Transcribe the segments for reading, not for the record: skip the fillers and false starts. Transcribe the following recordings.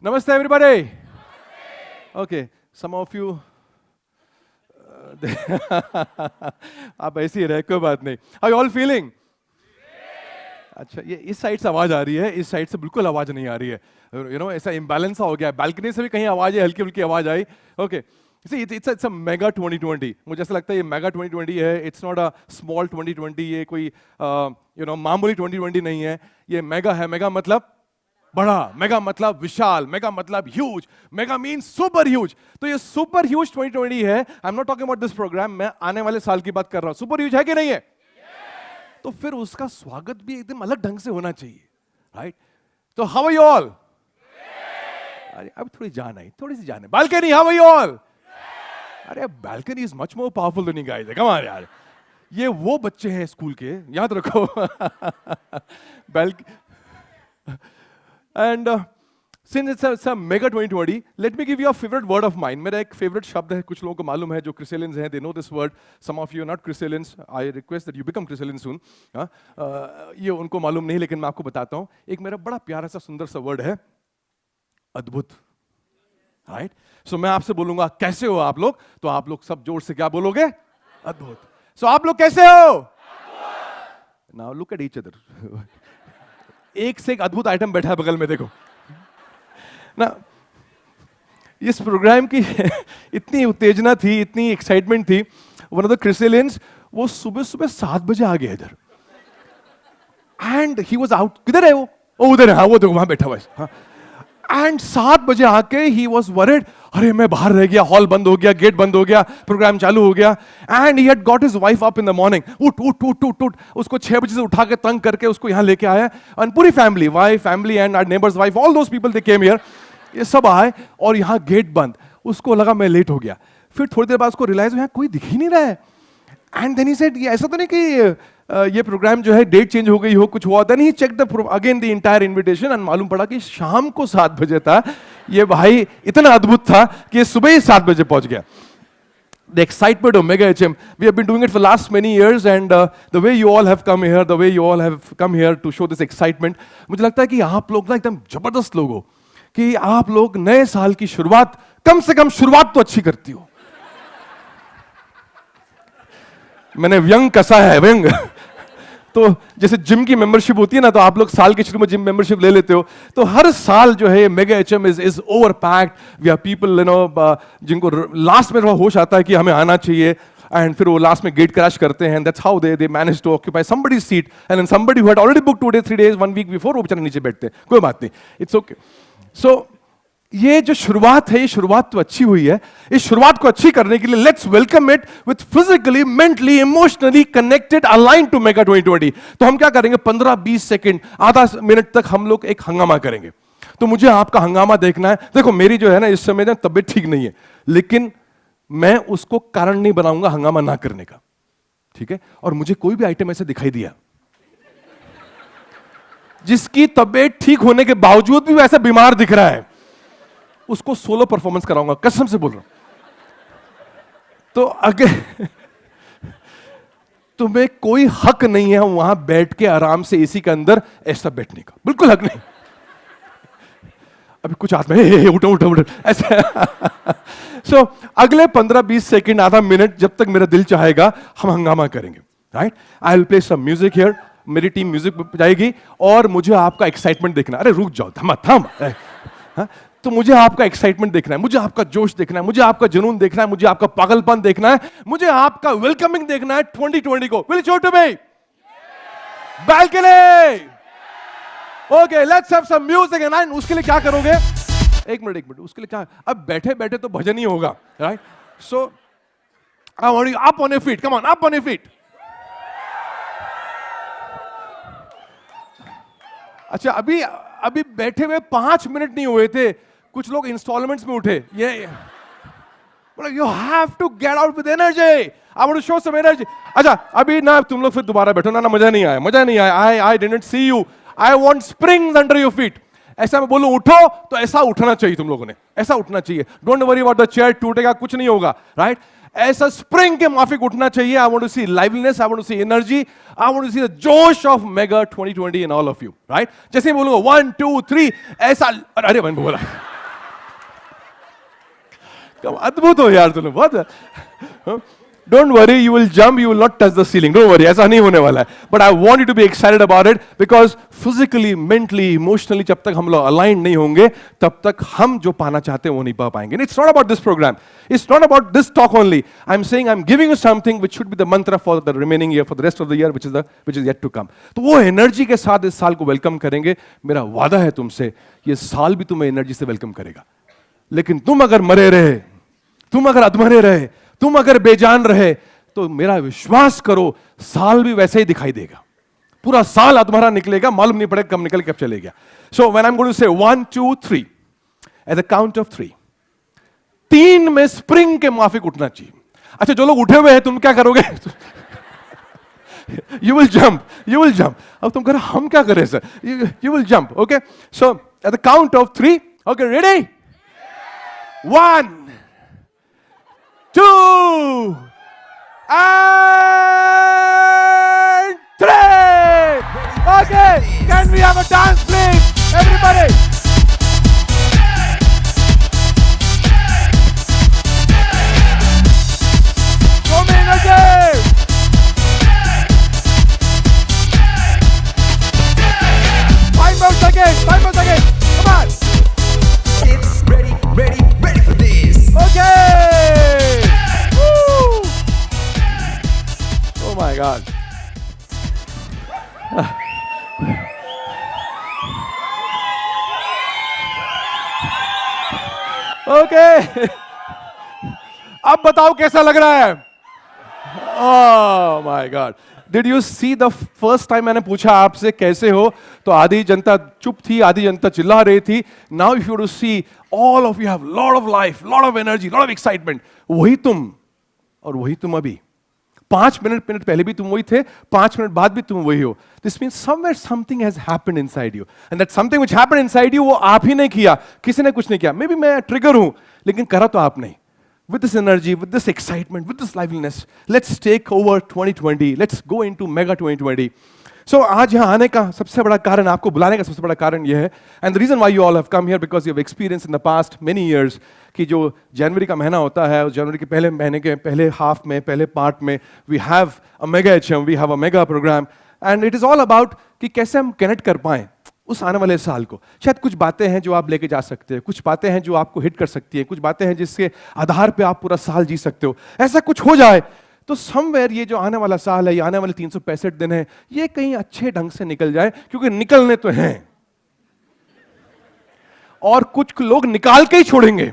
Namaste, everybody. Okay, some of you. आप ऐसे ही रहे, कोई बात नहीं. How you all feeling? अच्छा, ये इस साइड से आवाज आ रही है, इस साइड से बिल्कुल आवाज नहीं आ रही है. ऐसा इम्बैलेंस सा हो गया. बालकनी से भी कहीं आवाज है, हल्की हल्की आवाज आई. Okay. See, it's a mega 2020. मुझे ऐसा लगता है ये मेगा 2020 है. It's not a small 2020. ये कोई मामूली 2020 नहीं है. ये मेगा है. मेगा मतलब बड़ा, मेगा मतलब विशाल, मेगा मतलब huge, mega mean super huge. तो ये सुपर ह्यूज 2020 है. I am not talking about this program. मैं आने वाले साल की बात कर रहा हूं. सुपर ह्यूज है कि नहीं है? तो फिर उसका स्वागत भी एकदम अलग ढंग से होना चाहिए, राइट? तो हाउ आर यू ऑल? अरे अब थोड़ी जान आई, थोड़ी सी जान है. Balcony, how are you all? अरे balcony is much more powerful than you guys. Come on यार. ये वो बच्चे हैं स्कूल के, याद रखो. And since it's a mega 2020, let me give you a favorite word of mine. मेरा एक favorite शब्द है, कुछ लोगों को मालूम है जो क्रिसेलियंस हैं, they know this word. Some of you are not क्रिसेलियंस. I request that you become क्रिसेलियन soon. ये उनको मालूम नहीं, लेकिन मैं आपको बताता हूँ. एक मेरा बड़ा प्यारा सा सुंदर सा वर्ड है, अद्भुत. राइट? सो मैं आपसे बोलूंगा कैसे हो आप लोग, तो आप लोग सब जोर से क्या बोलोगे? अद्भुत. सो आप लोग कैसे हो? Now look at each other. एक से एक अद्भुत आइटम बैठा है बगल में, देखो ना. इस प्रोग्राम की इतनी उत्तेजना थी, इतनी एक्साइटमेंट थी. वन ऑफ द क्रिसेलियंस वो सुबह सुबह 7 बजे आ गया इधर. And he was out. किधर है वो? ओ उधर है. हाँ, वो देखो वहां बैठा हुआ है. हाँ. एंड 7 बजे आके ही वॉज वरिड. अरे मैं बाहर रह गया, हॉल बंद हो गया, गेट बंद हो गया, प्रोग्राम चालू हो गया. And he had got his wife up in the morning. उठ उठ उठ उठ उठ. उसको 6 बजे से उठा के तंग करके उसको यहाँ लेके आया. एंड पूरी family, wife, family and our neighbours wife, all those people they came here. ये सब आए और यहाँ गेट बंद. उसको लगा मैं लेट हो गया. फिर थोड़ी देर बाद उसको रियलाइज हुआ कोई दिख ही नहीं रहा है. एंड देन ही सेड, ये ऐसा तो नहीं कि ये प्रोग्राम जो है डेट चेंज हो गई हो, कुछ हुआ. Then he check the again the entire invitation and मालूम पड़ा कि शाम को 7 बजे था. ये भाई इतना अद्भुत था कि ये सुबह ही 7 बजे पहुंच गया. The excitement of Mega HM, we have been doing it for last many years, and the way you all have come here, the way you all have come here to show this excitement, मुझे लगता है कि आप लोग ना एकदम जबरदस्त लोग हो, कि आप लोग नए साल की शुरुआत, कम से कम शुरुआत तो अच्छी करती हो. मैंने व्यंग कसा है, व्यंग. तो जैसे जिम की मेंबरशिप होती है ना, तो आप लोग साल के शुरू में जिम मेंबरशिप ले लेते हो. तो हर साल जो है mega HM is over packed. We are people जिनको लास्ट में होश आता है कि हमें आना चाहिए, एंड फिर वो लास्ट में गेट क्रैश करते हैं. That's how they manage to occupy somebody's seat, and then somebody who had already booked 2 days 3 days 1 week before वो बेचारे नीचे बैठते हैं. कोई बात नहीं, इट्स ओके. सो ये जो शुरुआत है, ये शुरुआत तो अच्छी हुई है. इस शुरुआत को अच्छी करने के लिए let's welcome it with physically, mentally, emotionally connected, align to mega 2020. तो हम क्या करेंगे, 15-20 सेकंड, आधा मिनट तक हम लोग एक हंगामा करेंगे. तो मुझे आपका हंगामा देखना है. देखो मेरी जो है ना इस समय ना तबीयत ठीक नहीं है, लेकिन मैं उसको कारण नहीं बनाऊंगा हंगामा ना करने का. ठीक है? और मुझे कोई भी आइटम ऐसे दिखाई दिया जिसकी तबीयत ठीक होने के बावजूद भी वैसा बीमार दिख रहा है, उसको सोलो परफॉर्मेंस कराऊंगा, कसम से बोल रहा हूं. तो अगर तुम्हें कोई हक नहीं है वहां बैठ के आराम से एसी के अंदर ऐसा बैठने का, बिल्कुल हक नहीं. अभी कुछ हाथ में उठो उठो उठो ऐसे. सो अगले 15-20 सेकंड, आधा मिनट, जब तक मेरा दिल चाहेगा हम हंगामा करेंगे. Right? I will play some music here. मेरी टीम म्यूजिक बजाएगी और मुझे आपका एक्साइटमेंट देखना. अरे रुक जाओ, थमा थम. तो मुझे आपका एक्साइटमेंट देखना है, मुझे आपका जोश देखना है, मुझे आपका जुनून देखना है, मुझे आपका पागलपन देखना है, मुझे आपका वेलकमिंग देखना है 2020 को. Will you show to me? Balcony. Okay, let's have some music. And उसके लिए क्या करोगे? एक मिनट. उसके लिए क्या, अब बैठे बैठे तो भजन ही होगा. Right? So I want you up on your feet. Come on, up on your feet. अच्छा, अभी बैठे हुए 5 मिनट नहीं हुए थे, कुछ लोग इंस्टॉलमेंट्स में उठे. ये you have to get out with energy. I want to show some energy. अच्छा, अभी ना तुम लोग फिर दोबारा बैठो ना. मजा नहीं आया. I didn't see you. I want springs under your feet. ऐसा मैं बोलूं उठो, तो ऐसा उठना चाहिए तुम लोगों ने, ऐसा उठना चाहिए. Don't worry about the chair, टूटेगा कुछ नहीं होगा. राइट? ऐसा स्प्रिंग के माफिक उठना चाहिए. I want to see liveliness, I want to see energy, I want to see the जोश of mega 2020 in all of you. Right? जैसे ही बोलूंगा 1 2 3 ऐसा. अरे मैंने बोला अद्भुत हो यार तुम बहुत. Don't worry, you will jump, you will not touch the ceiling. Don't worry, ऐसा नहीं होने वाला है. But I want you to be excited about it because physically, mentally, emotionally, जब तक हम लोग aligned नहीं होंगे, तब तक हम जो पाना चाहते हैं वो नहीं पा पाएंगे. And it's not about this program. It's not about this talk only. I'm saying I'm giving you something which should be the mantra for the remaining year, for the rest of the year, which is yet to come. तो वो energy के साथ इस साल को welcome करेंगे. मेरा वादा है तुमसे, ये साल भी तुम्हें एनर्जी से वेलकम करेगा. लेकिन तुम अगर मरे रहे, तुम अगर अधमरे रहे, तुम अगर बेजान रहे, तो मेरा विश्वास करो साल भी वैसे ही दिखाई देगा. पूरा साल अधमरा निकलेगा, मालूम नहीं पड़ेगा कब निकल कब चले गया. So when I am going to say 1 2 3 at the count of 3, 3 में स्प्रिंग के माफिक उठना चाहिए. अच्छा, जो लोग उठे हुए हैं तुम क्या करोगे? You will jump, you will jump. अब तुम कह रहे हम क्या करें sir? You will jump. Okay, so at the count of 3, okay, ready? 1 2 and 3. Okay, can we have a dance please, everybody? Show me energy. 5 more seconds, 5 more seconds. Come on. It's ready for this. Okay. Woo. Oh my God. Okay. अब बताओ कैसा लग रहा है? Oh my God. Did you see the first time मैंने पूछा आपसे कैसे हो, तो आधी जनता चुप थी, आधी जनता चिल्ला रही थी. Now if you to see, all of you have lot of life, lot of energy, lot of excitement. वही तुम और वही तुम अभी. 5 मिनट पहले भी तुम वही थे, 5 मिनट बाद भी तुम वही हो. This means somewhere something has happened inside you. And that something which happened inside you, वो आप ही ने किया, किसी ने कुछ नहीं किया. Maybe मैं ट्रिगर हूं, लेकिन करा तो आप नहीं. With this energy, with this excitement, with this liveliness, let's take over 2020. Let's go into mega 2020. So आज यहाँ आने का सबसे बड़ा कारण, आपको बुलाने का सबसे बड़ा कारण यह है. And the reason why you all have come here because you have experienced in the past many years कि जो जनवरी का महीना होता है, उस जनवरी के पहले महीने के पहले हाफ में, पहले पार्ट में we have a mega HM, we have a mega program, and it is all about कि कैसे हम कनेक्ट कर पाएं उस आने वाले साल को. शायद कुछ बातें हैं जो आप लेके जा सकते हैं, कुछ बातें हैं जो आपको हिट कर सकती हैं, कुछ बातें हैं जिसके आधार पे आप पूरा साल जी सकते हो. ऐसा कुछ हो जाए तो समवेयर ये जो आने वाला साल है, ये आने वाले 365 दिन है, ये कहीं अच्छे ढंग से निकल जाए, क्योंकि निकलने तो हैं और कुछ लोग निकाल के ही छोड़ेंगे.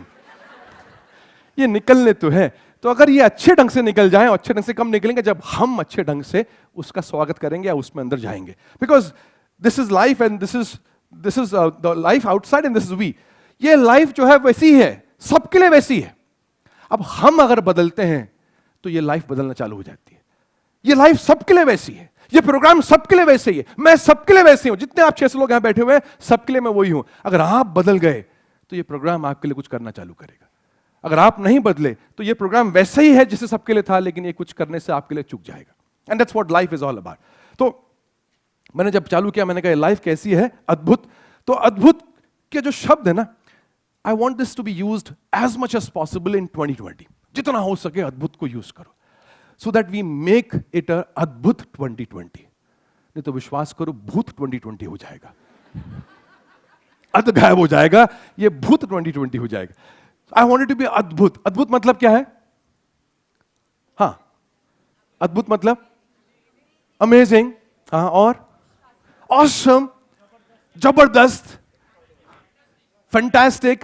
ये निकलने तो है, तो अगर ये अच्छे ढंग से निकल जाए, अच्छे ढंग से कब निकलेंगे? जब हम अच्छे ढंग से उसका स्वागत करेंगे या उसमें अंदर जाएंगे. Because this is life and this is the life outside and this is we. ये लाइफ जो है वैसी है, सबके लिए वैसी है. अब हम अगर बदलते हैं तो ये लाइफ बदलना चालू हो जाती है. ये लाइफ सबके लिए वैसी है, ये प्रोग्राम सबके लिए वैसे ही है, मैं सबके लिए वैसे हूं. जितने आप 600 लोग यहां बैठे हुए हैं, सबके लिए मैं वही हूं. अगर आप बदल गए तो ये प्रोग्राम आपके लिए कुछ करना चालू करेगा. अगर आप नहीं बदले तो ये प्रोग्राम वैसे ही है जैसे सबके लिए था, लेकिन ये कुछ करने से आपके लिए चूक जाएगा. And that's what life is all about. तो मैंने जब चालू किया, मैंने कहा लाइफ कैसी है? अद्भुत. तो अद्भुत के जो शब्द है ना, I want this to be used as much as possible in 2020. जितना हो सके अद्भुत को यूज करो, so that we make it a अद्भुत 2020. नहीं तो विश्वास करो भूत 2020 हो जाएगा. अद्भुत गायब हो जाएगा, ये भूत 2020 हो जाएगा. I want it to be अद्भुत. अद्भुत मतलब क्या है? हाँ, अद्भुत मतलब अमेजिंग. हाँ, और ऑसम, जबरदस्त, फैंटास्टिक,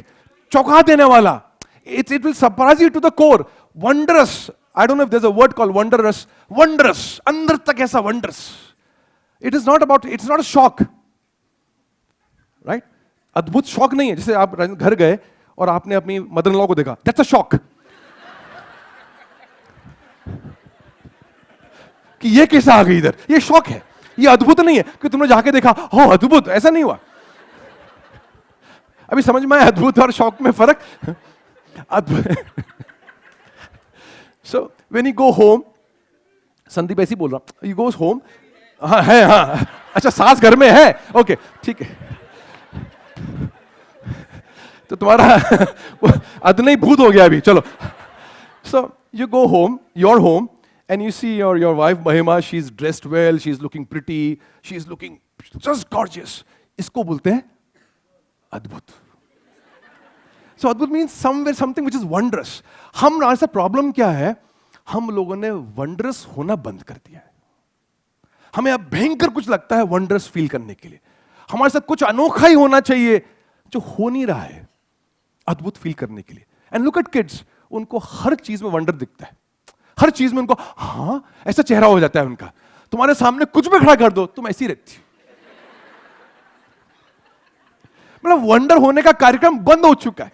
चौंका देने वाला. It will surprise you to the core. Wondrous. I don't know if there's a word called wondrous. Wondrous. अंदर तक ऐसा wondrous. It is not about, it's not a shock. Right? अद्भुत शॉक नहीं है. जैसे आप घर गए और आपने अपनी मदर इन लॉ को देखा. That's a shock. कि ये कैसे आ गई इधर? ये शॉक है. ये अद्भुत नहीं है कि तुमने जाके देखा, हो अद्भुत. ऐसा नहीं हुआ. अभी समझ में आया अद्भुत और शॉक में फर्क? So when you go home, Sandeep ऐसी बोल रहा, you goes home. हाँ है, हाँ अच्छा, सास घर में है, ओके ठीक है. तो तुम्हारा अदनई भूत हो गया अभी, चलो. So you go home, your home, and you see your wife Mahima, she's dressed well, she's looking pretty, she's looking just gorgeous. इसको बोलते हैं अद्भुत. So अद्भुत means somewhere something which is wondrous. हम ऐसा प्रॉब्लम क्या है, हम लोगों ने वंडरस होना बंद कर दिया है. हमें अब भयंकर कुछ लगता है वंडरस फील करने के लिए. हमारे साथ कुछ अनोखा ही होना चाहिए जो हो नहीं रहा है अद्भुत फील करने के लिए. एंड लुक एट किड्स, उनको हर चीज में वंडर दिखता है. हर चीज में उनको हाँ ऐसा चेहरा हो जाता है उनका. तुम्हारे सामने कुछ भी खड़ा कर दो, तुम ऐसी रहती हो. मतलब वंडर होने का कार्यक्रम बंद हो चुका है.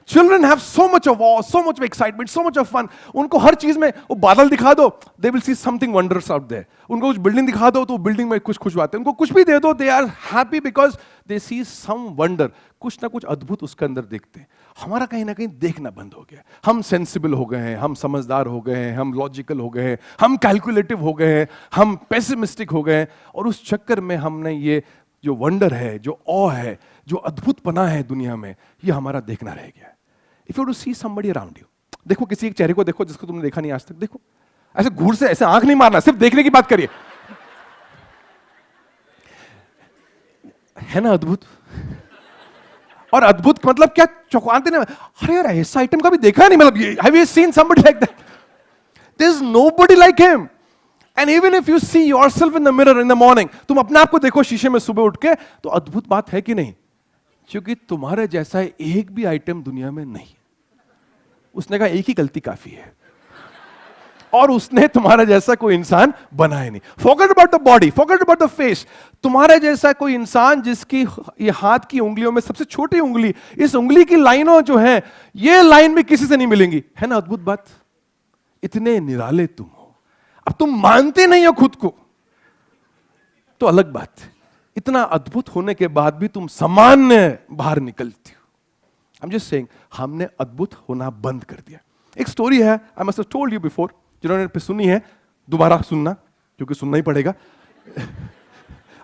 Children have so much of awe, so much of excitement, so much of fun. उनको हर चीज में वो बादल दिखा दो, they will see something wondrous out there. उनको कुछ बिल्डिंग दिखा दो तो बिल्डिंग में कुछ खुश आते हैं. उनको कुछ भी दे दो, they are happy because they see some wonder. कुछ ना कुछ अद्भुत उसके अंदर देखते हैं. हमारा कहीं ना कहीं देखना बंद हो गया. हम सेंसिबल हो गए हैं, हम समझदार हो गए हैं, हम लॉजिकल हो गए हैं, हम कैलकुलेटिव हो गए हैं, हम पेसिमिस्टिक हो गए हैं. और उस चक्कर में हमने ये जो वंडर है, जो ऑ है, जो अद्भुतपना है दुनिया में, ये हमारा देखना रह गया. If you to see somebody around you, देखो किसी एक चेहरे को देखो जिसको तुमने देखा नहीं आज तक. देखो ऐसे घूर से ऐसे आंख नहीं मारना, सिर्फ देखने की बात करिए. है ना अद्भुत? और अद्भुत मतलब क्या, चौंकाते ना, अरे यार ऐसा आइटम कभी देखा नहीं. मतलब have you seen somebody like that? There's nobody like him. And even if you see yourself in the mirror in the morning, तुम अपने आप को देखो शीशे में सुबह उठ के, तो अद्भुत बात है कि नहीं? क्योंकि तुम्हारे जैसा एक भी आइटम दुनिया में नहीं. उसने कहा एक ही गलती काफी है, और उसने तुम्हारे जैसा कोई इंसान बनाया नहीं. Forget about the body, forget about the face. तुम्हारे जैसा कोई इंसान जिसकी ये हाथ की उंगलियों में सबसे छोटी उंगली, इस उंगली की लाइनों जो है, ये लाइन भी किसी से नहीं मिलेंगी. है ना अद्भुत बात? इतने निराले तुम हो. अब तुम मानते नहीं हो खुद को तो अलग बात है. इतना अद्भुत होने के बाद भी तुम सामान्य बाहर निकलती हो. I'm just saying, हमने अद्भुत होना बंद कर दिया. एक स्टोरी है, I must have told you before, जिन्होंने सुनी है दोबारा सुनना, क्योंकि सुनना ही पड़ेगा.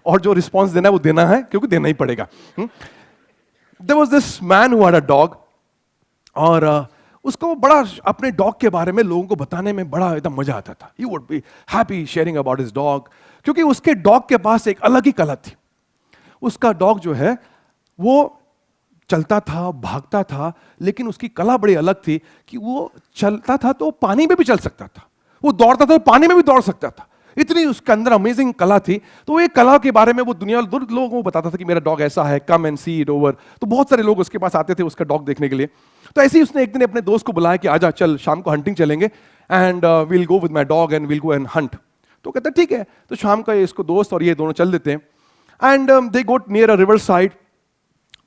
और जो रिस्पॉन्स देना है वो देना है, क्योंकि देना ही पड़ेगा. There was this man who had a dog, और उसको बड़ा अपने डॉग के बारे में लोगों को बताने में बड़ा एकदम मजा आता था. He would be happy sharing about his dog, क्योंकि उसके डॉग के पास एक अलग ही कला थी. उसका डॉग जो है वो चलता था, भागता था, लेकिन उसकी कला बड़ी अलग थी कि वो चलता था तो पानी में भी चल सकता था, वो दौड़ता था तो पानी में भी दौड़ सकता था. इतनी उसके अंदर अमेजिंग कला थी. तो ये कला के बारे में वो दुनिया लोगों को बताता था कि मेरा डॉग ऐसा है, come and see it over. तो बहुत सारे लोग उसके पास आते थे उसका डॉग देखने के लिए. तो ऐसे ही उसने एक दिन अपने दोस्त को बुलाया कि आजा चल शाम को हंटिंग चलेंगे, and will go with my dog and will go and Hunt. तो कहता ठीक है. तो शाम का इसको दोस्त और ये दोनों चल देते हैं, and they go near a river side.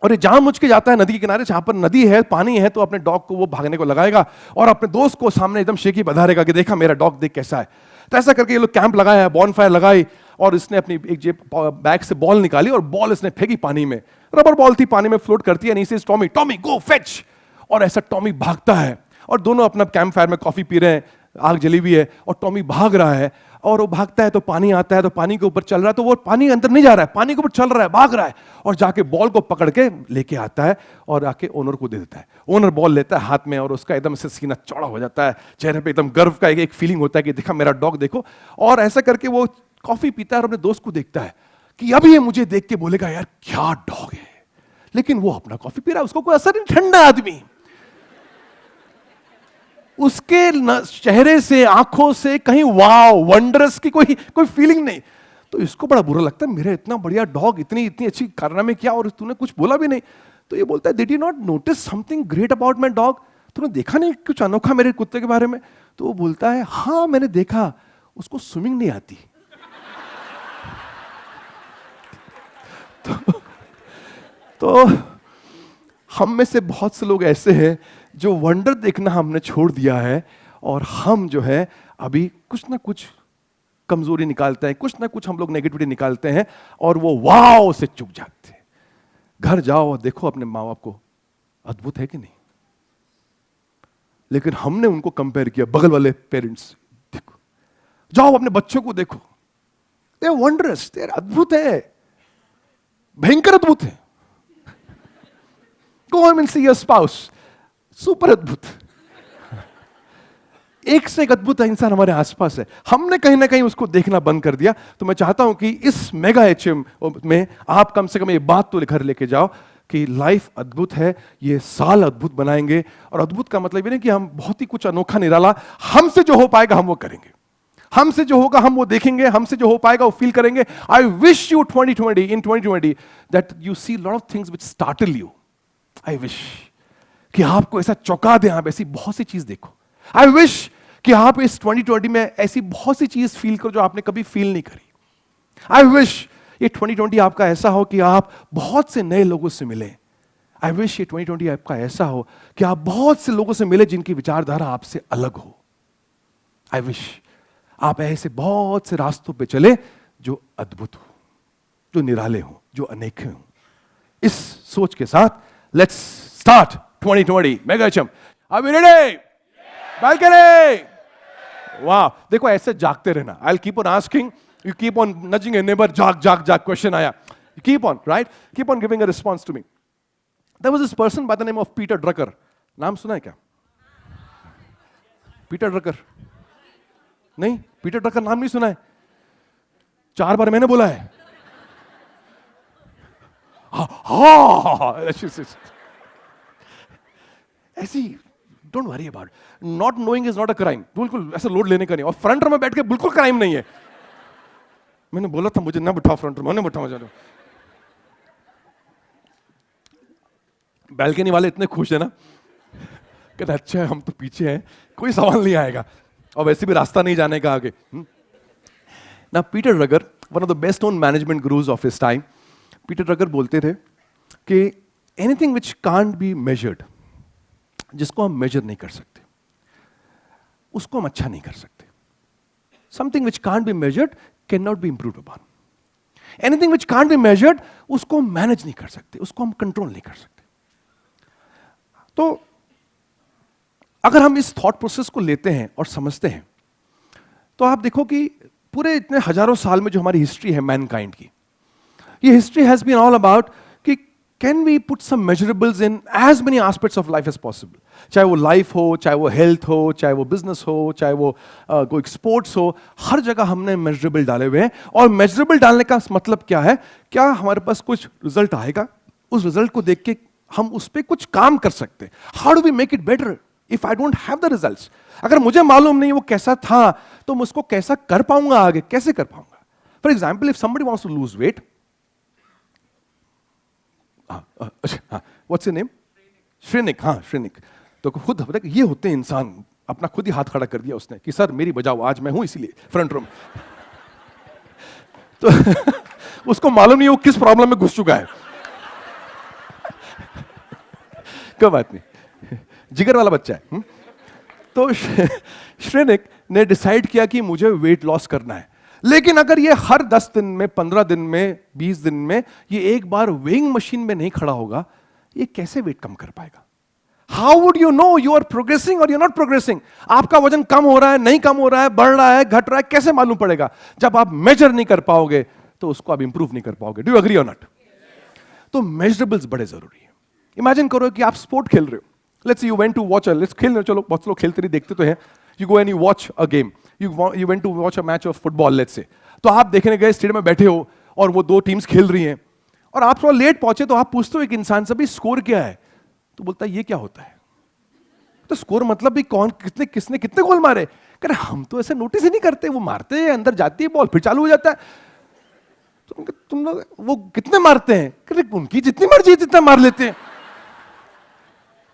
और ये जानबूझ के जाता है नदी के किनारे, जहां पर नदी है, पानी है, तो अपने डॉग को वो भागने को लगाएगा और अपने दोस्त को सामने एकदम शेखी बधारेगा कि देखा मेरा डॉग देख कैसा है. तो ऐसा करके ये लोग कैंप लगाया है, बॉनफायर लगाई, और इसने अपनी एक जेब बैग से बॉल निकाली और बॉल इसने फेंकी पानी में. रबर बॉल थी, पानी में फ्लोट करती है. नीचे टॉमी, टॉमी गो फेच. और ऐसा टॉमी भागता है, और दोनों अपना कैंप फायर में कॉफी पी रहे हैं, आग जली हुई है, और टॉमी भाग रहा है. और वो भागता है तो पानी आता है, तो पानी के ऊपर चल रहा है, तो वो पानी अंदर नहीं जा रहा है, पानी के ऊपर चल रहा है, भाग रहा है, और जाके बॉल को पकड़ के लेके आता है और आके ओनर को दे देता है. ओनर बॉल लेता है हाथ में, और उसका एकदम से सीना चौड़ा हो जाता है, चेहरे पे एकदम गर्व का एक फीलिंग होता है कि देखा मेरा डॉग देखो. और ऐसा करके वो कॉफी पीता है और अपने दोस्त को देखता है कि अब ये मुझे देख के बोलेगा यार क्या डॉग है. लेकिन वो अपना कॉफी पी रहा है, उसको कोई असर नहीं, ठंडा आदमी. उसके चेहरे से, आंखों से कहीं वाव वंडरस की कोई फीलिंग नहीं. तो इसको बड़ा बुरा लगता है, मेरा इतना बढ़िया डॉग इतनी अच्छी कारनामे किया और तूने कुछ बोला भी नहीं. तो ये बोलता है did you not notice something great about my dog? तूने देखा नहीं कुछ अनोखा मेरे कुत्ते के बारे में? तो वो बोलता है हाँ मैंने देखा, उसको स्विमिंग नहीं आती. तो हम में से बहुत से लोग ऐसे हैं जो वंडर देखना हमने छोड़ दिया है, और हम जो है अभी कुछ ना कुछ कमजोरी निकालते हैं, कुछ ना कुछ हम लोग नेगेटिविटी निकालते हैं, और वो वाव से चुक जाते हैं. घर जाओ और देखो अपने माँ बाप को, अद्भुत है कि नहीं? लेकिन हमने उनको कंपेयर किया बगल वाले पेरेंट्स. देखो, जाओ अपने बच्चों को देखो, they are wondrous, they are अद्भुत है, भयंकर अद्भुत है. Go go home and see your spouse, super अद्भुत, एक से एक अद्भुत इंसान हमारे आसपास है, हमने कहीं ना कहीं उसको देखना बंद कर दिया। तो मैं चाहता हूं कि इस मेगा एचएम में आप कम से कम ये बात तो घर लेके जाओ कि लाइफ अद्भुत है, ये साल अद्भुत बनाएंगे। और अद्भुत का मतलब ये नहीं कि हम बहुत ही कुछ अनोखा निराला, हमसे जो हो पाएगा हम वो करेंगे, हमसे जो होगा हम वो देखेंगे, हमसे जो हो पाएगा वो फील करेंगे। I wish you 2020 in 2020 that you see lot of things which startle you. I wish कि आपको ऐसा चौंका दे, आप ऐसी बहुत सी चीज देखो। आई विश कि आप इस 2020 में ऐसी बहुत सी चीज फील करो जो आपने कभी फील नहीं करी। आई विश ये 2020 आपका ऐसा हो कि आप बहुत से नए लोगों से मिले। आई विश ये 2020 आपका ऐसा हो कि आप बहुत से लोगों से मिले जिनकी विचारधारा आपसे अलग हो। आई विश आप ऐसे बहुत से रास्तों पे चले जो अद्भुत हो, जो निराले हो, जो अनेक हो। इस सोच के साथ let's start 2020 mega HM. Are we ready? Balcony, वाह, देखो ऐसे जागते रहना। I will keep on asking, you keep on nudging your neighbor, जाग, question आया, you keep on, right? Keep on giving a response to me. There was this person by the name of Peter Drucker. नाम सुना है क्या? Peter Drucker? नहीं, Peter Drucker नाम नहीं सुना है? 4 बार मैंने बोला है। ऐसी don't worry about, not knowing is not a crime. बिल्कुल ऐसा लोड लेने का नहीं, और फ्रंट रो में बैठ के बिल्कुल क्राइम नहीं है। मैंने बोला था मुझे ना बिठाओ फ्रंट में, बिठाओ। चलो, बैल्कनी वाले इतने खुश है ना, कहते अच्छा है हम तो पीछे हैं, कोई सवाल नहीं आएगा, और वैसे भी रास्ता नहीं जाने का आगे। ना Peter Drucker, one of the best known management gurus of his time, Peter Drucker बोलते थे कि anything which can't be measured, जिसको हम मेजर नहीं कर सकते उसको हम अच्छा नहीं कर सकते। Something which can't be measured can not be improved upon. Anything which can't be measured उसको हम मैनेज नहीं कर सकते, उसको हम कंट्रोल नहीं कर सकते। तो अगर हम इस थॉट प्रोसेस को लेते हैं और समझते हैं, तो आप देखो कि पूरे इतने हजारों साल में जो हमारी हिस्ट्री है मैनकाइंड की, ये history has been all about कि can we put some measurables in as many aspects of life as possible. चाहे वो लाइफ हो, चाहे वो हेल्थ हो, चाहे वो बिजनेस हो, चाहे वो कोई स्पोर्ट्स हो, हर जगह हमने मेजरेबल डाले हुए हैं। और मेजरेबल डालने का मतलब क्या है? क्या हमारे पास कुछ रिजल्ट आएगा, उस रिजल्ट को देख के हम उस पर कुछ काम कर सकते हैं। How do we make it better if I don't have the results? अगर मुझे मालूम नहीं वो कैसा था, तो मैं उसको कैसा कर पाऊंगा, आगे कैसे कर पाऊंगा? For example, if somebody wants to lose weight, what's your name? Shrenik. हाँ, श्रेनिक। तो खुद ये होते हैं इंसान, अपना खुद ही हाथ खड़ा कर दिया उसने कि सर मेरी बजाओ, आज मैं हूं इसीलिए फ्रंट रो में। तो उसको मालूम नहीं वो किस प्रॉब्लम में घुस चुका है। कोई बात नहीं, जिगर वाला बच्चा है। तो श्रेनिक ने डिसाइड किया कि मुझे वेट लॉस करना है, लेकिन अगर ये हर 10 दिन में, 15 दिन में, 20 दिन में ये एक बार वेइंग मशीन में नहीं खड़ा होगा, ये कैसे वेट कम कर पाएगा? How would you know you are progressing और यू नॉट प्रोग्रेसिंग? आपका वजन कम हो रहा है, नहीं कम हो रहा है, बढ़ रहा है, घट रहा है, कैसे मालूम पड़ेगा? जब आप मेजर नहीं कर पाओगे तो उसको आप इंप्रूव नहीं कर पाओगे। डू यू एग्री और नॉट? तो मेजरेबल्स बड़े जरूरी है। इमेजिन करो कि आप स्पोर्ट खेल रहे हो, let's say you went to watch, let's खेल, चलो बहुत लोग खेलते नहीं, देखते तो हैं। You go and you watch a game, you went to watch a match of football, let's say. तो आप देखने गए, स्टेडियम में बैठे हो और वो 2 टीम्स खेल रही हैं, और आप थोड़ा लेट पहुंचे, तो आप पूछते हो एक इंसान से भी स्कोर क्या है? तो बोलता है ये क्या होता है? तो स्कोर मतलब भी कौन किसने कितने गोल मारे? कह रहे हम तो ऐसे नोटिस ही नहीं करते, वो मारते हैं, अंदर जाती है बॉल, फिर चालू हो जाता है। तो तुम लोग वो कितने मारते हैं? कह रहे उनकी जितनी मर्जी जितना मार लेते हैं।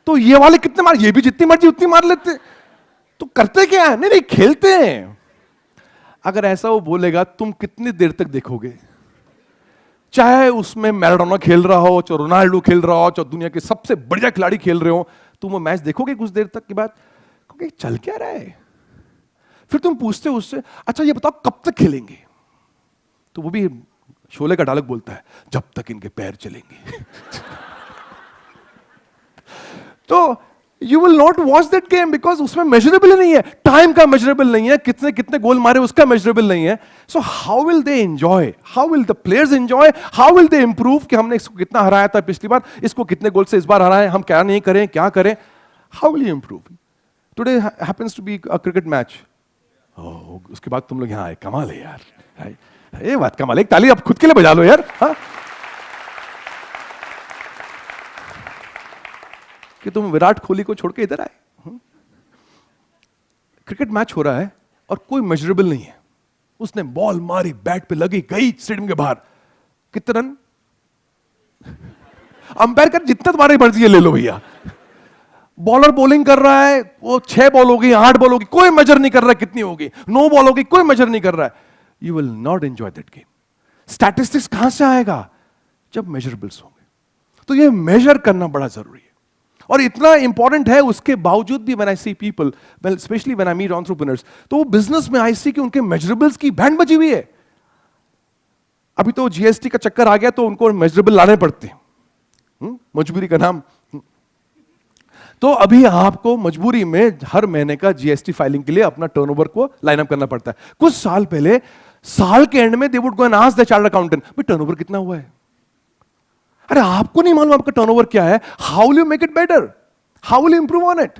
तो ये वाले कितने मार, ये भी जितनी मर्जी उतनी मार लेते हैं। तो करते क्या है? नहीं खेलते हैं। अगर ऐसा वो बोलेगा, तुम कितनी देर तक देखोगे? चाहे उसमें मैराडोना खेल रहा हो, चाहे रोनाल्डो खेल रहा हो, चाहे दुनिया के सबसे बढ़िया खिलाड़ी खेल रहे हो, तुम वो मैच देखोगे कुछ देर तक के बाद? क्योंकि चल क्या रहा है? फिर तुम पूछते हो उससे, अच्छा ये बताओ कब तक खेलेंगे? तो वो भी शोले का डायलॉग बोलता है, जब तक इनके पैर चलेंगे। तो You will not watch that game because उसमें measurable ही नहीं है, time का measurable नहीं है, कितने कितने गोल मारे उसका measurable नहीं है. So how will they enjoy? How will the players enjoy? How will they improve? कि हमने इसको कितना हराया था पिछली बार, इसको कितने गोल से इस बार हराए, हम क्या नहीं करें, क्या करें? How will you improve? Today happens to be a cricket match. Oh, उसके बाद तुम लोग यहाँ आए, कमाल है यार. ये बात कमाल है, एक ताली आप खुद के लिए बजा लो यार. हाँ? कि तुम विराट कोहली को छोड़ के इधर आए. क्रिकेट मैच हो रहा है और कोई मेजरेबल नहीं है. उसने बॉल मारी, बैट पे लगी, गई स्टेडियम के बाहर. कितने रन? अंपायर कर जितना तुम्हारी मर्जी है ले लो भैया. बॉलर बॉलिंग कर रहा है, वो 6 बॉल होगी, 8 बॉल होगी, कोई मेजर नहीं कर रहा है कितनी होगी. 9 बॉल होगी, कोई मेजर नहीं कर रहा है. You will not enjoy that game. Statistics कहां से आएगा? जब मेजरेबल्स होंगे. तो ये मेजर करना बड़ा जरूरी है और इतना इंपॉर्टेंट है. उसके बावजूद भी when I see people, well especially when I meet entrepreneurs, तो वो बिजनेस में आई सी कि उनके मेजरेबल्स की बैंड बजी हुई है. अभी तो जीएसटी का चक्कर आ गया तो उनको मेजरेबल लाने पड़ते हैं, मजबूरी का नाम. तो अभी आपको मजबूरी में हर महीने का जीएसटी फाइलिंग के लिए अपना टर्नओवर को लाइन अप करना पड़ता है. कुछ साल पहले साल के एंड में they would go and ask the chartered accountant, भाई टर्नओवर कितना हुआ है? अरे आपको नहीं मालूम आपका टर्नओवर क्या है? How will you make it better? How will you improve on it?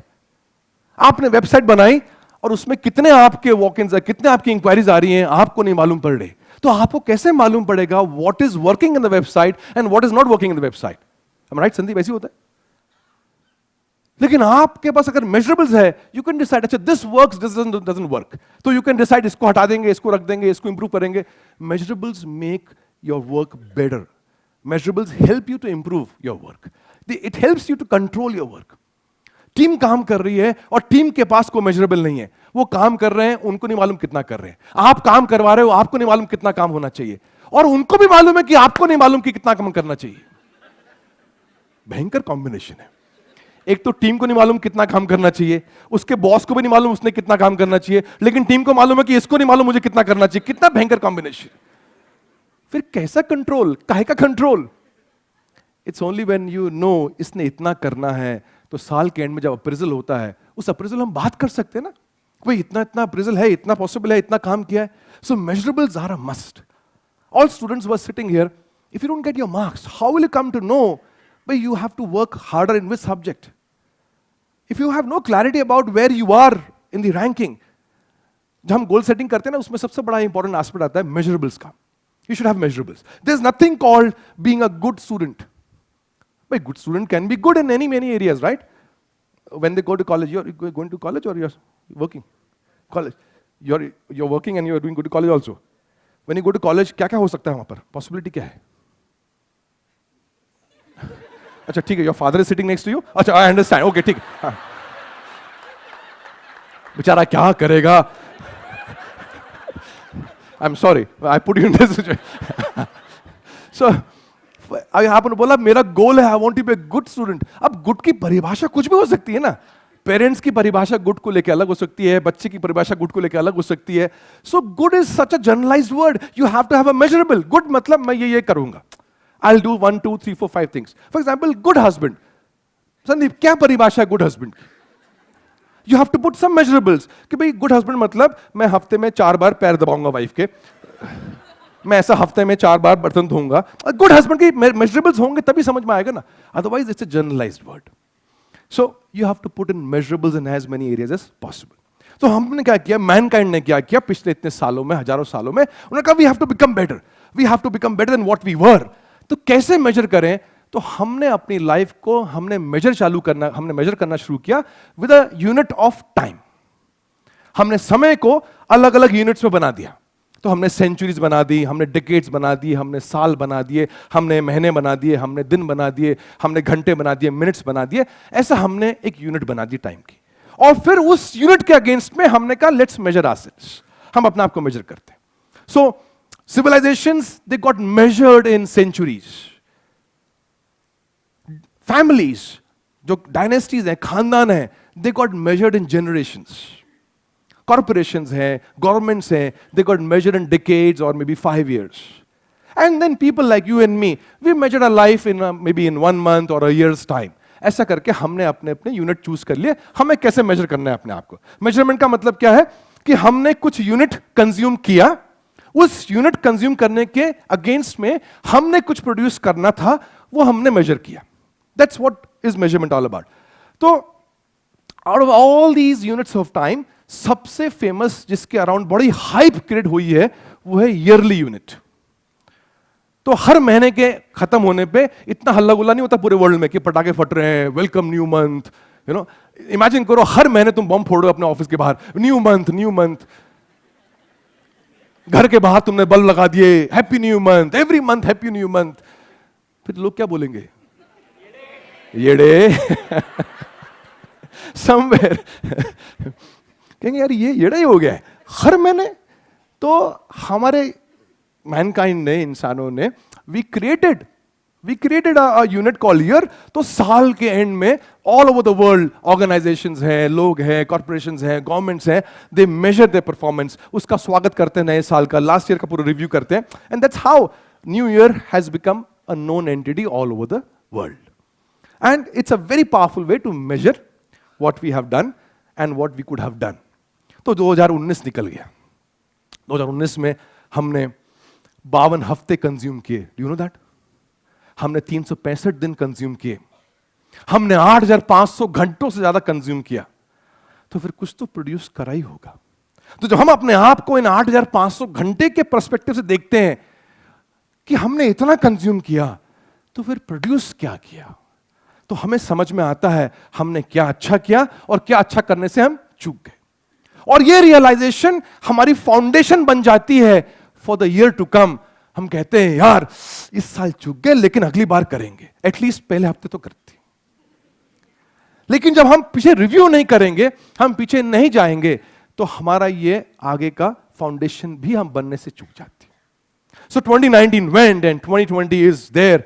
आपने वेबसाइट बनाई और उसमें कितने आपके वॉक-इन्स है, कितने आपकी इंक्वायरीज आ रही हैं, आपको नहीं मालूम पड़ रही. तो आपको कैसे मालूम पड़ेगा what is working in the website and what is not working in the website? I am right Sandeep? ऐसे होता है. लेकिन आपके पास अगर मेजरेबल्स है, यू कैन डिसाइड, अच्छा this works, this doesn't work. तो यू कैन डिसाइड इसको हटा देंगे, इसको रख देंगे, इसको इंप्रूव करेंगे. Measurables make your work better. Measurables help you to improve your work. It helps you to control your work. Team काम कर रही है और टीम के पास कोई मेजरेबल नहीं है. वो काम कर रहे हैं, उनको नहीं मालूम कितना कर रहे हैं. आप काम करवा रहे हो, आपको नहीं मालूम कितना काम होना चाहिए, और उनको भी मालूम है कि आपको नहीं मालूम कि कितना काम करना चाहिए. भयंकर कॉम्बिनेशन है. एक तो टीम को नहीं मालूम कितना काम करना चाहिए, उसके बॉस को भी नहीं मालूम उसने कितना काम करना चाहिए, लेकिन टीम को मालूम है कि इसको नहीं मालूम मुझे कितना करना चाहिए. कितना भयंकर कॉम्बिनेशन. फिर कैसा कंट्रोल? काहे का control? It's only when you know इसने इतना करना है. तो साल के एंड में जब अप्रेजल होता है, उस अप्रेजल हम बात कर सकते हैं ना, भाई इतना इतना अप्रेजल है, इतना पॉसिबल है, इतना काम किया है. So measurables are a must. All students were sitting here. If you don't get your marks, how will you come to know भाई you have to work harder in which subject? If you have no clarity about where you are in the ranking. जब हम goal setting करते हैं ना, उसमें सबसे बड़ा important aspect आता है मेजरेबल्स का. You should have measurables. There's nothing called being a good student. But good student can be good in many areas, right? When they go to college, you're going to college or you're working? College. You're working and you're doing good to college also. When you go to college, क्या क्या हो सकता है वहाँ पर? Possibility क्या है? अच्छा ठीक है, your father is sitting next to you. अच्छा, I understand. Okay, ठीक है. बेचारा क्या करेगा? I'm sorry, I put you in this situation. So, आपने बोला मेरा गोल है, I want to be a good student. अब गुड की परिभाषा कुछ भी हो सकती है ना. पेरेंट्स की परिभाषा गुड को लेकर अलग हो सकती है, बच्चे की परिभाषा गुड को लेकर अलग हो सकती है. So good is such a generalised word. You have to have a measurable. Good मतलब मैं ये करूंगा. I'll do 1, 2, 3, 4, 5 things. For example, good husband. Sandeep क्या परिभाषा है गुड हस्बैंड की? You have to put some measurables कि भाई गुड हस्बैंड मतलब मैं हफ्ते में 4 बार पैर दबाऊंगा वाइफ के, मैं ऐसा हफ्ते में 4 बार बर्तन धोऊंगा. गुड हस्बैंड की मेजरेबल्स होंगे तभी समझ में आएगा ना, otherwise it's a generalised word. So you have to put in measurables in as many areas as possible. तो हमने क्या किया, मैनकाइंड ने क्या किया पिछले इतने सालों में, हजारों सालों में, उन्होंने कहा we have to become better, we have to become better than what we were. तो कैसे मेजर करें? तो हमने अपनी लाइफ को हमने मेजर करना शुरू किया with a unit of time. हमने समय को अलग अलग यूनिट्स में बना दिया. तो हमने सेंचुरीज बना दी, हमने डिकेड्स बना दिए, हमने साल बना दिए, हमने महीने बना दिए, हमने दिन बना दिए, हमने घंटे बना दिए, मिनट्स बना दिए. ऐसा हमने एक यूनिट बना दी टाइम की, और फिर उस यूनिट के अगेंस्ट में हमने कहा लेट्स मेजर आवरसेल्व्स. हम अपने आप को मेजर करते हैं. So civilisations they got measured in centuries. Families, जो डायनेस्टीज हैं, खानदान हैं, they got measured in generations. Corporations हैं, governments हैं, they got measured in decades or maybe 5 years. And then people like you and me, we measured our life in maybe in 1 month or a year's time. ऐसा करके हमने अपने अपने unit choose कर लिए, हमें कैसे मेजर करना है अपने आप को। मेजरमेंट का मतलब क्या है कि हमने कुछ यूनिट कंज्यूम किया, उस यूनिट कंज्यूम करने के अगेंस्ट में हमने कुछ प्रोड्यूस करना था, वो हमने मेजर किया। That's what is measurement all about. तो out of all these units of time सबसे फेमस जिसके अराउंड बड़ी हाइप क्रिएट हुई है वो है ईयरली यूनिट। तो हर महीने के खत्म होने पे इतना हल्ला गुल्ला नहीं होता पूरे वर्ल्ड में कि पटाखे फट रहे हैं, welcome new month, you know. Imagine करो हर महीने तुम बम फोड़ो अपने ऑफिस के बाहर, न्यू मंथ न्यू मंथ। घर के बाहर तुमने बल्ब लगा दिए, happy new month, every month happy new month. फिर लोग क्या बोलेंगे? येड़े समवेयर कहेंगे यार ये येड़ा ही हो गया है हर महीने। तो हमारे मैनकाइंड ने, इंसानों ने, we created a unit called year. तो साल के एंड में all over the world organisations हैं, लोग हैं, कॉर्पोरेशंस हैं, गवर्नमेंट्स हैं, दे मेजर देयर परफॉर्मेंस, उसका स्वागत करते हैं नए साल का, लास्ट ईयर का पूरा रिव्यू करते हैं। And that's how new year has become a known entity all over the world. And it's a very powerful way to measure what we have done and what we could have done. तो 2019 निकल गया। 2019 में हमने 52 हफ्ते consume किए, do you know that? हमने 365 दिन consume किए, हमने 8500 घंटों से ज्यादा कंज्यूम किया। तो फिर कुछ तो प्रोड्यूस करा ही होगा। तो जब हम अपने आप को इन 8500 घंटे के पर्सपेक्टिव से देखते हैं कि हमने इतना कंज्यूम किया, तो फिर प्रोड्यूस क्या किया, तो हमें समझ में आता है हमने क्या अच्छा किया और क्या अच्छा करने से हम चूक गए। और ये रियलाइजेशन हमारी फाउंडेशन बन जाती है for the year to come. हम कहते हैं यार इस साल चूक गए लेकिन अगली बार करेंगे, एटलीस्ट पहले हफ्ते तो करते। लेकिन जब हम पीछे रिव्यू नहीं करेंगे, हम पीछे नहीं जाएंगे, तो हमारा ये आगे का फाउंडेशन भी हम बनने से चूक जाते हैं। सो 2019 went and 2020 is there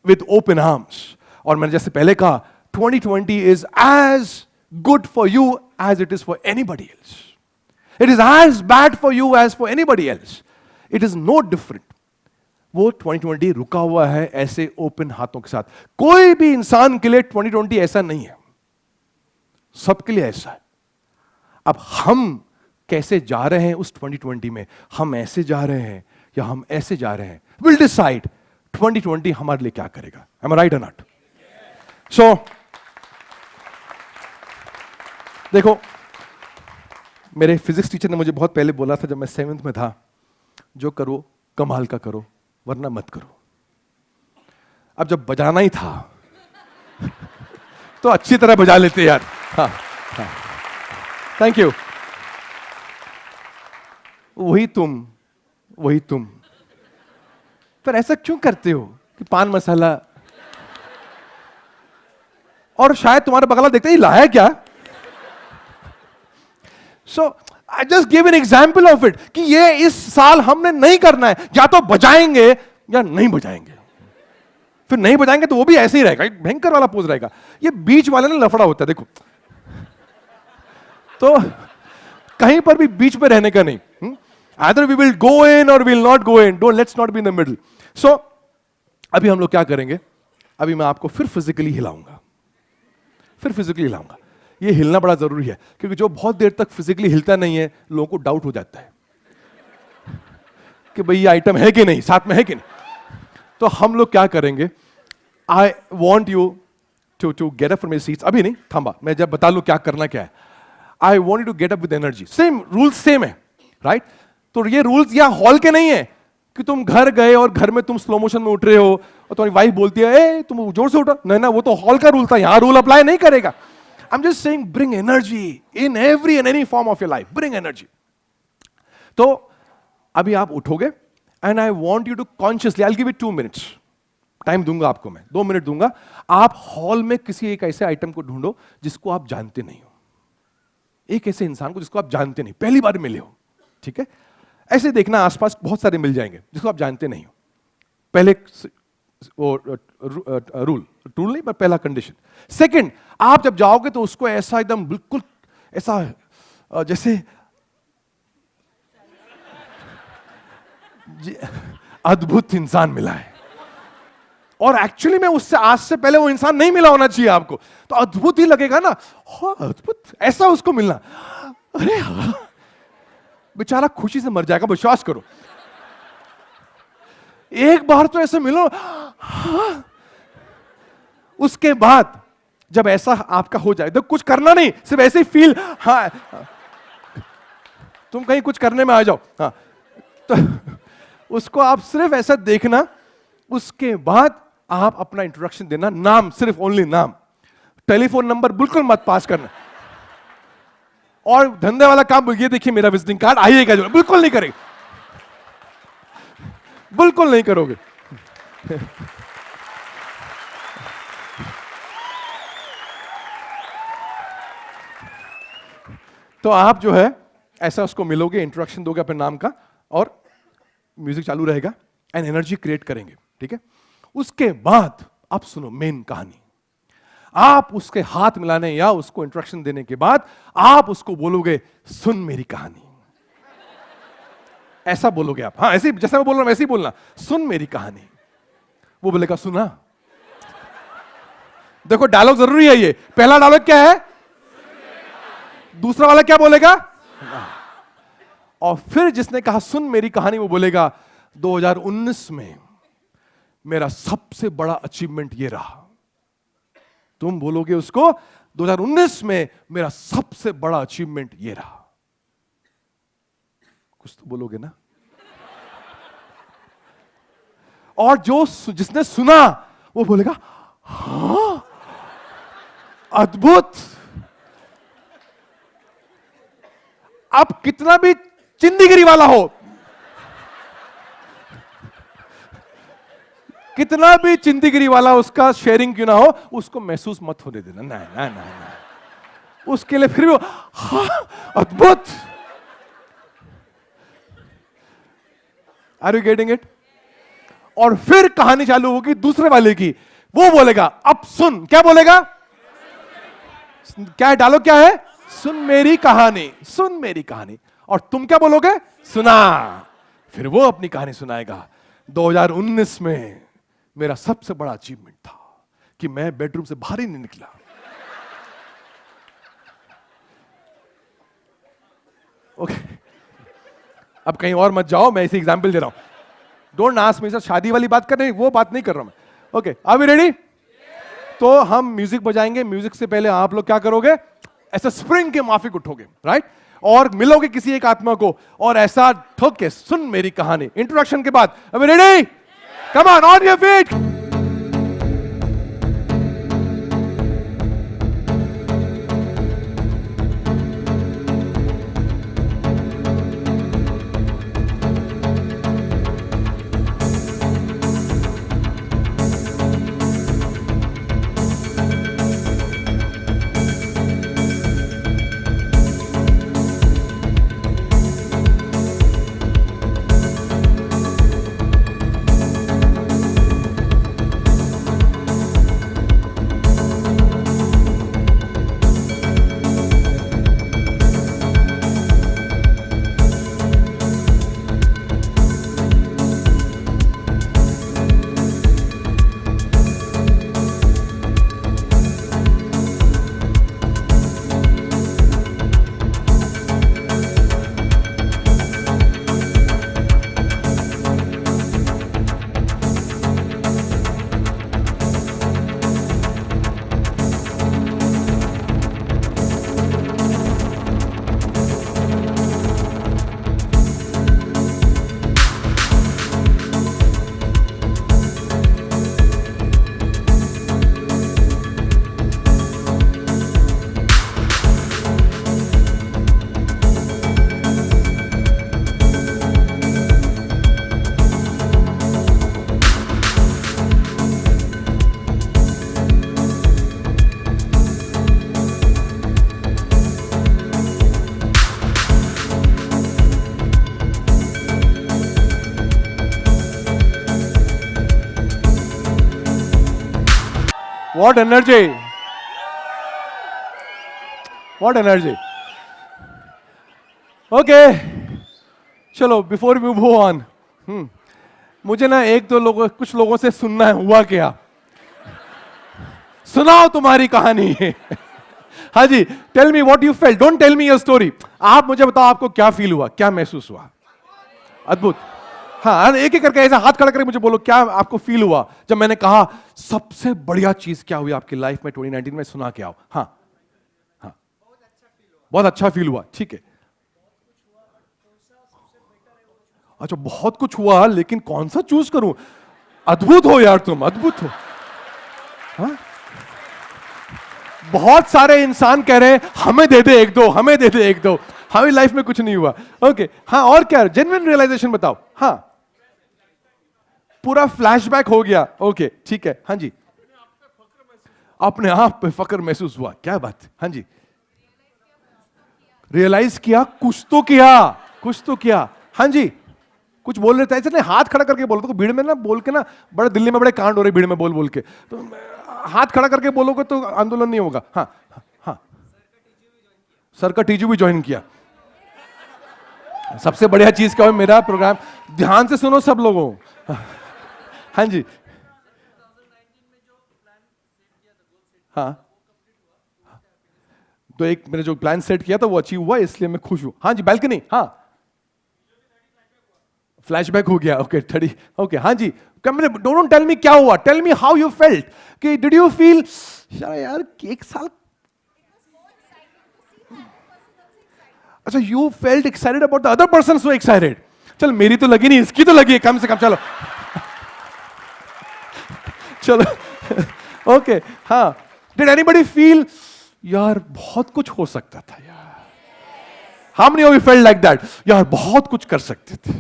with open arms। और मैंने जैसे पहले कहा 2020 is as good for you as it is for anybody else. It is as bad for you as for anybody else. It is no different. वो 2020 रुका हुआ है ऐसे ओपन हाथों के साथ। कोई भी इंसान के लिए 2020 ऐसा नहीं है, सबके लिए ऐसा है। अब हम कैसे जा रहे हैं उस 2020 में, हम ऐसे जा रहे हैं या हम ऐसे जा रहे हैं, we'll decide 2020 हमारे लिए क्या करेगा। Am I right or not? So, देखो मेरे फिजिक्स टीचर ने मुझे बहुत पहले बोला था जब मैं 7th में था, जो करो कमाल का करो वरना मत करो। अब जब बजाना ही था तो अच्छी तरह बजा लेते यार। हाँ, हाँ। Thank you. वही तुम पर ऐसा क्यों करते हो कि पान मसाला, और शायद तुम्हारा बगला देखते ही लाया क्या। So I just give an example of it कि ये इस साल हमने नहीं करना है, या तो बजाएंगे या नहीं बजाएंगे। फिर नहीं बजाएंगे तो वो भी ऐसे ही रहेगा, एक भयंकर वाला पोज रहेगा। ये बीच वाले ने लफड़ा होता है, देखो। तो कहीं पर भी बीच में रहने का नहीं। Either we will go in or we will not go in. Let's not be in the middle. So अभी हम लोग क्या करेंगे, अभी मैं आपको फिर फिजिकली हिलाऊंगा। ये हिलना बड़ा जरूरी है, क्योंकि जो बहुत देर तक फिजिकली हिलता नहीं है, लोगों को डाउट हो जाता है कि भाई ये आइटम है कि नहीं, साथ में है कि नहीं। तो हम लोग क्या करेंगे, I want you to get up from your seats. अभी नहीं, थांबा, मैं जब बता लूं क्या करना क्या है। I want you to get up with energy. Same rules same है, राइट? तो ये रूल्स यहाँ हॉल के नहीं है कि तुम घर गए और घर में तुम स्लो मोशन में उठ रहे हो और तुम्हारी वाइफ बोलती है ए तुम जोर से उठो। नहीं ना, वो तो हॉल का रूल था, यहाँ रूल अप्लाई नहीं करेगा। I'm just saying bring energy in every and any form of your life. Bring energy. तो अभी आप उठोगे and I want you to consciously, I'll give you 2 minutes. Time दूंगा आपको मैं, 2 मिनट दूंगा। आप हॉल में किसी एक ऐसे आइटम को ढूंढो जिसको आप जानते नहीं हो, एक ऐसे इंसान को जिसको आप जानते नहीं, पहली बार मिले हो, ठीक है? ऐसे देखना आसपास बहुत सारे मिल जाएंगे जिसको आप जानते नहीं हो। पहले वो रूल नहीं, पर पहला कंडीशन। सेकंड, आप जब जाओगे तो उसको ऐसा एकदम बिल्कुल ऐसा जैसे अद्भुत इंसान मिला है, और एक्चुअली में उससे आज से पहले वो इंसान नहीं मिला होना चाहिए आपको, तो अद्भुत ही लगेगा ना, हाँ अद्भुत, ऐसा उसको मिलना, अरे हाँ, बेचारा खुशी से मर जाएगा, विश्वास करो। एक बार तो ऐसे मिलो, हाँ। उसके बाद जब ऐसा आपका हो जाए तो कुछ करना नहीं, सिर्फ ऐसे ही फील, हाँ तुम कहीं कुछ करने में आ जाओ, हाँ, तो उसको आप सिर्फ ऐसा देखना। उसके बाद आप अपना इंट्रोडक्शन देना, नाम, सिर्फ ओनली नाम, टेलीफोन नंबर बिल्कुल मत पास करना, और धंधे वाला काम, ये देखिए मेरा विजिटिंग कार्ड, आइएगा, जो बिल्कुल नहीं करेंगे, बिल्कुल नहीं करोगे। तो आप जो है ऐसा उसको मिलोगे, इंट्रोडक्शन दोगे अपने नाम का, और म्यूजिक चालू रहेगा एंड एनर्जी क्रिएट करेंगे, ठीक है। उसके बाद आप सुनो मेन कहानी। आप उसके हाथ मिलाने या उसको इंट्रोडक्शन देने के बाद आप उसको बोलोगे, सुन मेरी कहानी, ऐसा बोलोगे आप, हाँ ऐसे जैसा मैं बोल रहा हूं वैसे ही बोलना, सुन मेरी कहानी। वो बोलेगा सुना। देखो डायलॉग जरूरी है ये, पहला डायलॉग क्या है, दूसरा वाला क्या बोलेगा, और फिर जिसने कहा सुन मेरी कहानी, वो बोलेगा 2019 में मेरा सबसे बड़ा अचीवमेंट ये रहा। तुम बोलोगे उसको 2019 में मेरा सबसे बड़ा अचीवमेंट ये रहा, कुछ तो बोलोगे ना। और जो जिसने सुना वो बोलेगा हाँ अद्भुत। अब कितना भी चिंदीगिरी वाला हो, कितना भी चिंदीगिरी वाला उसका शेयरिंग क्यों ना हो, उसको महसूस मत होने देना, नहीं नहीं नहीं, उसके लिए फिर भी हाँ अद्भुत। Are you getting it? और फिर कहानी चालू होगी दूसरे वाले की, वो बोलेगा अब सुन, क्या बोलेगा, क्या डायलॉग क्या है, सुन मेरी कहानी, सुन मेरी कहानी, और तुम क्या बोलोगे, सुना। फिर वो अपनी कहानी सुनाएगा, 2019 में मेरा सबसे बड़ा अचीवमेंट था कि मैं बेडरूम से बाहर ही नहीं निकला। ओके, अब कहीं और मत जाओ, मैं इसे एग्जांपल दे रहा हूं। डोंट आस्क मी सर, शादी वाली बात कर रहे हैं, वो बात नहीं कर रहा मैं। Okay, are we ready? तो हम म्यूजिक बजाएंगे, म्यूजिक से पहले आप लोग क्या करोगे, ऐसा स्प्रिंग के माफिक उठोगे, राइट, और मिलोगे किसी एक आत्मा को और ऐसा ठोक के सुन मेरी कहानी, इंट्रोडक्शन के बाद। Are we ready? Come on your feet. What energy! What energy! Okay, चलो before we move on, मुझे ना एक दो लोगों कुछ लोगों से सुनना है, हुआ क्या, सुनाओ तुम्हारी कहानी। हाँ जी, tell me what you felt, don't tell me your story. आप मुझे बताओ आपको क्या फील हुआ, क्या महसूस हुआ। अद्भुत। हाँ, एक एक करके ऐसा हाथ खड़ा करके मुझे बोलो क्या आपको फील हुआ जब मैंने कहा सबसे बढ़िया चीज क्या हुई आपकी लाइफ में 2019 में, सुना के आओ। हाँ हाँ, बहुत अच्छा फील हुआ, ठीक है। अच्छा, बहुत कुछ हुआ लेकिन कौन सा चूज करूं। अद्भुत हो यार तुम, अद्भुत हो। हाँ? बहुत सारे इंसान कह रहे हैं हमें दे दे एक दो, हमें दे दे एक दो, हमें लाइफ में कुछ नहीं हुआ। ओके, हाँ, और क्या जेन्युइन रियलाइजेशन बताओ। हाँ, पूरा फ्लैशबैक हो गया। ओके, ठीक है। हाँ जी, अपने आप पे फक्र महसूस हुआ, क्या बात। हाँ जी, रियलाइज किया, कुछ तो किया, कुछ तो किया। हाँ जी, कुछ बोल रहे थे ऐसे नहीं, हाथ खड़ा करके बोलो। तो भीड़ में ना बोल के ना, बड़े दिल्ली में बड़े कांड हो रहे भीड़ में बोल बोल के, तो हाथ खड़ा करके बोलोगे तो आंदोलन नहीं होगा। हाँ हाँ, सर का टीजू भी ज्वाइन किया। सबसे बढ़िया चीज क्या हो, मेरा प्रोग्राम ध्यान से सुनो सब लोगों। हाँ जी, हाँ, तो एक मैंने जो प्लान सेट किया था वो अचीव हुआ, इसलिए मैं खुश हूं। हाँ जी, बालकनी, हाँ, फ्लैशबैक हो गया। Okay, 30, okay. हाँ जी, डोंट टेल मी क्या हुआ, tell me how you felt, कि डिड यू फील यार एक साल। अच्छा, you felt excited about the other person, so excited. चल, मेरी तो लगी नहीं, इसकी तो लगी है कम से कम। चलो चलो। ओके, हाँ, डिड एनीबॉडी फील यार बहुत कुछ हो सकता था यार, how many of you felt like that, यार बहुत कुछ कर सकते थे।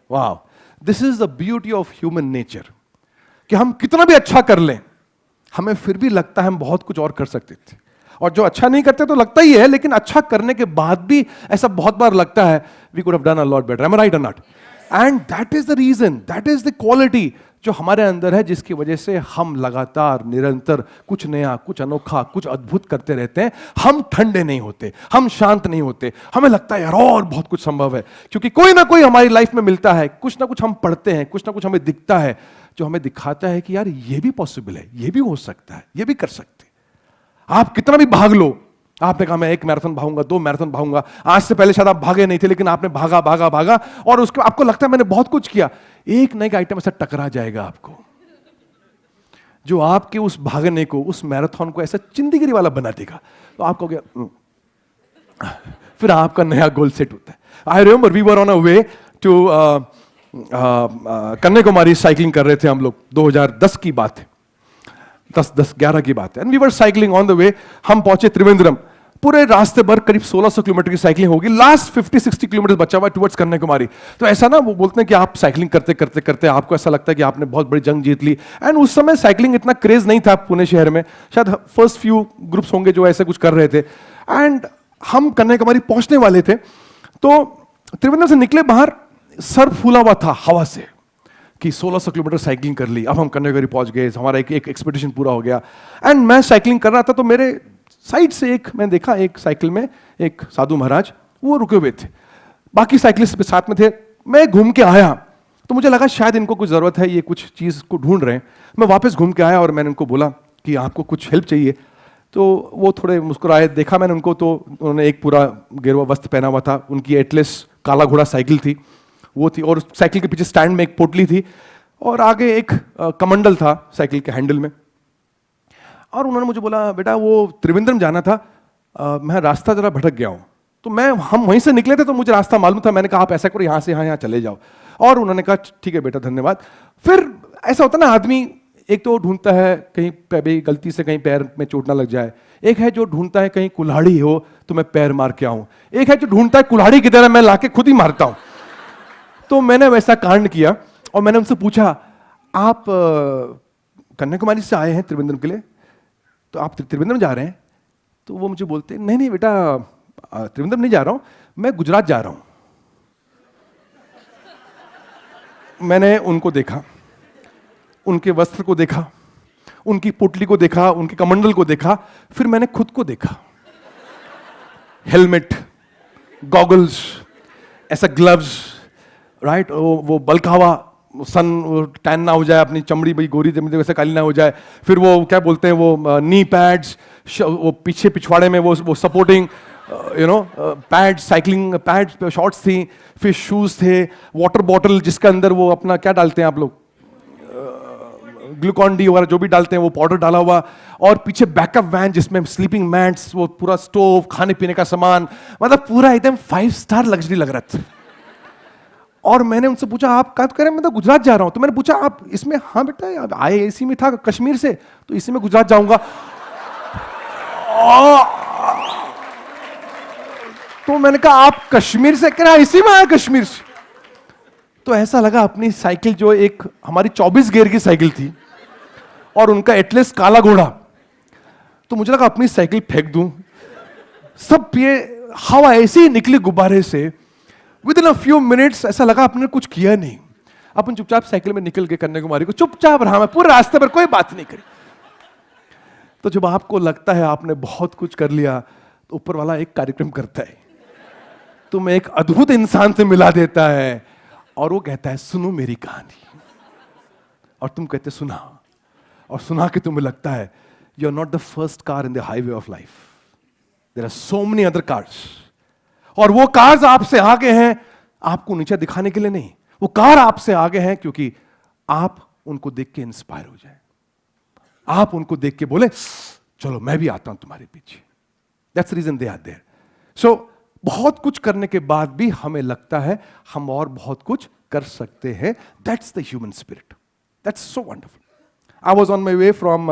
Wow, this is the beauty of human nature, कि हम कितना भी अच्छा कर लें हमें फिर भी लगता है हम बहुत कुछ और कर सकते थे। और जो अच्छा नहीं करते तो लगता ही है, लेकिन अच्छा करने के बाद भी ऐसा बहुत बार लगता है we could have done a lot better. Am I right और not? And that is the reason, that is the quality जो हमारे अंदर है, जिसकी वजह से हम लगातार निरंतर कुछ नया, कुछ अनोखा, कुछ अद्भुत करते रहते हैं। हम ठंडे नहीं होते, हम शांत नहीं होते, हमें लगता है यार और बहुत कुछ संभव है, क्योंकि कोई ना कोई हमारी लाइफ में मिलता है, कुछ ना कुछ हम पढ़ते हैं, कुछ ना कुछ हमें दिखता है जो हमें दिखाता है कि यार ये भी पॉसिबल है, ये भी हो सकता है, ये भी कर सकते। आप कितना भी भाग लो, आपने कहा मैं 1 मैराथन भागूंगा, 2 मैराथन भागूंगा, आज से पहले शायद आप भागे नहीं थे, लेकिन आपने भागा भागा भागा, और उसके आपको लगता है मैंने बहुत कुछ किया। एक नया आइटम ऐसा टकरा जाएगा आपको, जो आपके उस भागने को, उस मैराथन को ऐसा चिंदीगिरी वाला बना देगा। तो आपको क्या, फिर आपका नया गोल सेट होता है। I remember we were on a way to Kanyakumari, cycling कर रहे थे हम लोग, 2010 की बात है, 11 की बात है। And we were cycling on the way, हम पहुंचे त्रिवेंद्रम। पूरे रास्ते भर करीब 1600 किलोमीटर की साइकिलिंग होगी, लास्ट 50-60 किलोमीटर बचा हुआ टुवर्ड्स कन्याकुमारी। तो ऐसा ना, वो बोलते हैं कि आप साइकिलिंग करते करते करते आपको ऐसा लगता है कि आपने बहुत बड़ी जंग जीत ली। एंड उस समय साइकिलिंग इतना क्रेज नहीं था पुणे शहर में, शायद फर्स्ट फ्यू ग्रुप्स होंगे जो ऐसे कुछ कर रहे थे। एंड हम कन्याकुमारी पहुंचने वाले थे, तो त्रिवेंद्रम से निकले बाहर, सर फूला हुआ था हवा से कि 1600 किलोमीटर साइकिलिंग कर ली, अब हम कन्याकुमारी पहुंच गए, हमारा एक एक्सपीडिशन पूरा हो गया। एंड मैं साइकिलिंग कर रहा था, तो मेरे साइड से मैंने देखा एक साइकिल में एक साधु महाराज, वो रुके हुए थे, बाकी साइकिलिस्ट भी साथ में थे। मैं घूम के आया तो मुझे लगा शायद इनको कुछ जरूरत है, ये कुछ चीज को ढूंढ रहे हैं। मैं वापस घूम के आया और मैंने उनको बोला कि आपको कुछ हेल्प चाहिए। तो वो थोड़े मुस्कुराए, देखा मैंने उनको, तो उन्होंने एक पूरा गेरुआ वस्त्र पहना हुआ था, उनकी एटलस काला घोड़ा साइकिल थी, वो थी, और साइकिल के पीछे स्टैंड में एक पोटली थी, और आगे एक कमंडल था साइकिल के हैंडल में। और उन्होंने मुझे बोला, बेटा वो त्रिवेंद्रम जाना था, मैं रास्ता जरा भटक गया हूँ। तो हम वहीं से निकले थे, तो मुझे रास्ता मालूम था। मैंने कहा आप ऐसा करो, यहाँ से यहाँ चले जाओ। और उन्होंने कहा ठीक है बेटा, धन्यवाद। फिर ऐसा होता ना, आदमी एक तो ढूंढता है कहीं गलती से कहीं पैर में चोट ना लग जाए, एक है जो ढूंढता है कहीं कुल्हाड़ी हो तो मैं पैर मार के आऊं, एक है जो ढूंढता है कुल्हाड़ी किधर है, मैं लाके खुद ही मारता हूं। तो मैंने वैसा कांड किया और मैंने उनसे पूछा, आप कन्याकुमारी से आए हैं त्रिवेंद्रम के लिए, तो आप त्रिवेंद्रम जा रहे हैं? तो वो मुझे बोलते, नहीं नहीं बेटा, त्रिवेंद्रम नहीं जा रहा हूं, मैं गुजरात जा रहा हूं। मैंने उनको देखा, उनके वस्त्र को देखा, उनकी पुटली को देखा, उनके कमंडल को देखा, फिर मैंने खुद को देखा, हेलमेट, गॉगल्स, ऐसा ग्लव्स, राइट, वो बलकावा सन टैन ना हो जाए, अपनी चमड़ी भाई गोरी जमी वैसे काली ना हो जाए। फिर वो क्या बोलते हैं वो नी पैड्स, वो पीछे पिछवाड़े में वो supporting pad, cycling pad shorts थी, फिर शूज थे, वाटर बॉटल जिसके अंदर वो अपना क्या डालते हैं आप लोग, ग्लूकॉन डी वगैरह जो भी डालते हैं वो पाउडर डाला हुआ, और पीछे बैकअप वैन जिसमें स्लीपिंग मैट्स, वो पूरा स्टोव, खाने पीने का सामान, मतलब पूरा एकदम 5 स्टार लग्जरी लग रहा था। और मैंने उनसे पूछा आप कहाँ कह रहे हैं, मैं तो गुजरात जा रहा हूं। तो मैंने पूछा आप इसमें, हाँ बेटा आए इसी में था कश्मीर से, तो इसी में गुजरात जाऊंगा। तो मैंने कहा आप कश्मीर से, कह रहा इसी में आए कश्मीर से। तो ऐसा लगा अपनी साइकिल जो एक हमारी 24 गियर की साइकिल थी और उनका एटलस काला घोड़ा, तो मुझे लगा अपनी साइकिल फेंक दूं। सब ये हवा ऐसी ही निकली गुब्बारे से, with in a few minutes ऐसा लगा आपने कुछ किया नहीं। अपन चुपचाप साइकिल में निकल के कन्याकुमारी को चुपचाप रहा, मैं पूरे रास्ते पर कोई बात नहीं करी। तो जब आपको लगता है आपने बहुत कुछ कर लिया, तो ऊपर वाला एक कार्यक्रम करता है, तुम्हें एक अद्भुत इंसान से मिला देता है और वो कहता है सुनो मेरी कहानी। और तुम कहते सुना, और सुना के तुम्हें लगता है you are not the first car in the highway of life, there are so many other cars. और वो कार्स आपसे आगे हैं आपको नीचे दिखाने के लिए नहीं, वो कार आपसे आगे हैं क्योंकि आप उनको देख के इंस्पायर हो जाए, आप उनको देख के बोले चलो मैं भी आता हूं तुम्हारे पीछे। That's reason they are there. So बहुत कुछ करने के बाद भी हमें लगता है हम और बहुत कुछ कर सकते हैं। That's the human spirit, that's so wonderful. I was on my way from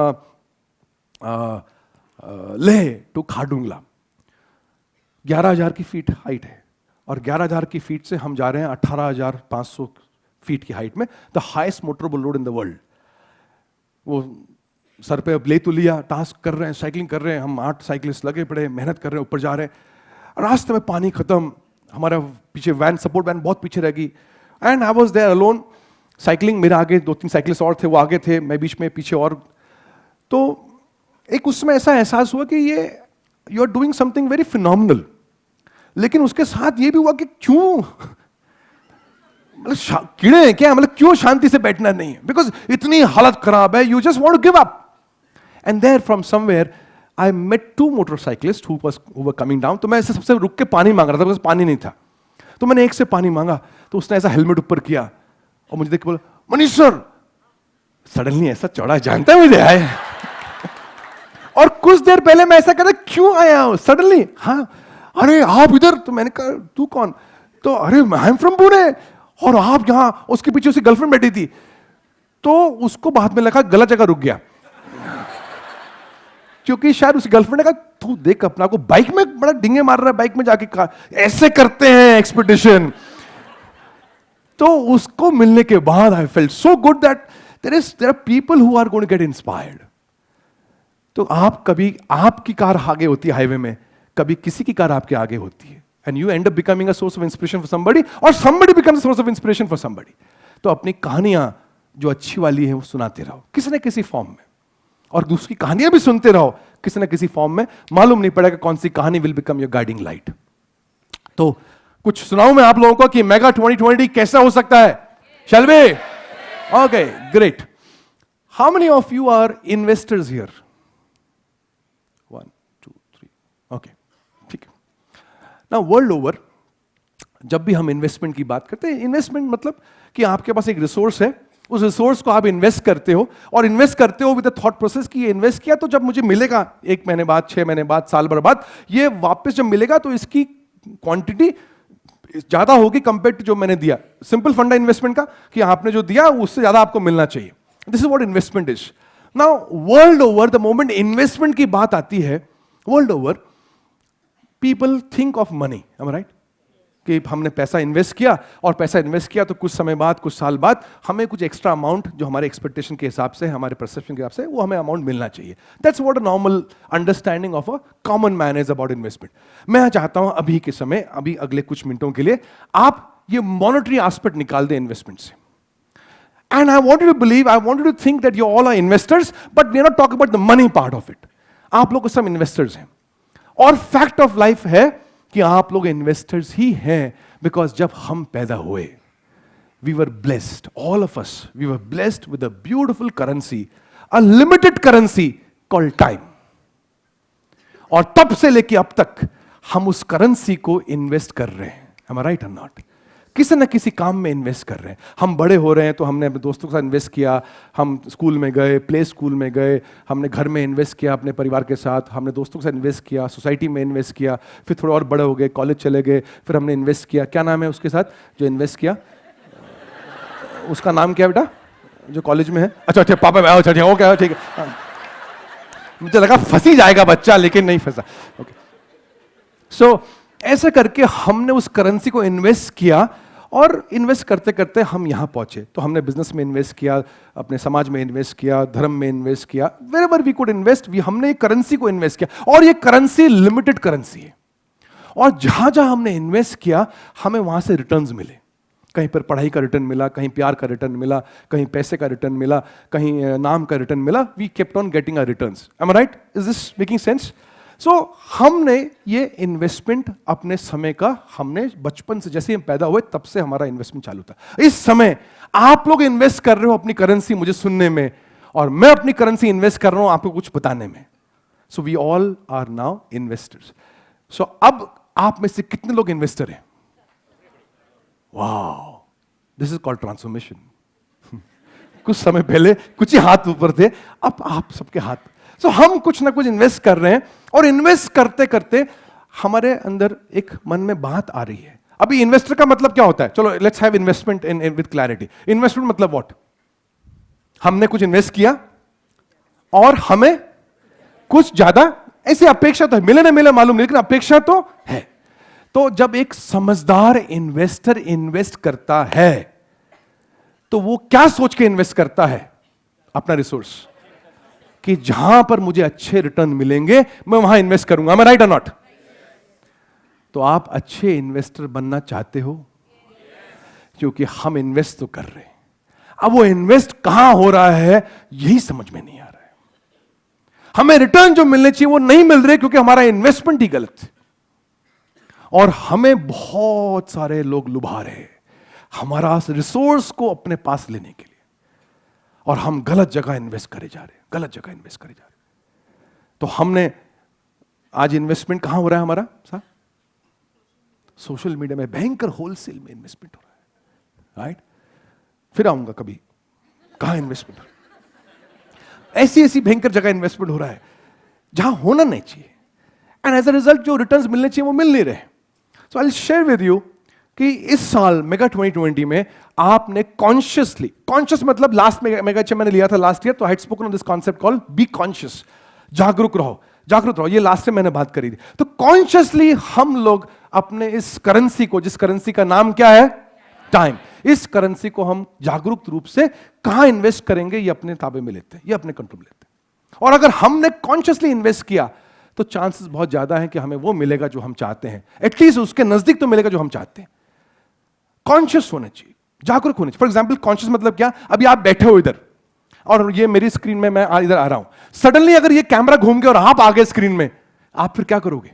Leh to Khardungla. 11,000 की फीट हाइट है और 11,000 की फीट से हम जा रहे हैं 18,500 फीट की हाइट में, the highest motorable road in the world. वो सर पे अब ले तो लिया, टास्क कर रहे हैं, साइकिलिंग कर रहे हैं, हम 8 साइकिलिस्ट लगे पड़े, मेहनत कर रहे हैं, ऊपर जा रहे हैं। रास्ते में पानी खत्म, हमारा पीछे वैन, सपोर्ट वैन बहुत पीछे रह गई, and I was there alone cycling. मेरे आगे 2-3 साइकिलिस्ट और थे, वो आगे थे, मैं बीच में, पीछे और। तो एक उसमें ऐसा एहसास हुआ कि ये you are doing something very phenomenal, लेकिन उसके साथ ये भी हुआ कि क्यों, मतलब कीड़े हैं क्या, मतलब क्यों शांति से बैठना नहीं है, बिकॉज इतनी हालत खराब है, you just want to give up. And there from somewhere I met 2 motorcyclists who were coming down. तो मैं ऐसे सबसे रुक के पानी मांग रहा था, बिकॉज पानी नहीं था। तो मैंने एक से पानी मांगा, तो उसने ऐसा हेलमेट ऊपर किया और मुझे देख के बोला मनीष सर। सडनली ऐसा चौड़ा, जानता है मुझे आए। और कुछ देर पहले मैं ऐसा कर रहा, क्यों आया हूं सडनली, हाँ अरे आप इधर। तो मैंने कहा तू कौन, तो अरे आई एम फ्रॉम पुणे, और आप यहां। उसके पीछे उसकी गर्लफ्रेंड बैठी थी, तो उसको बाद में लगा गलत जगह रुक गया, क्योंकि शायद उसकी गर्लफ्रेंड ने कहा तू देख अपना को, बाइक में बड़ा डिंगे मार रहा है, बाइक में जाके ऐसे करते हैं एक्सपेडिशन। तो उसको मिलने के बाद I felt so good that there are people who are going to get inspired. तो आप कभी, आपकी कार आगे होती है हाईवे में, कभी किसी की कार आपके आगे होती है, and you end up becoming a source of inspiration for somebody, और somebody becomes a source of inspiration for somebody. तो अपनी कहानियां जो अच्छी वाली है वो सुनाते रहो किसी न किसी फॉर्म में, और दूसरी कहानियां भी सुनते रहो किसी न किसी फॉर्म में। मालूम नहीं पड़ेगा कौन सी कहानी will become your guiding light. तो कुछ सुनाऊं मैं आप लोगों को कि मेगा 2020 कैसा हो सकता है, shall we? Okay great. How many of you are investors here? 1 2 3, okay ठीक है। नाउ वर्ल्ड ओवर जब भी हम इन्वेस्टमेंट की बात करते हैं, इन्वेस्टमेंट मतलब कि आपके पास एक रिसोर्स है, उस रिसोर्स को आप इन्वेस्ट करते हो, और इन्वेस्ट करते हो विद द थॉट प्रोसेस कि ये इन्वेस्ट किया तो जब मुझे मिलेगा 1 महीने बाद, 6 महीने बाद, साल भर बाद, ये वापस जब मिलेगा तो इसकी क्वांटिटी ज्यादा होगी कंपेयर टू जो मैंने दिया। सिंपल फंडा इन्वेस्टमेंट का कि आपने जो दिया उससे ज्यादा आपको मिलना चाहिए। This is what investment is. Now world over the moment investment की बात आती है, world over people think of money, am I right? कि हमने पैसा इन्वेस्ट किया, और पैसा इन्वेस्ट किया तो कुछ समय बाद, कुछ साल बाद हमें कुछ एक्स्ट्रा अमाउंट जो हमारे एक्सपेक्टेशन के हिसाब से, हमारे परसेप्शन के हिसाब से, वो हमें अमाउंट मिलना चाहिए। That's what a normal understanding of a common man is about investment. मैं चाहता हूं अभी के समय, अभी अगले कुछ मिनटों के लिए आप ये मॉनेटरी एस्पेक्ट निकाल दें इन्वेस्टमेंट से। And I want you to believe, I want you to think that you all are investors, but we are not talking about the money part of it. आप लोग सब इन्वेस्टर्स हैं, और fact of life है कि आप लोग investors ही हैं, बिकॉज जब हम पैदा हुए we were blessed, all of us, we were blessed with a beautiful currency, a limited currency called time. और तब से लेके अब तक हम उस करेंसी को इन्वेस्ट कर रहे हैं. Am I right or not? किसी न किसी काम में इन्वेस्ट कर रहे हैं. हम बड़े हो रहे हैं तो हमने अपने दोस्तों के साथ इन्वेस्ट किया, हम स्कूल में गए, प्ले स्कूल में गए, हमने घर में इन्वेस्ट किया अपने परिवार के साथ, हमने दोस्तों के साथ इन्वेस्ट किया, सोसाइटी में इन्वेस्ट किया, फिर थोड़ा और बड़े हो गए, कॉलेज चले गए, फिर हमने इन्वेस्ट किया. क्या नाम है उसके साथ जो इन्वेस्ट किया? उसका नाम क्या बेटा जो कॉलेज में है? अच्छा अच्छा पापा, अच्छा अच्छा ओके ठीक है. मुझे लगा फंसी जाएगा बच्चा, लेकिन नहीं फंसा. ओके. सो ऐसे करके हमने उस करेंसी को इन्वेस्ट किया और इन्वेस्ट करते करते हम यहां पहुंचे. तो हमने बिजनेस में इन्वेस्ट किया, अपने समाज में इन्वेस्ट किया, धर्म में इन्वेस्ट किया, वेरेवर वी कुड इन्वेस्ट, हमने एक करेंसी को इन्वेस्ट किया. और ये करेंसी लिमिटेड करेंसी है. और जहां जहां हमने इन्वेस्ट किया हमें वहां से रिटर्न्स मिले. कहीं पर पढ़ाई का रिटर्न मिला, कहीं प्यार का रिटर्न मिला, कहीं पैसे का रिटर्न मिला, कहीं नाम का रिटर्न मिला. We kept on getting our returns. Am I right? Is this making sense? So हमने ये इन्वेस्टमेंट अपने समय का, हमने बचपन से जैसे हम पैदा हुए तब से हमारा इन्वेस्टमेंट चालू था. इस समय आप लोग इन्वेस्ट कर रहे हो अपनी करेंसी मुझे सुनने में, और मैं अपनी करेंसी इन्वेस्ट कर रहा हूं आपको कुछ बताने में. So we all are now investors. So अब आप में से कितने लोग इन्वेस्टर हैं? Wow, this is called transformation. कुछ समय पहले कुछ ही हाथ ऊपर थे, अब आप सबके हाथ. सो हम कुछ ना कुछ इन्वेस्ट कर रहे हैं, और इन्वेस्ट करते करते हमारे अंदर एक मन में बात आ रही है. अभी इन्वेस्टर का मतलब क्या होता है? चलो let's have investment in with clarity. Investment मतलब व्हाट? हमने कुछ इन्वेस्ट किया और हमें कुछ ज्यादा, ऐसी अपेक्षा तो है, मिले ना मिले मालूम नहीं, लेकिन अपेक्षा तो है. तो जब एक समझदार इन्वेस्टर इन्वेस्ट करता है तो वो क्या सोच के इन्वेस्ट करता है? अपना रिसोर्स, कि जहां पर मुझे अच्छे रिटर्न मिलेंगे मैं वहां इन्वेस्ट करूंगा. मैं राइट और नॉट? तो आप अच्छे इन्वेस्टर बनना चाहते हो? क्योंकि हम इन्वेस्ट तो कर रहे हैं. अब वो इन्वेस्ट कहां हो रहा है यही समझ में नहीं आ रहा है. हमें रिटर्न जो मिलने चाहिए वो नहीं मिल रहे क्योंकि हमारा इन्वेस्टमेंट ही गलत है. और हमें बहुत सारे लोग लुभा रहे हैं हमारा रिसोर्स को अपने पास लेने के लिए, और हम गलत जगह इन्वेस्ट करे जा रहे हैं, गलत जगह इन्वेस्ट करे जा रहे हैं. तो हमने आज इन्वेस्टमेंट कहां हो रहा है हमारा साहब? सोशल मीडिया में भयंकर होलसेल में इन्वेस्टमेंट हो रहा है. राइट? फिर आऊंगा कभी, कहां इन्वेस्टमेंट हो रहा है? ऐसी ऐसी भयंकर जगह इन्वेस्टमेंट हो रहा है जहां होना नहीं चाहिए. एंड एज अ रिजल्ट जो रिटर्न्स मिलने चाहिए वो मिल नहीं रहे. So I will share with you कि इस साल मेगा 2020 में आपने कॉन्शियसली, कॉन्शियस मतलब लास्ट मेगा मैंने लिया था लास्ट ईयर, तो I had spoken on this concept called be conscious. जागरूक रहो, जागरूक रहो, ये लास्ट से मैंने बात करी थी. तो कॉन्शियसली हम लोग अपने इस करेंसी को, जिस करेंसी का नाम क्या है? टाइम. इस करेंसी को हम जागरूक रूप से कहां इन्वेस्ट करेंगे ये अपने ताबे में लेते हैं, ये अपने कंट्रोल में लेते हैं. और अगर हमने कॉन्शियसली इन्वेस्ट किया तो चांसेस बहुत ज्यादा है कि हमें वो मिलेगा जो हम चाहते हैं, एटलीस्ट उसके नजदीक तो मिलेगा जो हम चाहते हैं. कॉन्शियस होना चाहिए, जागरूक होना चाहिए. फॉर एग्जाम्पल कॉन्शियस मतलब क्या? अभी आप बैठे हो इधर और ये मेरी स्क्रीन में मैं इधर आ रहा हूं. सडनली अगर ये कैमरा घूम गया और आप आ गए स्क्रीन में, आप फिर क्या करोगे?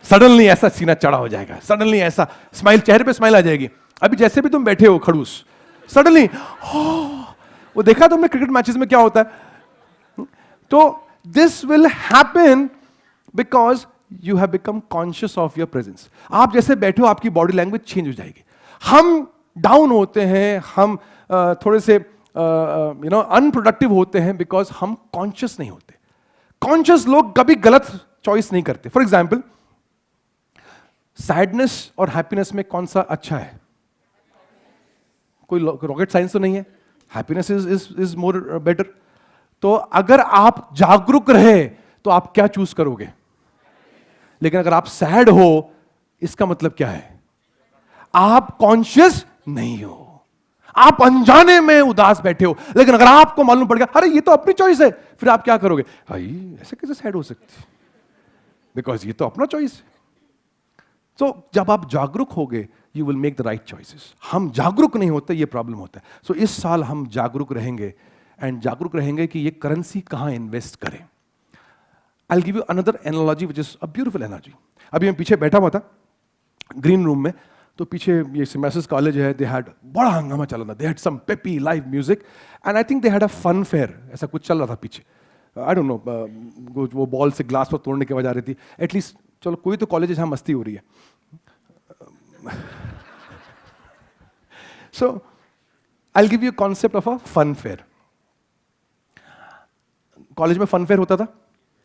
सडनली ऐसा सीना चढ़ा हो जाएगा, सडनली ऐसा स्माइल, चेहरे पे स्माइल आ जाएगी. अभी जैसे भी तुम बैठे हो खड़ूस, सडनली वो देखा तुमने क्रिकेट मैचेस में क्या होता है? तो this will happen because you have become conscious of your presence. आप जैसे बैठे हो आपकी बॉडी लैंग्वेज चेंज हो जाएगी. हम डाउन होते हैं, हम थोड़े से अनप्रोडक्टिव होते हैं बिकॉज हम कॉन्शियस नहीं होते. कॉन्शियस लोग कभी गलत चॉइस नहीं करते. फॉर एग्जाम्पल सैडनेस और हैप्पीनेस में कौन सा अच्छा है? कोई रॉकेट साइंस तो नहीं है. Happiness is more better. तो अगर आप जागरूक रहे तो आप क्या चूज करोगे? लेकिन अगर आप सैड हो इसका मतलब क्या है? आप कॉन्शियस नहीं हो, आप अनजाने में उदास बैठे हो. लेकिन अगर आपको मालूम पड़ गया अरे ये तो अपनी चॉइस है, फिर आप क्या करोगे? भाई ऐसे कैसे सैड हो सकती? बिकॉज ये तो अपना चॉइस है. तो जब आप जागरूक होगे you will make the right choices. हम जागरूक नहीं होते, ये प्रॉब्लम होता है. सो इस साल हम जागरूक रहेंगे, एंड जागरूक रहेंगे कि ये करेंसी कहां इन्वेस्ट करें. आई will give you another analogy which is a beautiful analogy. अभी मैं पीछे बैठा हुआ था ग्रीन रूम में, तो पीछे ये सिमेसिस कॉलेज है, दे हैड बड़ा हंगामा चल रहा था, they had some peppy live music and I think they had a fun fair, ऐसा कुछ चल रहा था पीछे। आई डोंट नो, वो बॉल से ग्लास पर तोड़ने की आवाज आ रही थी। एटलीस्ट चलो कोई तो कॉलेज है जहाँ मस्ती हो रही है। So I will give you concept of a fun fair. College में फन फेयर होता था,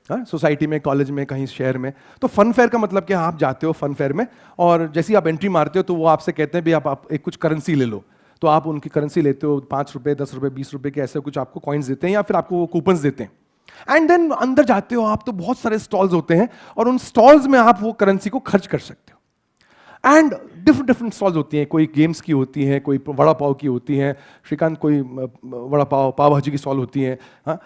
सोसाइटी में, कॉलेज में, कहीं शहर में। तो फन फेयर का मतलब क्या, आप जाते हो फन फेयर में और जैसे ही आप एंट्री मारते हो तो वो आपसे कहते हैं भी आप एक कुछ करेंसी ले लो। तो आप उनकी करेंसी लेते हो, 5 रुपए, 10 रुपए, 20 रुपए के ऐसे कुछ आपको कॉइन्स देते हैं या फिर आपको वो कूपन्स देते हैं। एंड देन अंदर जाते हो आप तो बहुत सारे स्टॉल्स होते हैं और उन स्टॉल्स में आप वो करेंसी को खर्च कर सकते हो। एंड डिफरेंट डिफरेंट स्टॉल्स होती हैं, कोई गेम्स की होती हैं, कोई वड़ा पाव की होती हैं, श्रीकांत कोई वड़ा पाव, पाव भाजी की स्टॉल होती है, हाँ,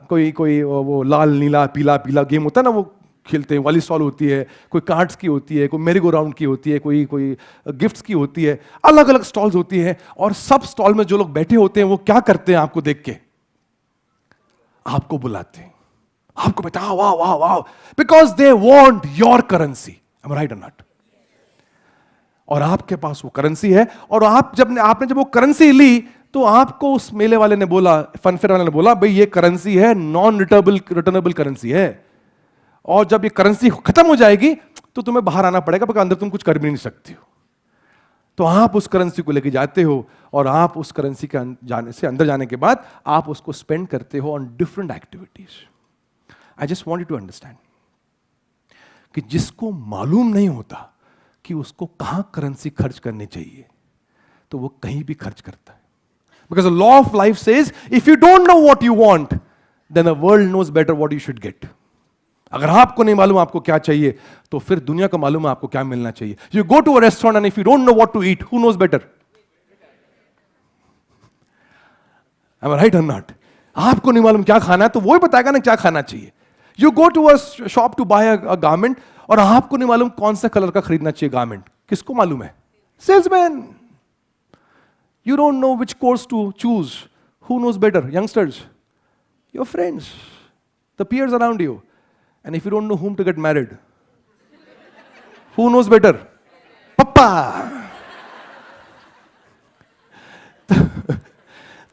कोई वो लाल नीला पीला पीला गेम होता है ना, वो खेलते हैं वाली स्टॉल होती है, कोई कार्ड्स की होती है, कोई मेरी गो राउंड की होती है, कोई गिफ्ट्स की होती है, अलग अलग स्टॉल्स होती है। और सब स्टॉल में जो लोग बैठे होते हैं वो क्या करते हैं, आपको देख के आपको बुलाते हैं, आपको बताओ वाह वाह वाह, because they want your currency. I am right और नॉट? और आपके पास वो करेंसी है और आपने जब वो करेंसी ली तो आपको उस मेले वाले ने बोला, फन फेयर वाले ने बोला, भाई ये करेंसी है, नॉन रिटर्नेबल करेंसी है, और जब ये करेंसी खत्म हो जाएगी तो तुम्हें बाहर आना पड़ेगा, क्योंकि अंदर तुम कुछ कर भी नहीं सकती हो। तो आप उस करेंसी को लेके जाते हो और आप उस करेंसी के अंदर जाने के बाद आप उसको स्पेंड करते हो on different activities. I just want you to understand कि जिसको मालूम नहीं होता कि उसको कहां करेंसी खर्च करनी चाहिए तो वो कहीं भी खर्च करता है। Because the law of life says, if you don't know what you want, then the world knows better what you should get. अगर आपको नहीं मालूम आपको क्या चाहिए तो फिर दुनिया को मालूम है आपको क्या मिलना चाहिए। You go to a restaurant and if you don't know what to eat, who knows better? Am I right or not? आपको नहीं मालूम क्या खाना है तो वो ही बताएगा ना क्या खाना चाहिए। You go to a shop to buy a garment और आपको नहीं मालूम कौन सा कलर का खरीदना चाहिए गारमेंट, किसको मालूम है? Salesman. You don't know which course to choose. Who knows better? Youngsters. Your friends. The peers around you. And if you don't know whom to get married, who knows better? Papa.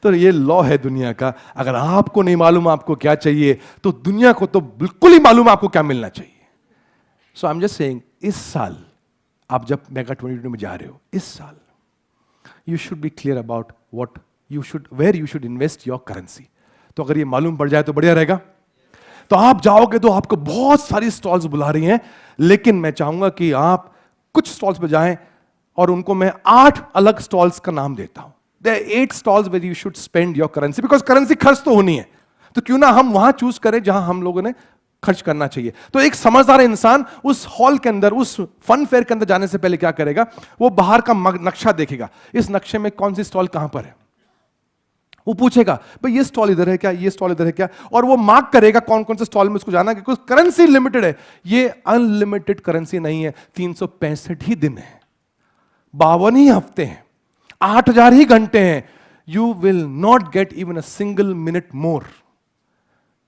तो ये law है दुनिया का। अगर आपको नहीं मालूम आपको क्या चाहिए तो दुनिया को तो बिल्कुल ही मालूम आपको क्या मिलना चाहिए। सो आई एम जस्ट सेइंग, इस साल आप जब मेगा 2022 में जा रहे हो, इस साल you should be clear about where you should invest your currency. तो अगर ये मालूम पड़ जाए तो बढ़िया रहेगा। तो आप जाओगे तो आपको बहुत सारी स्टॉल्स बुला रही हैं, लेकिन मैं चाहूंगा कि आप कुछ स्टॉल्स पे जाएं और उनको मैं 8 अलग स्टॉल्स का नाम देता हूं। There are 8 stalls where you should spend your currency, because currency खर्च तो होनी है, तो क्यों ना हम वहां चूज करें जहां हम लोगों ने खर्च करना चाहिए। तो एक समझदार इंसान उस हॉल के अंदर, उस फन फेयर के अंदर जाने से पहले क्या करेगा, वो बाहर का नक्शा देखेगा, इस नक्शे में कौन सी स्टॉल कहां पर है। वो पूछेगा भाई ये स्टॉल इधर है क्या, ये स्टॉल इधर है क्या, और वो मार्क करेगा कौन कौन से स्टॉल में उसको जाना है, क्योंकि करेंसी लिमिटेड है। ये अनलिमिटेड करेंसी नहीं है, 365 ही दिन है, 52 ही हफ्ते हैं, 8000 ही घंटे हैं। You will not get even a single minute मोर।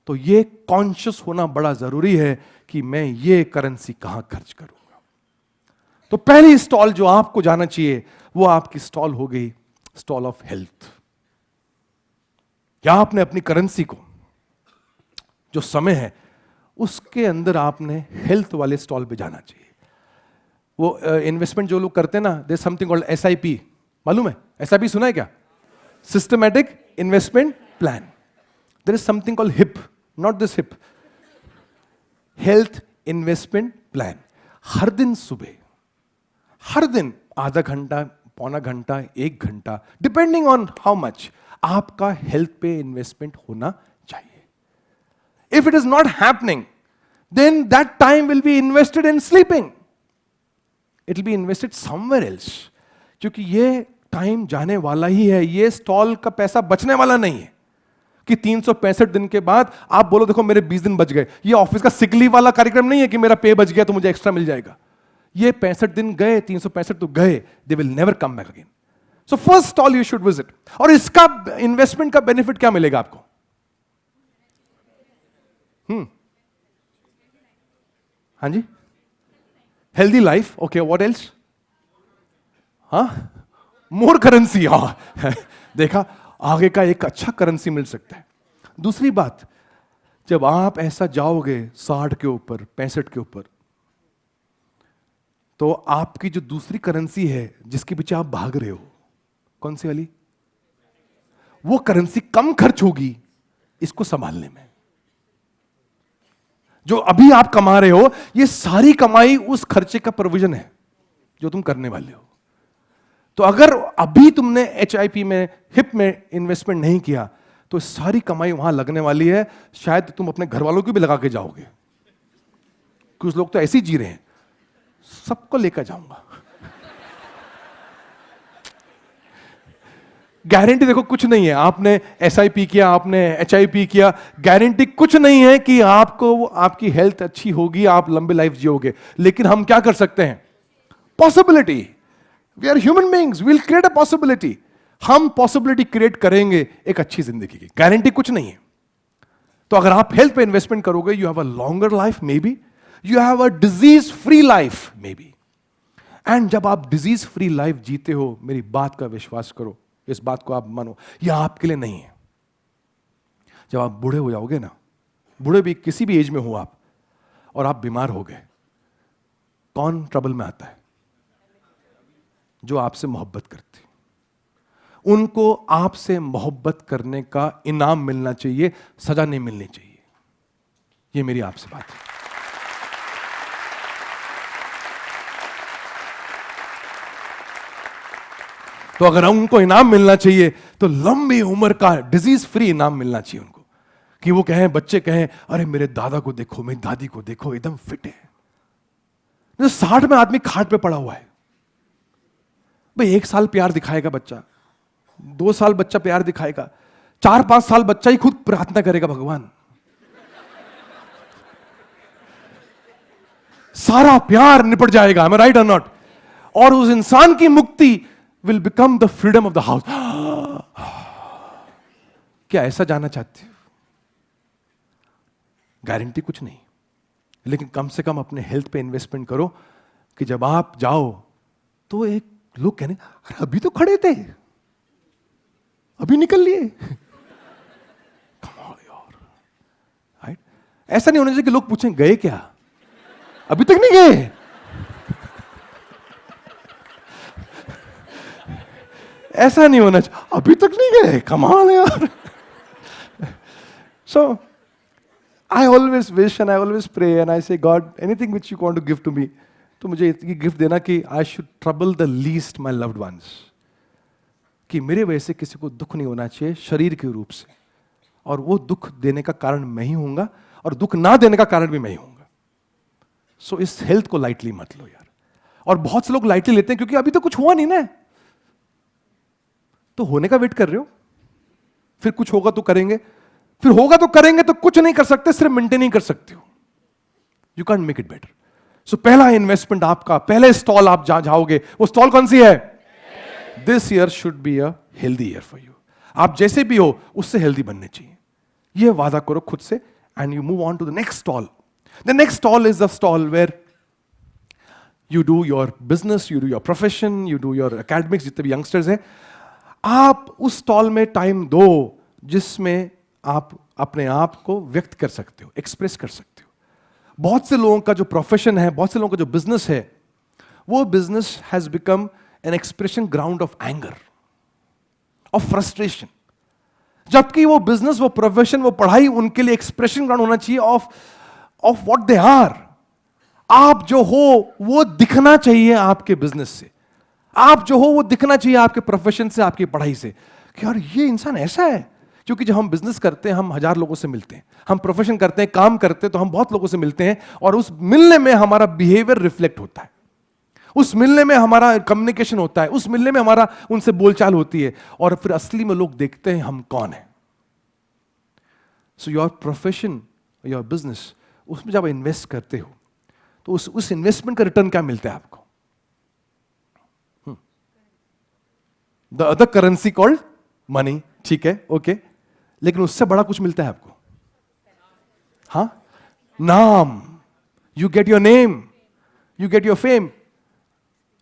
तो ये कॉन्शियस होना बड़ा जरूरी है कि मैं ये करेंसी कहां खर्च करूंगा। तो पहली स्टॉल जो आपको जाना चाहिए वो आपकी स्टॉल हो गई स्टॉल ऑफ हेल्थ। क्या आपने अपनी करेंसी को, जो समय है उसके अंदर आपने हेल्थ वाले स्टॉल पे जाना चाहिए। वो इन्वेस्टमेंट जो लोग करते हैं ना, देयर समथिंग कॉल्ड SIP, मालूम है? SIP सुना है क्या? Systematic investment plan. There is something called HIP, not this HIP, health investment plan. हर दिन सुबह, हर दिन आधा घंटा, पौना घंटा, 1 घंटा, डिपेंडिंग ऑन हाउ मच, आपका हेल्थ पे इन्वेस्टमेंट होना चाहिए। If it is not happening, then that time will be invested in sleeping, it will be invested somewhere else, क्योंकि ये टाइम जाने वाला ही है, ये स्टॉल का पैसा बचने वाला नहीं है कि 365 दिन के बाद आप बोलो देखो मेरे 20 दिन बच गए। ये ऑफिस का सिक लीव वाला कार्यक्रम नहीं है कि मेरा पे बच गया तो मुझे एक्स्ट्रा मिल जाएगा। ये 65 दिन गए, 365 तो गए, they will never come back again. So first stall you should visit. और इसका इन्वेस्टमेंट का बेनिफिट क्या मिलेगा आपको? हाँ जी, healthy life. Okay, what else? हाँ, मोर करेंसी, हाँ देखा, आगे का एक अच्छा करेंसी मिल सकता है। दूसरी बात, जब आप ऐसा जाओगे 60 के ऊपर 65 के ऊपर, तो आपकी जो दूसरी करेंसी है जिसके पीछे आप भाग रहे हो, कौन सी वाली, वो करेंसी कम खर्च होगी इसको संभालने में। जो अभी आप कमा रहे हो, ये सारी कमाई उस खर्चे का प्रोविजन है जो तुम करने वाले हो। तो अगर अभी तुमने HIP में, हिप में इन्वेस्टमेंट नहीं किया, तो सारी कमाई वहां लगने वाली है। शायद तुम अपने घर वालों की भी लगा के जाओगे। कुछ लोग तो ऐसे ही जी रहे हैं, सबको लेकर जाऊंगा। गारंटी देखो कुछ नहीं है। आपने SIP किया, आपने HIP किया, गारंटी कुछ नहीं है कि आपको, आपकी हेल्थ अच्छी होगी, आप लंबी लाइफ जियोगे। लेकिन हम क्या कर सकते हैं, possibility, we are human beings, will create a possibility. हम पॉसिबिलिटी क्रिएट करेंगे एक अच्छी जिंदगी की। गारंटी कुछ नहीं है। तो अगर आप हेल्थ पे इन्वेस्टमेंट करोगे, you have a longer life, may be you have a disease free life, may be. And जब आप डिजीज फ्री लाइफ जीते हो, मेरी बात का विश्वास करो, इस बात को आप मानो, यह आपके लिए नहीं है। जब आप बूढ़े हो जाओगे ना, बूढ़े भी किसी भी एज में हो आप, और आप बीमार हो गए, कौन ट्रबल में आता है, जो आपसे मोहब्बत करते। उनको आपसे मोहब्बत करने का इनाम मिलना चाहिए, सजा नहीं मिलनी चाहिए। यह मेरी आपसे बात है। तो अगर उनको इनाम मिलना चाहिए, तो लंबी उम्र का डिजीज फ्री इनाम मिलना चाहिए उनको, कि वो कहें, बच्चे कहें, अरे मेरे दादा को देखो, मेरी दादी को देखो, एकदम फिट है। 60 में आदमी खाट पे पड़ा हुआ है। भाई 1 साल प्यार दिखाएगा बच्चा, 2 साल बच्चा प्यार दिखाएगा, 4-5 साल बच्चा ही खुद प्रार्थना करेगा, भगवान सारा प्यार निपट जाएगा। am I right or not? और उस इंसान की मुक्ति will become the freedom of the house. क्या ऐसा जाना चाहते हो? गारंटी कुछ नहीं, लेकिन कम से कम अपने हेल्थ पे इन्वेस्टमेंट करो, कि जब आप जाओ तो एक लोग कहने, अरे अभी तो खड़े थे, अभी निकल लिए। राइट? ऐसा नहीं होना चाहिए कि लोग पूछें गए क्या, अभी तक नहीं गए। ऐसा नहीं होना चाहिए, अभी तक नहीं गए, कमाल है यार। So I always wish and I always pray and I say, God anything which you want to give to me, तो मुझे इतनी गिफ्ट देना कि I should trouble the least my loved ones, कि मेरे वजह से किसी को दुख नहीं होना चाहिए शरीर के रूप से, और वो दुख देने का कारण मैं ही होऊंगा, और दुख ना देने का कारण भी मैं ही होऊंगा। सो इस हेल्थ को लाइटली मत लो यार। और बहुत से लोग लाइटली लेते हैं क्योंकि अभी तो कुछ हुआ नहीं ना, तो होने का वेट कर रहे हो, फिर कुछ होगा तो करेंगे, फिर होगा तो करेंगे, तो कुछ नहीं कर सकते, सिर्फ मेंटेन नहीं कर सकते हो। You can make it better. So पहला इन्वेस्टमेंट आपका, पहले स्टॉल आप जहां जाओगे, वो स्टॉल कौन सी है? This year should be a healthy year for you. आप जैसे भी हो उससे हेल्दी बनने चाहिए, यह वादा करो खुद से, and you move on to the next stall. The next stall is the stall where you do your business, you do your profession, you do your academics. जितने भी यंगस्टर्स हैं, आप उस स्टॉल में टाइम दो जिसमें आप अपने आप को व्यक्त कर सकते हो, एक्सप्रेस कर सकते हो। बहुत से लोगों का जो प्रोफेशन है, बहुत से लोगों का जो बिजनेस है, वो business has become an expression ground of anger, of frustration, जबकि वो बिजनेस, वो प्रोफेशन, वो पढ़ाई उनके लिए एक्सप्रेशन ग्राउंड होना चाहिए ऑफ व्हाट दे आर। आप जो हो वो दिखना चाहिए आपके बिजनेस से, आप जो हो वो दिखना चाहिए आपके प्रोफेशन से, आपकी पढ़ाई से, कि यार ये इंसान ऐसा है। क्योंकि जब हम बिजनेस करते हैं, हम 1000 लोगों से मिलते हैं, हम प्रोफेशन करते हैं, काम करते हैं, तो हम बहुत लोगों से मिलते हैं, और उस मिलने में हमारा बिहेवियर रिफ्लेक्ट होता है, उस मिलने में हमारा कम्युनिकेशन होता है, उस मिलने में हमारा उनसे बोलचाल होती है, और फिर असली में लोग देखते हैं हम कौन है। So your profession, your business, उसमें जब इन्वेस्ट करते हो, तो उस इन्वेस्टमेंट का रिटर्न क्या मिलता है आपको? The other currency called money, ठीक है, ओके, लेकिन उससे बड़ा कुछ मिलता है आपको। हाँ, नाम, you get your name, you get your fame.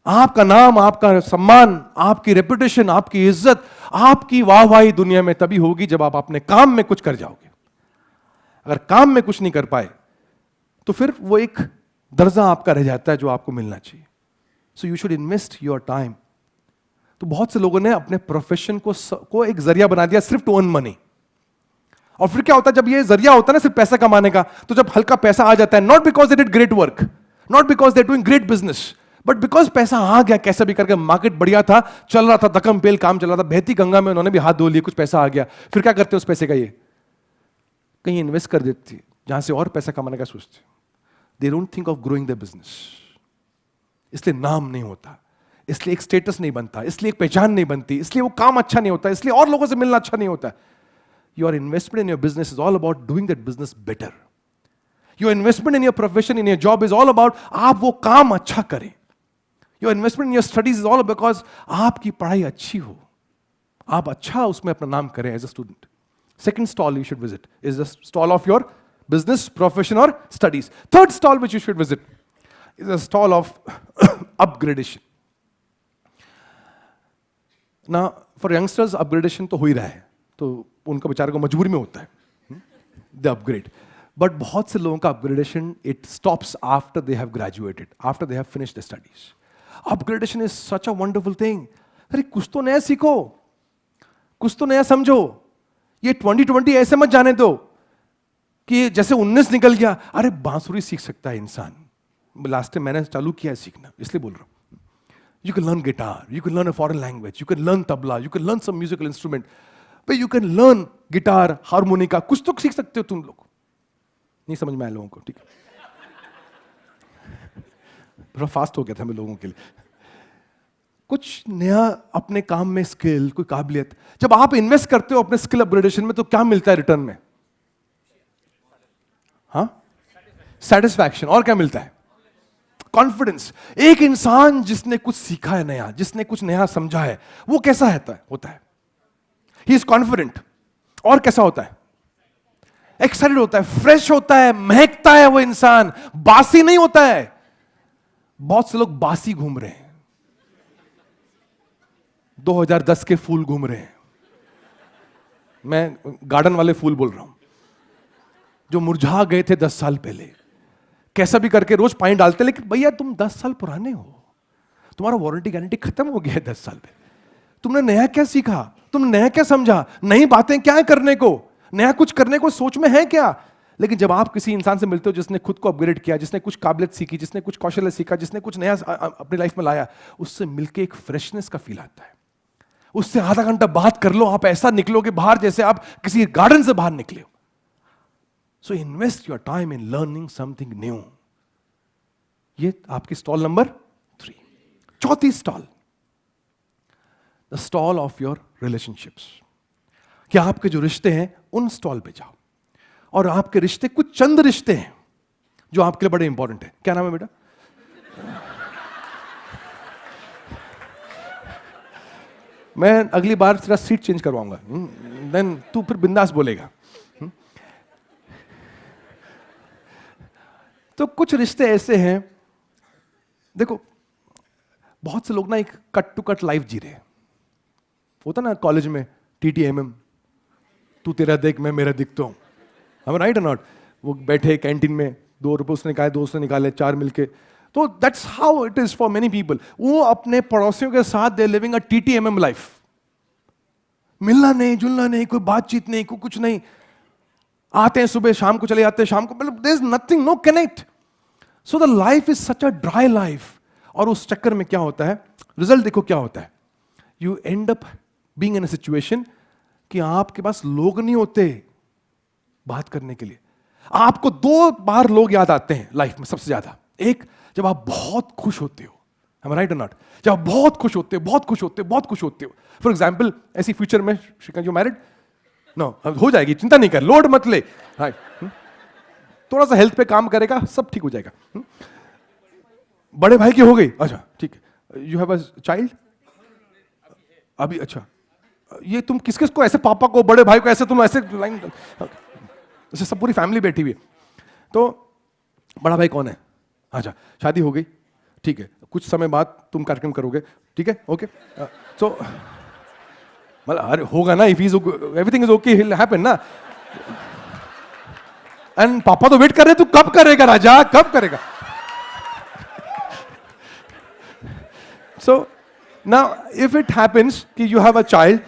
आपका नाम, आपका सम्मान, आपकी रेपुटेशन, आपकी इज्जत, आपकी वाहवाही दुनिया में तभी होगी जब आप अपने काम में कुछ कर जाओगे। अगर काम में कुछ नहीं कर पाए तो फिर वो एक दर्जा आपका रह जाता है जो आपको मिलना चाहिए। So you should invest your time. तो बहुत से लोगों ने अपने प्रोफेशन को एक जरिया बना दिया सिर्फ टू अर्न मनी। और फिर क्या होता है, जब ये जरिया होता है ना सिर्फ पैसा कमाने का, तो जब हल्का पैसा आ जाता है, not because they did great work, not because they doing great business, but because पैसा आ गया कैसे भी करके, मार्केट बढ़िया था, चल रहा था, दकम पेल काम चल रहा था, बहती गंगा में उन्होंने भी हाथ धो लिए, कुछ पैसा आ गया, फिर क्या करते हैं उस पैसे का, ये कहीं इन्वेस्ट कर देते जहां से और पैसा कमाने का सोचते। They don't think of growing the business. इसलिए नाम नहीं होता, इसलिए एक स्टेटस नहीं बनता, इसलिए एक पहचान नहीं बनती, इसलिए वो काम अच्छा नहीं होता, इसलिए और लोगों से मिलना अच्छा नहीं होता। Your investment in your business is all about doing that business better. Your investment in your profession, in your job is all about आप वो काम अच्छा करें. Your investment in your studies is all because आपकी पढ़ाई अच्छी हो, आप अच्छा उसमें अपना नाम करें as a student. Second stall you should visit is the stall of your business, profession or studies. Third stall which you should visit is a stall of upgradation. Now for youngsters upgradation तो हो ही रहा है, तो उनका बेचारे को मजबूरी में होता है द अपग्रेड। बट बहुत से लोगों का upgradation it stops after they have graduated, after they have finished the studies. Upgradation is such a wonderful thing. अरे कुछ तो नया सीखो, कुछ तो नया समझो। ये 2020 ऐसे मत जाने दो कि जैसे 19 निकल गया। अरे बांसुरी सीख सकता है इंसान, लास्ट टाइम मैंने चालू किया है सीखना, इसलिए बोल रहा हूं। You can learn guitar, you can learn a foreign language, you can learn tabla, you can learn some musical instrument, you can learn guitar, harmonica, कुछ तो सीख सकते हो तुम लोग। नहीं समझ में आया लोगों को, ठीक है? थोड़ा फास्ट हो गया था मैं लोगों के लिए। कुछ नया अपने काम में स्किल, कोई काबिलियत, जब आप इन्वेस्ट करते हो अपने स्किल अपग्रेडेशन में तो क्या मिलता है रिटर्न में? हाँ, सेटिस्फैक्शन। और क्या मिलता है? कॉन्फिडेंस। एक इंसान जिसने कुछ सीखा है नया, जिसने कुछ नया समझा है, वो कैसा होता है? He is confident। और कैसा होता है? एक्साइटेड होता है, फ्रेश होता है, महकता है वो इंसान, बासी नहीं होता है। बहुत से लोग बासी घूम रहे हैं, 2010 के फूल घूम रहे हैं। मैं गार्डन वाले फूल बोल रहा हूं, जो मुरझा गए थे 10 साल पहले। कैसा भी करके रोज पानी डालते, लेकिन भैया तुम 10 साल पुराने हो, तुम्हारा वारंटी गारंटी खत्म हो गया है 10 साल पहले। तुमने नया क्या सीखा, तुमने नया क्या समझा, नई बातें क्या है करने को, नया कुछ करने को सोच में है क्या? लेकिन जब आप किसी इंसान से मिलते हो जिसने खुद को अपग्रेड किया, जिसने कुछ काबिलियत सीखी, जिसने कुछ कौशल सीखा, जिसने कुछ नया अपनी लाइफ में लाया, उससे मिलके एक फ्रेशनेस का फील आता है। उससे आधा घंटा बात कर लो, आप ऐसा निकलोगे बाहर जैसे आप किसी गार्डन से बाहर निकले हो। So invest your time in learning something new. ये आपकी स्टॉल नंबर 3। चौथी stall, the stall of your relationships. क्या आपके जो रिश्ते हैं उन स्टॉल पे जाओ, और आपके रिश्ते कुछ चंद रिश्ते हैं जो आपके लिए बड़े इंपॉर्टेंट है। क्या नाम है बेटा? मैं अगली बार तेरा सीट चेंज करवाऊंगा, देन तू फिर बिंदास बोलेगा। तो कुछ रिश्ते ऐसे हैं, देखो बहुत से लोग ना एक कट टू कट लाइफ जी रहे हैं। होता ना कॉलेज में TTMM, तू तेरा देख मैं मेरा दिखता हूं, हम राइट और नॉट? वो बैठे कैंटीन में, 2 रुपए उसने निकाले, 2 उसने निकाले, 4 मिलके। तो that's how it is for many people. वो अपने पड़ोसियों के साथ दे लिविंग अ TTMM लाइफ। मिलना नहीं, जुलना नहीं, कोई बातचीत नहीं, कोई कुछ नहीं। आते हैं सुबह, शाम को चले जाते हैं, शाम को, मतलब there is nothing, no connect. So the life is such a dry life. और उस चक्कर में क्या होता है, रिजल्ट देखो क्या होता है। You end up being in a situation कि आपके पास लोग नहीं होते बात करने के लिए। आपको 2 बार लोग याद आते हैं लाइफ में सबसे ज्यादा। एक, जब आप बहुत खुश होते हो, am I right or not? जब आप बहुत खुश होते हो, बहुत खुश होते हो, बहुत खुश होते हो। फॉर एग्जाम्पल, ऐसी फ्यूचर में, श्रीकांत यू मैरिड? नो, हो जाएगी, चिंता नहीं कर, लोड मत ले। थोड़ा सा हेल्थ पे काम करेगा, सब ठीक हो जाएगा। बड़े भाई की हो गई, अच्छा ठीक है। यू हैव अ चाइल्ड अभी? अच्छा, ये तुम किस किस को ऐसे, पापा को, बड़े भाई को ऐसे, तुम ऐसे लाइन, अच्छा सब पूरी फैमिली बैठी हुई है। तो बड़ा भाई कौन है? अच्छा, शादी हो गई, ठीक है, कुछ समय बाद तुम कार्यक्रम करोगे, ठीक है, ओके। सो मतलब अरे होगा ना, if is everything is okay will happen ना। एंड पापा तो वेट कर रहे, तू कब करेगा राजा, कब करेगा? So now if it happens कि यू हैव अ चाइल्ड,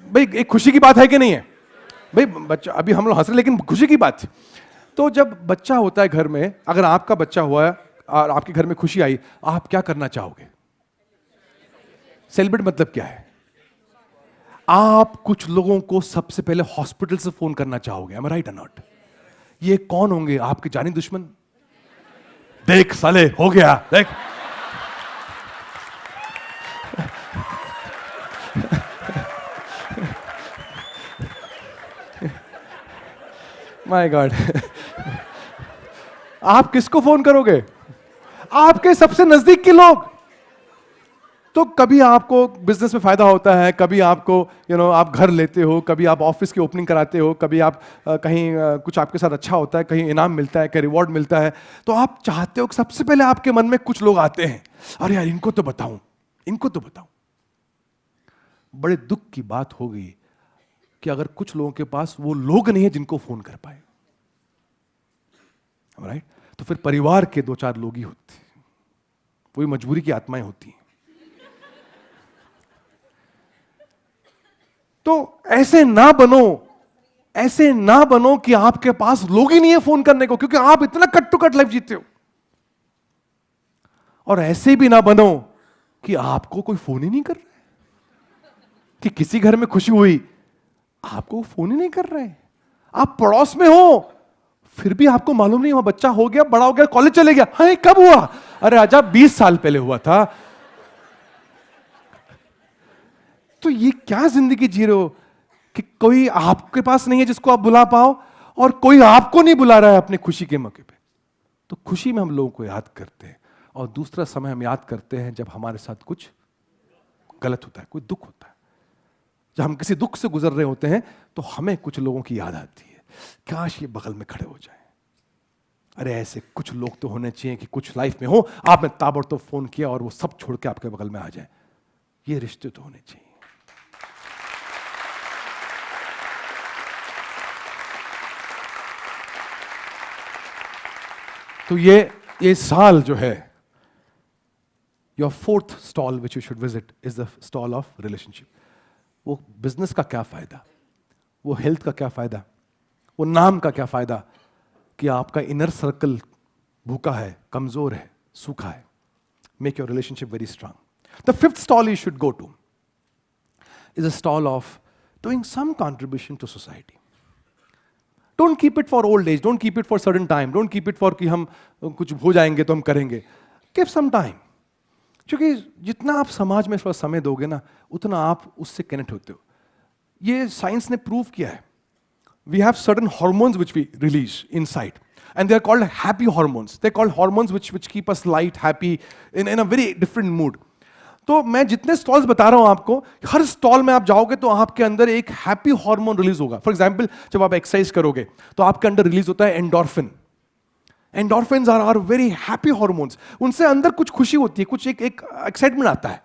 भाई एक खुशी की बात है कि नहीं है? भाई बच्चा, अभी हम लोग हंस रहे लेकिन खुशी की बात थी। तो जब बच्चा होता है घर में, अगर आपका बच्चा हुआ है और आपके घर में खुशी आई, आप क्या करना चाहोगे? सेलिब्रेट मतलब क्या है? आप कुछ लोगों को सबसे पहले हॉस्पिटल से फोन करना चाहोगे, एम आई राइट और नॉट? ये कौन होंगे? आपके जानी दुश्मन। देख साले हो गया, देख। My God. आप किसको फोन करोगे? आपके सबसे नजदीक के लोग। तो कभी आपको बिजनेस में फायदा होता है, कभी आपको आप घर लेते हो, कभी आप ऑफिस की ओपनिंग कराते हो, कभी आप कहीं कुछ आपके साथ अच्छा होता है, कहीं इनाम मिलता है, कहीं रिवॉर्ड मिलता है, तो आप चाहते हो कि सबसे पहले आपके मन में कुछ लोग आते हैं, अरे यार इनको तो बताऊं, इनको तो बताऊं। बड़े दुख की बात हो गई कि अगर कुछ लोगों के पास वो लोग नहीं है जिनको फोन कर पाए, राइट? तो फिर परिवार के 2-4 लोग ही होते हैं, वही मजबूरी की आत्माएं होती हैं। तो ऐसे ना बनो, ऐसे ना बनो कि आपके पास लोग ही नहीं है फोन करने को, क्योंकि आप इतना कट टू कट लाइफ जीते हो। और ऐसे भी ना बनो कि आपको कोई फोन ही नहीं कर रहा है, कि किसी घर में खुशी हुई आपको फोन ही नहीं कर रहे हैं। आप पड़ोस में हो, फिर भी आपको मालूम नहीं हुआ, बच्चा हो गया, बड़ा हो गया, कॉलेज चले गया, हाँ कब हुआ? अरे आजा 20 साल पहले हुआ था। तो ये क्या जिंदगी जी रहे हो कि कोई आपके पास नहीं है जिसको आप बुला पाओ, और कोई आपको नहीं बुला रहा है अपनी खुशी के मौके पे। तो खुशी में हम लोगों को याद करते हैं, और दूसरा समय हम याद करते हैं जब हमारे साथ कुछ गलत होता है, कोई दुख होता है। जब हम किसी दुख से गुजर रहे होते हैं तो हमें कुछ लोगों की याद आती है, काश ये बगल में खड़े हो जाए। अरे ऐसे कुछ लोग तो होने चाहिए कि कुछ लाइफ में हो, आपने ताबड़तोड़ फोन किया और वो सब छोड़ के आपके बगल में आ जाए। ये रिश्ते तो होने चाहिए। तो ये साल जो है, your 4th stall which you should visit is the stall of relationship. वो बिजनेस का क्या फायदा, वो हेल्थ का क्या फायदा, वो नाम का क्या फायदा कि आपका इनर सर्कल भूखा है, कमजोर है, सूखा है। Make your relationship very strong. The 5th stall you should go to is a stall of doing some contribution to society. Don't keep it for old age, don't keep it for certain time, don't keep it for कि हम कुछ हो जाएंगे तो हम करेंगे। Give some time, क्योंकि जितना आप समाज में थोड़ा समय दोगे ना, उतना आप उससे कनेक्ट होते हो। ये साइंस ने प्रूव किया है। We have certain hormones which we release inside, and they are called happy hormones. They are called hormones which keep us light, happy, in a very different mood. तो मैं जितने stalls बता रहा हूं आपको, हर स्टॉल में आप जाओगे तो आपके अंदर एक हैप्पी हार्मोन रिलीज होगा। फॉर एग्जांपल, जब आप एक्सरसाइज करोगे तो आपके अंदर रिलीज होता है endorphin. Endorphins are very happy hormones. उनसे अंदर कुछ खुशी होती है, कुछ एक एक्साइटमेंट आता है।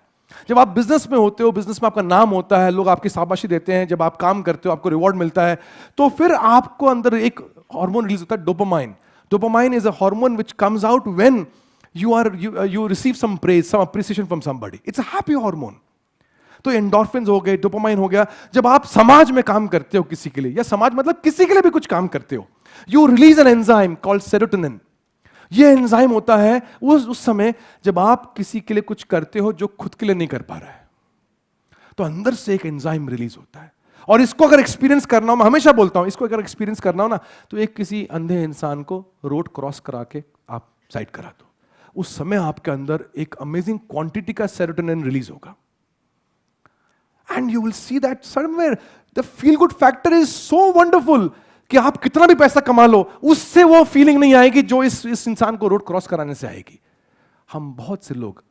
जब आप बिजनेस में होते हो, बिजनेस में आपका नाम होता है, लोग आपकी शाबाशी देते हैं, जब आप काम करते हो आपको रिवॉर्ड मिलता है, तो फिर आपको अंदर एक हार्मोन रिलीज होता है, dopamine. Dopamine is a hormone which comes out when you receive some praise, some appreciation from somebody. It's a happy hormone. तो एंडोर्फिन्स हो गए, डोपामाइन हो गया। जब आप समाज में काम करते हो किसी के लिए, या समाज मतलब किसी के लिए भी कुछ काम करते हो, you release an enzyme called serotonin. ये एंजाइम होता है उस समय जब आप किसी के लिए कुछ करते हो जो खुद के लिए नहीं कर पा रहा है, तो अंदर से एक एंजाइम रिलीज होता है। और इसको अगर एक्सपीरियंस करना हो, मैं हमेशा बोलता हूं, इसको अगर एक्सपीरियंस करना हो ना, तो एक किसी अंधे इंसान को रोड क्रॉस करा के आप साइड करा दो। उस समय आपके अंदर एक अमेजिंग क्वांटिटी का सेरोटोनिन रिलीज होगा, and you will see that somewhere the feel good factor is so wonderful कि आप कितना भी पैसा कमा लो, उससे वो फीलिंग नहीं आएगी जो इस इंसान को रोड क्रॉस कराने से आएगी। हम बहुत से लोग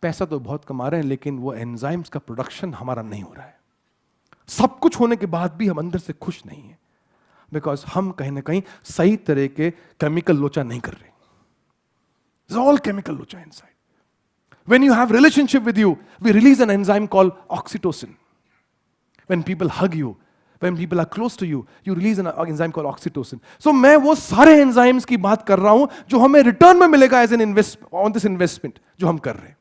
पैसा तो बहुत कमा रहे हैं, लेकिन वो एंजाइम्स का प्रोडक्शन हमारा नहीं हो रहा है। सब कुछ होने के बाद भी हम अंदर से खुश नहीं है, बिकॉज हम कहीं ना कहीं सही तरह के केमिकल लोचा नहीं कर रहे। It's all chemical locha inside. When you have relationship with you, we release an enzyme called oxytocin. When people hug you, when people are close to you, you release an enzyme called oxytocin. So मैं वो सारे enzymes की बात कर रहा हूं जो हमें रिटर्न में मिलेगा as an on this investment जो हम कर रहे हैं.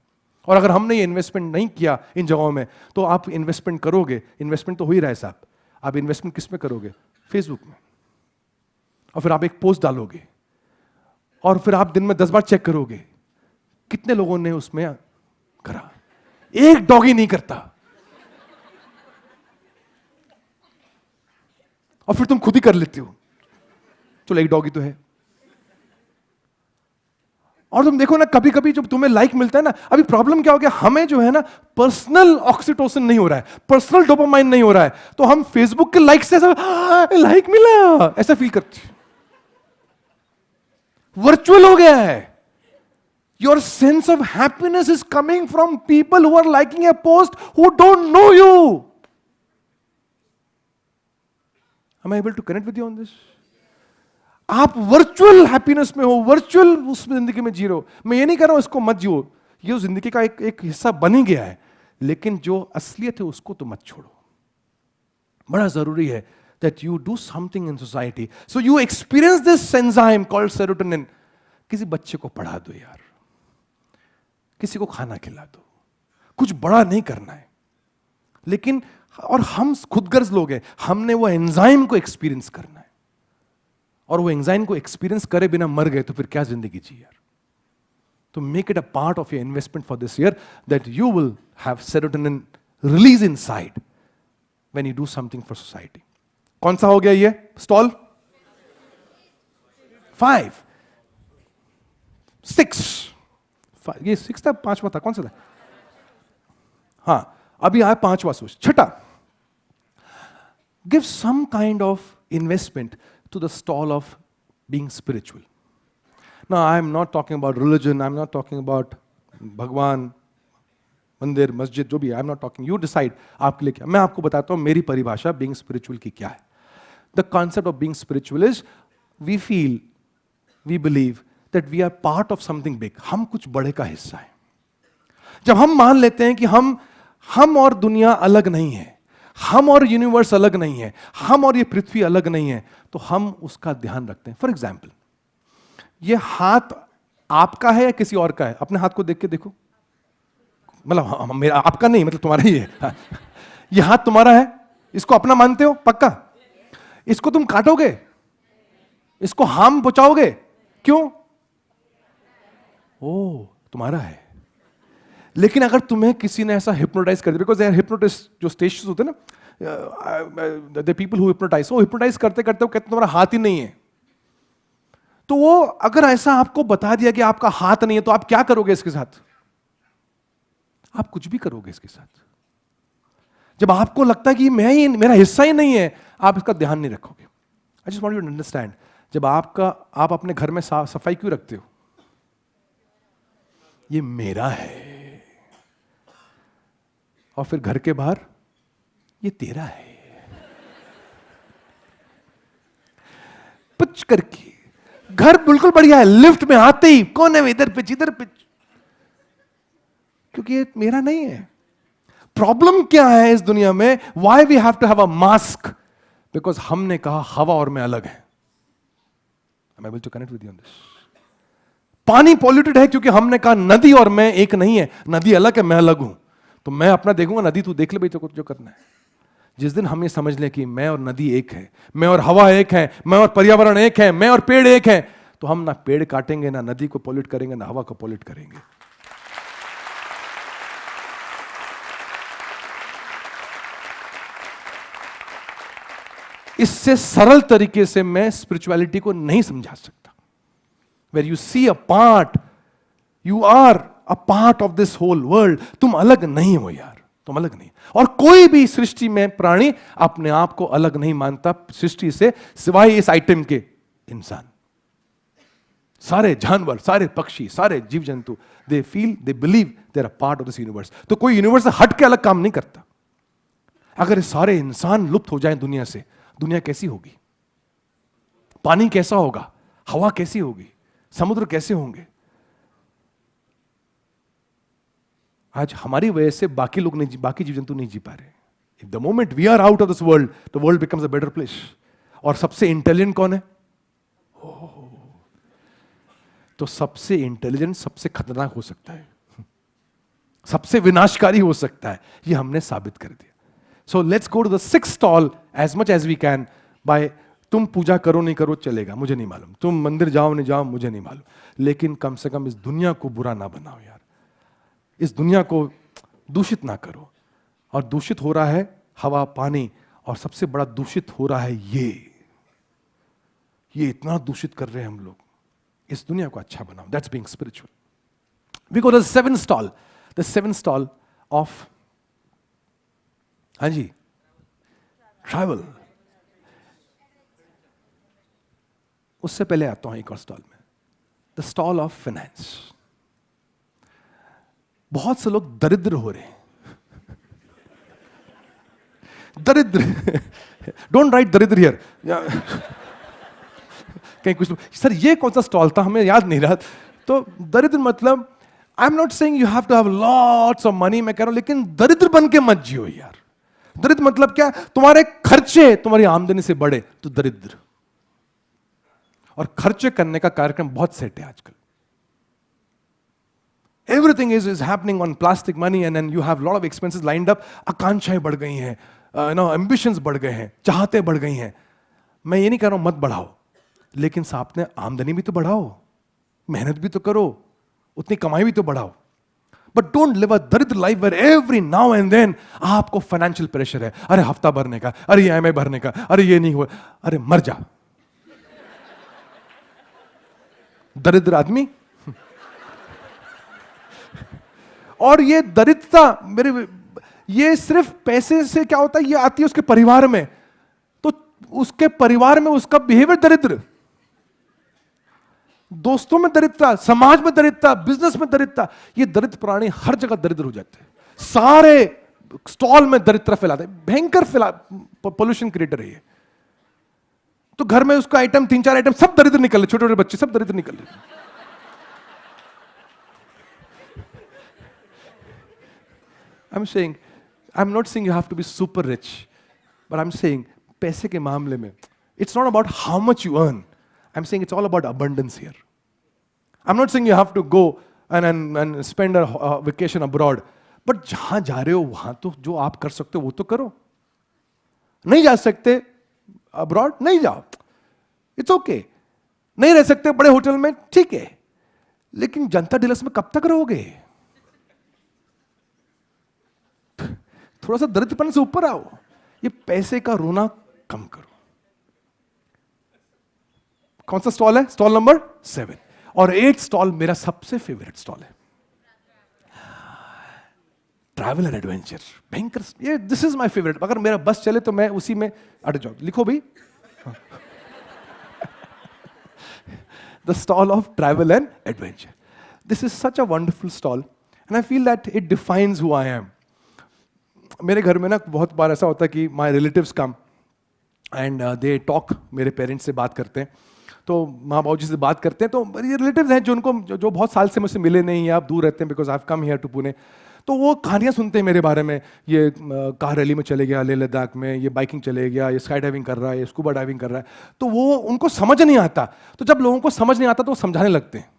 और अगर हमने ये इन्वेस्टमेंट नहीं किया इन जगहों में, तो आप इन्वेस्टमेंट करोगे, इन्वेस्टमेंट तो हो ही रहा है साहब. आप इन्वेस्टमेंट किस में करोगे? फेसबुक में. और फिर आप एक पोस्ट डालोगे और फिर आप दिन में 10 बार चेक करोगे कितने लोगों ने उसमें करा. एक डॉगी नहीं करता. और फिर तुम खुद ही कर लेते हो, चलो एक डॉगी तो है. और तुम देखो ना, कभी कभी जब तुम्हें लाइक मिलता है ना, अभी प्रॉब्लम क्या हो गया, हमें जो है ना पर्सनल ऑक्सीटोसिन नहीं हो रहा है, पर्सनल डोपामाइन नहीं हो रहा है, तो हम फेसबुक के लाइक से ऐसा लाइक मिला ऐसा फील करते. वर्चुअल हो गया है. Your sense of happiness is coming from people who are liking a post who don't know you. Am I able to connect with you on this? आप वर्चुअल हैप्पीनेस में हो, virtual उस जिंदगी में जी रहे हो. मैं ये नहीं कह रहा हूं इसको मत जियो, ये जिंदगी का एक हिस्सा बन ही गया है, लेकिन जो असलियत है उसको तो मत छोड़ो. बड़ा जरूरी है that you do something in society. So you experience this enzyme called serotonin. किसी बच्चे को पढ़ा दो यार, किसी को खाना खिला दो, कुछ बड़ा नहीं करना है. लेकिन और हम खुदगर्ज लोग हैं, हमने वो एंजाइम को एक्सपीरियंस करना है. और वो एंजाइम को एक्सपीरियंस करे बिना मर गए तो फिर क्या जिंदगी जी यार. तो make it a part of your investment for this year that you will have serotonin release inside when you do something for society. कौन सा हो गया ये स्टॉल? 5 6 ये 6 था, 5वां था, कौन सा था? हां, अभी आया 5वां सोच. छठा, give some kind of investment to the stall of being spiritual. Now, I am not talking about religion, I am not talking about भगवान, मंदिर, मस्जिद, जो भी. I am not talking, you decide आपके लिए क्या. मैं आपको बताता हूँ मेरी परिभाषा being spiritual की क्या है. The concept of being spiritual is we feel, we believe that we are part of something big. हम कुछ बड़े का हिस्सा है. जब हम मान लेते हैं कि हम और दुनिया अलग नहीं है, हम और यूनिवर्स अलग नहीं है, हम और ये पृथ्वी अलग नहीं है, तो हम उसका ध्यान रखते हैं. फॉर एग्जाम्पल, ये हाथ आपका है या किसी और का है? अपने हाथ को देख के देखो. मतलब मेरा, आपका नहीं, मतलब तुम्हारा ही है. ये हाथ तुम्हारा है, इसको अपना मानते हो पक्का? इसको तुम काटोगे, इसको हार्म पहुंचाओगे, क्यों? ओ, तुम्हारा है. लेकिन अगर तुम्हें किसी ने ऐसा हिप्नोटाइज कर दिया, बिकॉज देयर हिप्नोटिस्ट जो स्टेशंस होते हैं ना, द पीपल हु हिप्नोटाइज, वो हिप्नोटाइज करते करते वो कहते तुम्हारा हाथ ही नहीं है. तो वो अगर ऐसा आपको बता दिया कि आपका हाथ नहीं है, तो आप क्या करोगे इसके साथ? आप कुछ भी करोगे इसके साथ. जब आपको लगता है कि मेरा हिस्सा ही नहीं है, आप इसका ध्यान नहीं रखोगे. I just want you to understand, जब आप अपने घर में सफाई क्यों रखते हो? ये मेरा है. और फिर घर के बाहर ये तेरा है. पुच करके घर बिल्कुल बढ़िया है, लिफ्ट में आते ही कोने में इधर पिच, क्योंकि ये मेरा नहीं है. प्रॉब्लम क्या है इस दुनिया में? Why we have to have a mask? Because हमने कहा हवा और मैं अलग है. I am able to connect with you on this. पानी पॉल्यूटेड है क्योंकि हमने कहा नदी और मैं एक नहीं है, नदी अलग है, मैं अलग हूं. तो मैं अपना देखूंगा, नदी तू देख ले भाई, जो करना है. जिस दिन हम ये समझ लें कि मैं और नदी एक है, मैं और हवा एक है, मैं और पर्यावरण एक है, मैं और पेड़ एक है, तो हम ना पेड़ काटेंगे, ना नदी को पॉल्यूट करेंगे, ना हवा को पॉल्यूट करेंगे. इससे सरल तरीके से मैं स्पिरिचुअलिटी को नहीं समझा सकता. Where you see a part, you are a part of this whole world. तुम अलग नहीं हो यार, तुम अलग नहीं. और कोई भी सृष्टि में प्राणी अपने आप को अलग नहीं मानता सृष्टि से, सिवाय इस आइटम के इंसान. सारे जानवर, सारे पक्षी, सारे जीव जंतु, they feel, they believe they are a part of this universe. तो कोई यूनिवर्स से हट के अलग काम नहीं करता. अगर सारे इंसान लुप्त हो जाएं दुनिया से, दुनिया कैसी होगी? पानी कैसा होगा? हवा कैसी होगी? समुद्र कैसे होंगे? आज हमारी वजह से बाकी लोग नहीं, बाकी जीव जंतु नहीं जी पा रहे. If the moment we are out of this world, the world becomes a better place. और सबसे इंटेलिजेंट कौन है? तो सबसे इंटेलिजेंट सबसे खतरनाक हो सकता है, सबसे विनाशकारी हो सकता है. ये हमने साबित कर दिया. So let's go to the sixth stall as much as we can. बाय तुम पूजा करो नहीं करो चलेगा, मुझे नहीं मालूम. तुम मंदिर जाओ नहीं जाओ मुझे नहीं मालूम, लेकिन कम से कम इस दुनिया को बुरा ना बनाओ यार. इस दुनिया को दूषित ना करो. और दूषित हो रहा है हवा पानी, और सबसे बड़ा दूषित हो रहा है ये इतना दूषित कर रहे हैं हम लोग. इस दुनिया को अच्छा बनाओ. That's being spiritual. We go the seventh stall. The seventh stall of, हाँ जी, ट्रैवल. उससे पहले आता हूं एक और स्टॉल में, द स्टॉल ऑफ फाइनेंस. बहुत से लोग दरिद्र हो रहे हैं. दरिद्र, डोंट राइट दरिद्र हियर. कहीं कुछ सर ये कौन सा स्टॉल था हमें याद नहीं रहा. तो दरिद्र मतलब, I am not saying you have to have lots of money, मैं कह रहा हूं लेकिन दरिद्र बन के मत जियो यार. दरिद्र मतलब क्या? तुम्हारे खर्चे तुम्हारी आमदनी से बढ़े तो दरिद्र. और खर्चे करने का कार्यक्रम बहुत सेट है आजकल. Everything is happening on plastic money, and then you have lot of expenses lined up. आकांक्षाएं बढ़ गई हैं, ambitions बढ़ गए हैं, चाहते बढ़ गई हैं. मैं ये नहीं कह रहा हूं मत बढ़ाओ, लेकिन साथ में आमदनी भी तो बढ़ाओ, मेहनत भी तो करो, उतनी कमाई भी तो बढ़ाओ. बट डोंट लिव अ दरिद्र life where every now and then आपको फाइनेंशियल प्रेशर है. अरे हफ्ता भरने का, अरे EMI भरने का, अरे ये नहीं हुआ. अरे मर जा दरिद्र आदमी. और ये दरिद्रता मेरे, ये सिर्फ पैसे से क्या होता है, ये आती है उसके परिवार में. तो उसके परिवार में उसका बिहेवियर दरिद्र, दोस्तों में दरिद्रता, समाज में दरिद्रता, बिजनेस में दरिद्रता. ये दरिद्र प्राणी हर जगह दरिद्र हो जाते हैं. सारे स्टॉल में दरिद्रता फैलाते हैं. भयंकर पोल्यूशन क्रिएटर है ये. तो घर में उसका आइटम 3-4 आइटम सब दरिद्र निकल रहे, छोटे छोटे बच्चे सब दरिद्र निकल रहे. I'm not saying you have to be super rich, but I'm saying पैसे के मामले में it's not about how much you earn. I'm saying it's all about abundance here. I'm not saying you have to go and spend a vacation abroad, but जहां जा रहे हो वहां तो जो आप कर सकते हो वो तो करो. नहीं जा सकते अब्रॉड, नहीं जाओ, इट्स ओके. नहीं रह सकते बड़े होटल में, ठीक है, लेकिन जनता डिलक्स में कब तक रहोगे? थोड़ा सा दरिद्रपन से ऊपर आओ. ये पैसे का रोना कम करो. कौन सा स्टॉल है? Stall number 7. और 8 स्टॉल मेरा सबसे फेवरेट स्टॉल है, ट्रैवल एंड एडवेंचर. भयंकर, ये दिस इज माय फेवरेट. अगर मेरा बस चले तो मैं उसी में अट जाऊं. लिखो भाई, the stall of travel and adventure. This is such a wonderful stall and I feel that it defines who I am. मेरे घर में ना बहुत बार ऐसा होता है कि my relatives come and they talk. मेरे पेरेंट्स से बात करते हैं, तो माँ बाबू जी से बात करते हैं. तो ये रिलेटिव्स हैं जो उनको जो बहुत साल से मुझसे मिले नहीं, या आप दूर रहते हैं, because I have come here to Pune. तो वो कहानियाँ सुनते हैं मेरे बारे में. ये कार रैली में चले गया लेह लद्दाख में, ये बाइकिंग चले गया, ये स्काई डाइविंग कर रहा है, ये स्कूबा डाइविंग कर रहा है. तो वो उनको समझ नहीं आता. तो जब लोगों को समझ नहीं आता तो वो समझाने लगते हैं.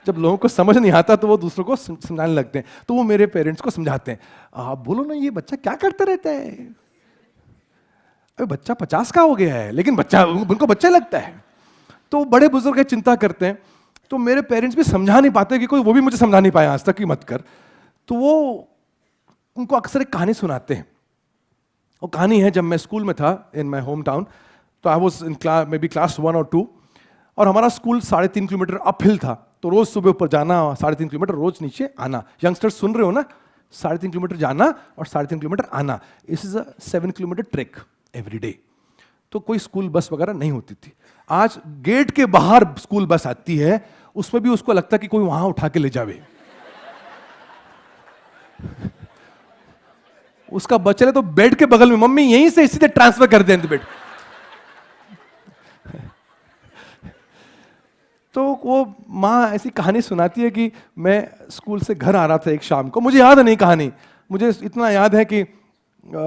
जब लोगों को समझ नहीं आता तो वो दूसरों को समझाने लगते हैं. तो वो मेरे पेरेंट्स को समझाते हैं, आप बोलो ना ये बच्चा क्या करता रहता है, अरे बच्चा 50 का हो गया है, लेकिन बच्चा उनको बच्चा लगता है. तो बड़े बुजुर्ग चिंता करते हैं. तो मेरे पेरेंट्स भी समझा नहीं पाते, कि कोई वो भी मुझे समझा नहीं पाया आज तक कि मत कर. तो वो उनको अक्सर एक कहानी सुनाते हैं. वो कहानी है, जब मैं स्कूल में था इन माई होम टाउन, तो I was in may be class 1 और 2, और हमारा स्कूल 3.5 किलोमीटर अपहिल था. तो रोज सुबह ऊपर जाना, 3.5 किलोमीटर रोज नीचे आना. यंगस्टर्स सुन रहे हो ना, 3.5 किलोमीटर जाना और 3.5 किलोमीटर आना. This is a 7 kilometre trek every day. तो कोई स्कूल बस वगैरह नहीं होती थी. आज गेट के बाहर स्कूल बस आती है, उसमें भी उसको लगता है कि कोई वहां उठा के ले जावे. उसका बच्चा है तो बेड के बगल में, मम्मी यहीं से सीधे ट्रांसफर कर दें बेड. तो वो माँ ऐसी कहानी सुनाती है कि मैं स्कूल से घर आ रहा था एक शाम को, मुझे याद नहीं कहानी, मुझे इतना याद है कि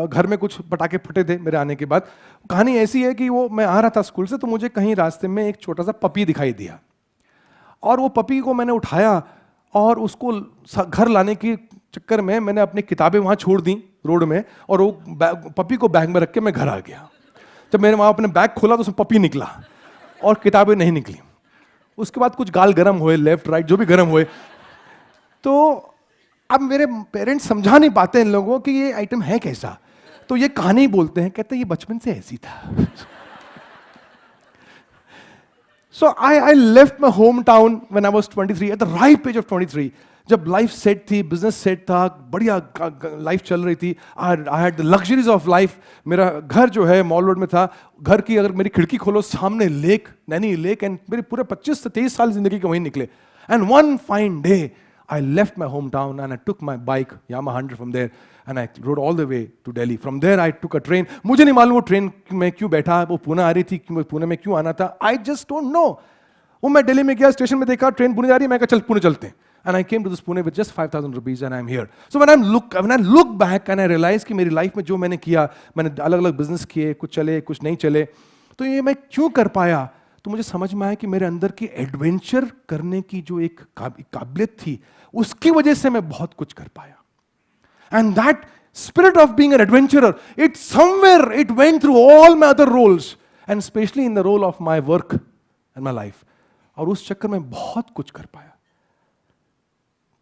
घर में कुछ पटाखे फटे थे मेरे आने के बाद। कहानी ऐसी है कि वो मैं आ रहा था स्कूल से, तो मुझे कहीं रास्ते में एक छोटा सा पपी दिखाई दिया, और वो पपी को मैंने उठाया और उसको घर लाने के चक्कर में मैंने अपनी किताबें वहाँ छोड़ दी रोड में, और वो पपी को बैग में रख के मैं घर आ गया। जब मैंने वहाँ अपने बैग खोला तो उसमें पपी निकला और किताबें नहीं निकली। उसके बाद कुछ गाल गर्म हुए, लेफ्ट राइट जो भी गर्म हुए। तो अब मेरे पेरेंट्स समझा नहीं पाते इन लोगों कि ये आइटम है कैसा, तो ये कहानी बोलते हैं, कहते हैं ये बचपन से ऐसी था। So I left my hometown when I was 23 at the ripe age of 23. जब लाइफ सेट थी, बिजनेस सेट था, बढ़िया लाइफ चल रही थी, I had the luxuries of life. मेरा घर जो है मॉल रोड में था, घर की अगर मेरी खिड़की खोलो सामने लेक, नैनी लेक, एंड मेरे पूरे 25 से 23 साल जिंदगी के वहीं निकले। And one fine day I left my hometown and I took my bike, Yamaha 100 from there, and I rode all the way to Delhi. From there I took a train. मुझे नहीं मालूम वो ट्रेन में क्यों बैठा, वो पुणे आ रही थी, पुणे में क्यों आना था, I just don't know. वो मैं दिल्ली में गया, स्टेशन में देखा ट्रेन पुणे जा रही है, मैं कहा चल पुणे चलते हैं। And I came to this Pune with just 5,000 rupees and I'm here. So when I look back and I realize कि मेरी लाइफ में जो मैंने किया, मैंने अलग अलग बिजनेस किए, कुछ चले कुछ नहीं चले, तो ये मैं क्यों कर पाया, तो मुझे समझ में आया कि मेरे अंदर की एडवेंचर करने की जो एक काबिलियत थी, उसकी वजह से मैं बहुत कुछ कर पाया। And that spirit of being an adventurer, it somewhere it went through all my other roles and especially in the role of my work and my life, और उस चक्कर में बहुत कुछ कर पाया।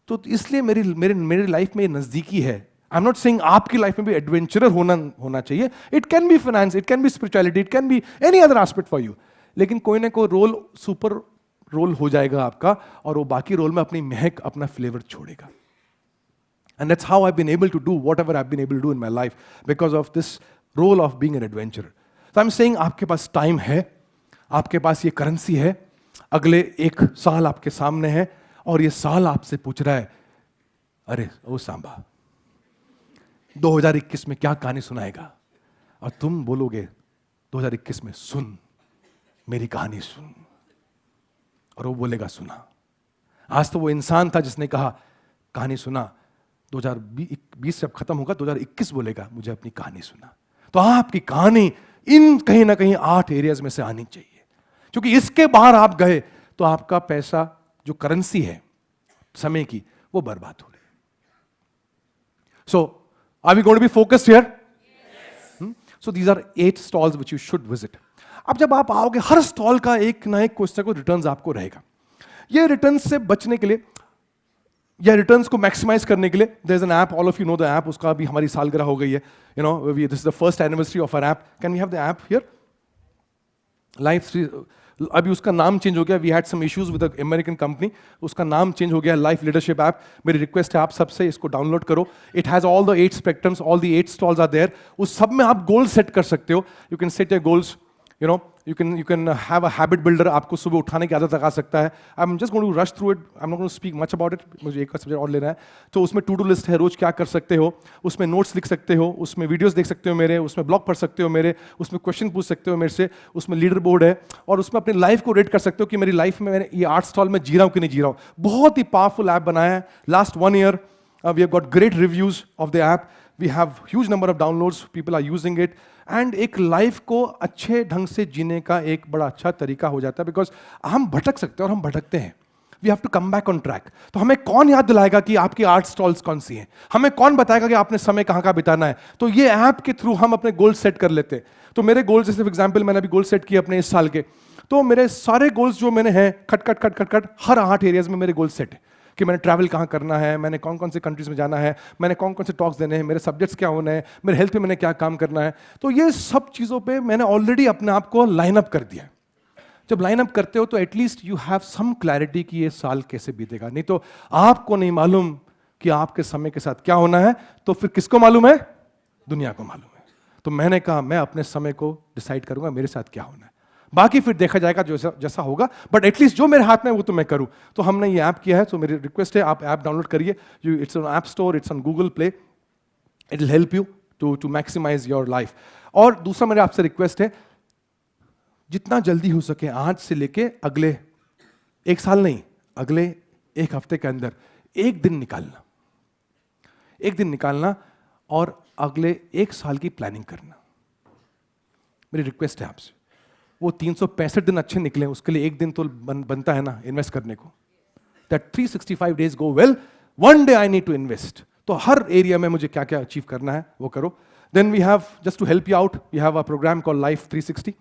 तो इसलिए मेरी लाइफ में ये नजदीकी है। आई एम नॉट सेइंग आपकी लाइफ में भी एडवेंचरर होना चाहिए। It can be finance, it can be spirituality, it can be any other aspect for you, लेकिन कोई ना कोई रोल सुपर रोल हो जाएगा आपका, और वो बाकी रोल में अपनी महक, अपना फ्लेवर छोड़ेगा। And that's how I been able to do whatever I been able to do in my life because of this role of being an adventurer. तो आई एम सेइंग आपके पास time है, आपके पास ये currency है, अगले एक साल आपके सामने है, और ये साल आपसे पूछ रहा है, अरे ओ सांबा 2021 में क्या कहानी सुनाएगा, और तुम बोलोगे 2021 में सुन मेरी कहानी सुन, और वो बोलेगा सुना। आज तो वो इंसान था जिसने कहा कहानी सुना, 2020 जब खत्म होगा 2021 बोलेगा मुझे अपनी कहानी सुना। तो आपकी कहानी इन कहीं ना कहीं 8 एरियाज में से आनी चाहिए, क्योंकि इसके बाहर आप गए तो आपका पैसा जो करेंसी है समय की, वो बर्बाद हो रही है। So are we going to be focused here? So these are 8 stalls which you should visit. अब जब आप आओगे, हर स्टॉल का एक ना एक कुछ को रिटर्न्स आपको रहेगा। ये रिटर्न्स से बचने के लिए या रिटर्न्स को मैक्सिमाइज करने के लिए there is an app, all of you know the app, उसका अभी हमारी सालगिरह हो गई है, you know this is the first anniversary of our app. Can we have the app here? Life, अभी उसका नाम चेंज हो गया, we had some issues with American company, उसका नाम चेंज हो गया, लाइफ लीडरशिप ऐप। मेरी रिक्वेस्ट है आप सबसे इसको डाउनलोड करो। It has all the 8 spectrums, all the 8 stalls are there. उस सब में आप गोल सेट कर सकते हो। You can set your goals, you know, you can have a habit builder, आपको सुबह उठाने की आदत लगा सकता है। I'm just going to rush through it, I'm not going to speak much about it, मुझे एक सब्जेक्ट और लेना है। तो उसमें टू डू लिस्ट है, रोज क्या कर सकते हो, उसमें नोट्स लिख सकते हो, उसमें वीडियोस देख सकते हो मेरे, उसमें ब्लॉग पढ़ सकते हो मेरे, उसमें क्वेश्चन पूछ सकते हो मेरे से, उसमें लीडर बोर्ड है, और उसमें अपनी लाइफ को रेट कर सकते हो कि मेरी लाइफ में मैंने ये 8 स्टॉल में जी रहा हूँ कि नहीं जी रहा हूँ। बहुत ही पावरफुल ऐप बनाया है। Last 1 year we have got great reviews of the app, we have huge number of downloads, people are using it, and एक लाइफ को अच्छे ढंग से जीने का एक बड़ा अच्छा तरीका हो जाता है। बिकॉज हम भटक सकते हैं और हम भटकते हैं, we have to come back on track. तो हमें कौन याद दिलाएगा कि आपकी 8 स्टॉल्स कौन सी हैं, हमें कौन बताएगा कि आपने समय कहाँ का बिताना है। तो ये ऐप के थ्रू हम अपने गोल सेट कर लेते हैं। तो मेरे गोल्स, जैसे एग्जाम्पल मैंने अभी गोल सेट किए अपने इस साल के, तो मेरे सारे गोल्स जो मैंने हैं खट खट खट खट खट हर 8 एरियाज में मेरे गोल सेट है कि मैंने ट्रैवल कहाँ करना है, मैंने कौन कौन से कंट्रीज में जाना है, मैंने कौन कौन से टॉक्स देने हैं, मेरे सब्जेक्ट्स क्या होने हैं, मेरे हेल्थ पे मैंने क्या काम करना है। तो ये सब चीज़ों पे मैंने ऑलरेडी अपने आप को लाइन अप कर दिया है। जब लाइन अप करते हो तो at least you have some clarity कि ये साल कैसे बीतेगा। नहीं तो आपको नहीं मालूम कि आपके समय के साथ क्या होना है, तो फिर किसको मालूम है? दुनिया को मालूम है। तो मैंने कहा मैं अपने समय को डिसाइड करूंगा मेरे साथ क्या होना है, बाकी फिर देखा जाएगा जैसा होगा, बट एटलीस्ट जो मेरे हाथ में है वो तो मैं करूं। तो हमने ये ऐप किया है, तो मेरी रिक्वेस्ट है आप ऐप डाउनलोड करिए। It's on app store, it's on Google play, it will help you to maximise your life. और दूसरा मेरे आपसे रिक्वेस्ट है, जितना जल्दी हो सके आज से लेके अगले एक साल नहीं, अगले एक हफ्ते के अंदर एक दिन निकालना, एक दिन निकालना और अगले एक साल की प्लानिंग करना। मेरी रिक्वेस्ट है आपसे, वो 365 दिन अच्छे निकले, उसके लिए एक दिन तो बनता है ना इन्वेस्ट करने को। That 365 days go well, one day I need to invest। तो हर एरिया में मुझे क्या क्या अचीव करना है वो करो। Then we have, just to help you out, we have a programme call life 360।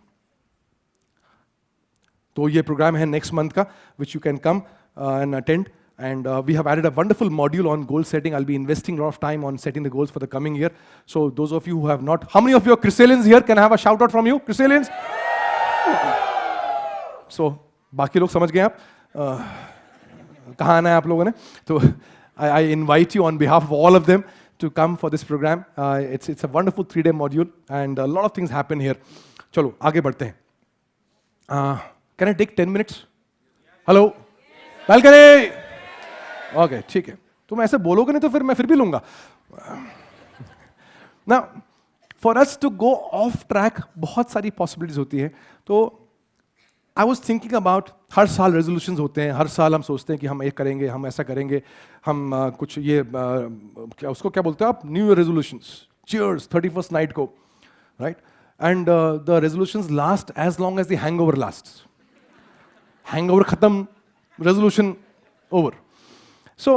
तो ये प्रोग्राम है नेक्स्ट मंथ का, which you can come and attend. And we have added a wonderful module on goal setting. I'll be investing a lot of time on setting the goals for the coming year. So those of you who have not, how many of you are Chrysalians here? Can I have a shout out from you, Chrysalians? So बाकी लोग समझ गए आप कहाँ आना है आप लोगों ने? तो I invite you on behalf of all of them to come for this program. It's a wonderful 3-day module and a lot of things happen here. चलो आगे बढ़ते हैं. Can I take 10 minutes? Hello? Balcony! Okay ठीक है, तुम ऐसे बोलोगे नहीं तो फिर मैं फिर भी लूंगा ना। For us to go off track बहुत सारी पॉसिबिलिटीज होती है। तो आई वॉज थिंकिंग अबाउट, हर साल रेजोल्यूशंस होते हैं, हर साल हम सोचते हैं कि हम ये करेंगे, हम ऐसा करेंगे, हम कुछ ये क्या उसको क्या बोलते हैं आप, new year resolutions, cheers 31st night को, right? And the resolutions last as long as the hangover lasts. Hangover खत्म, resolution over. So,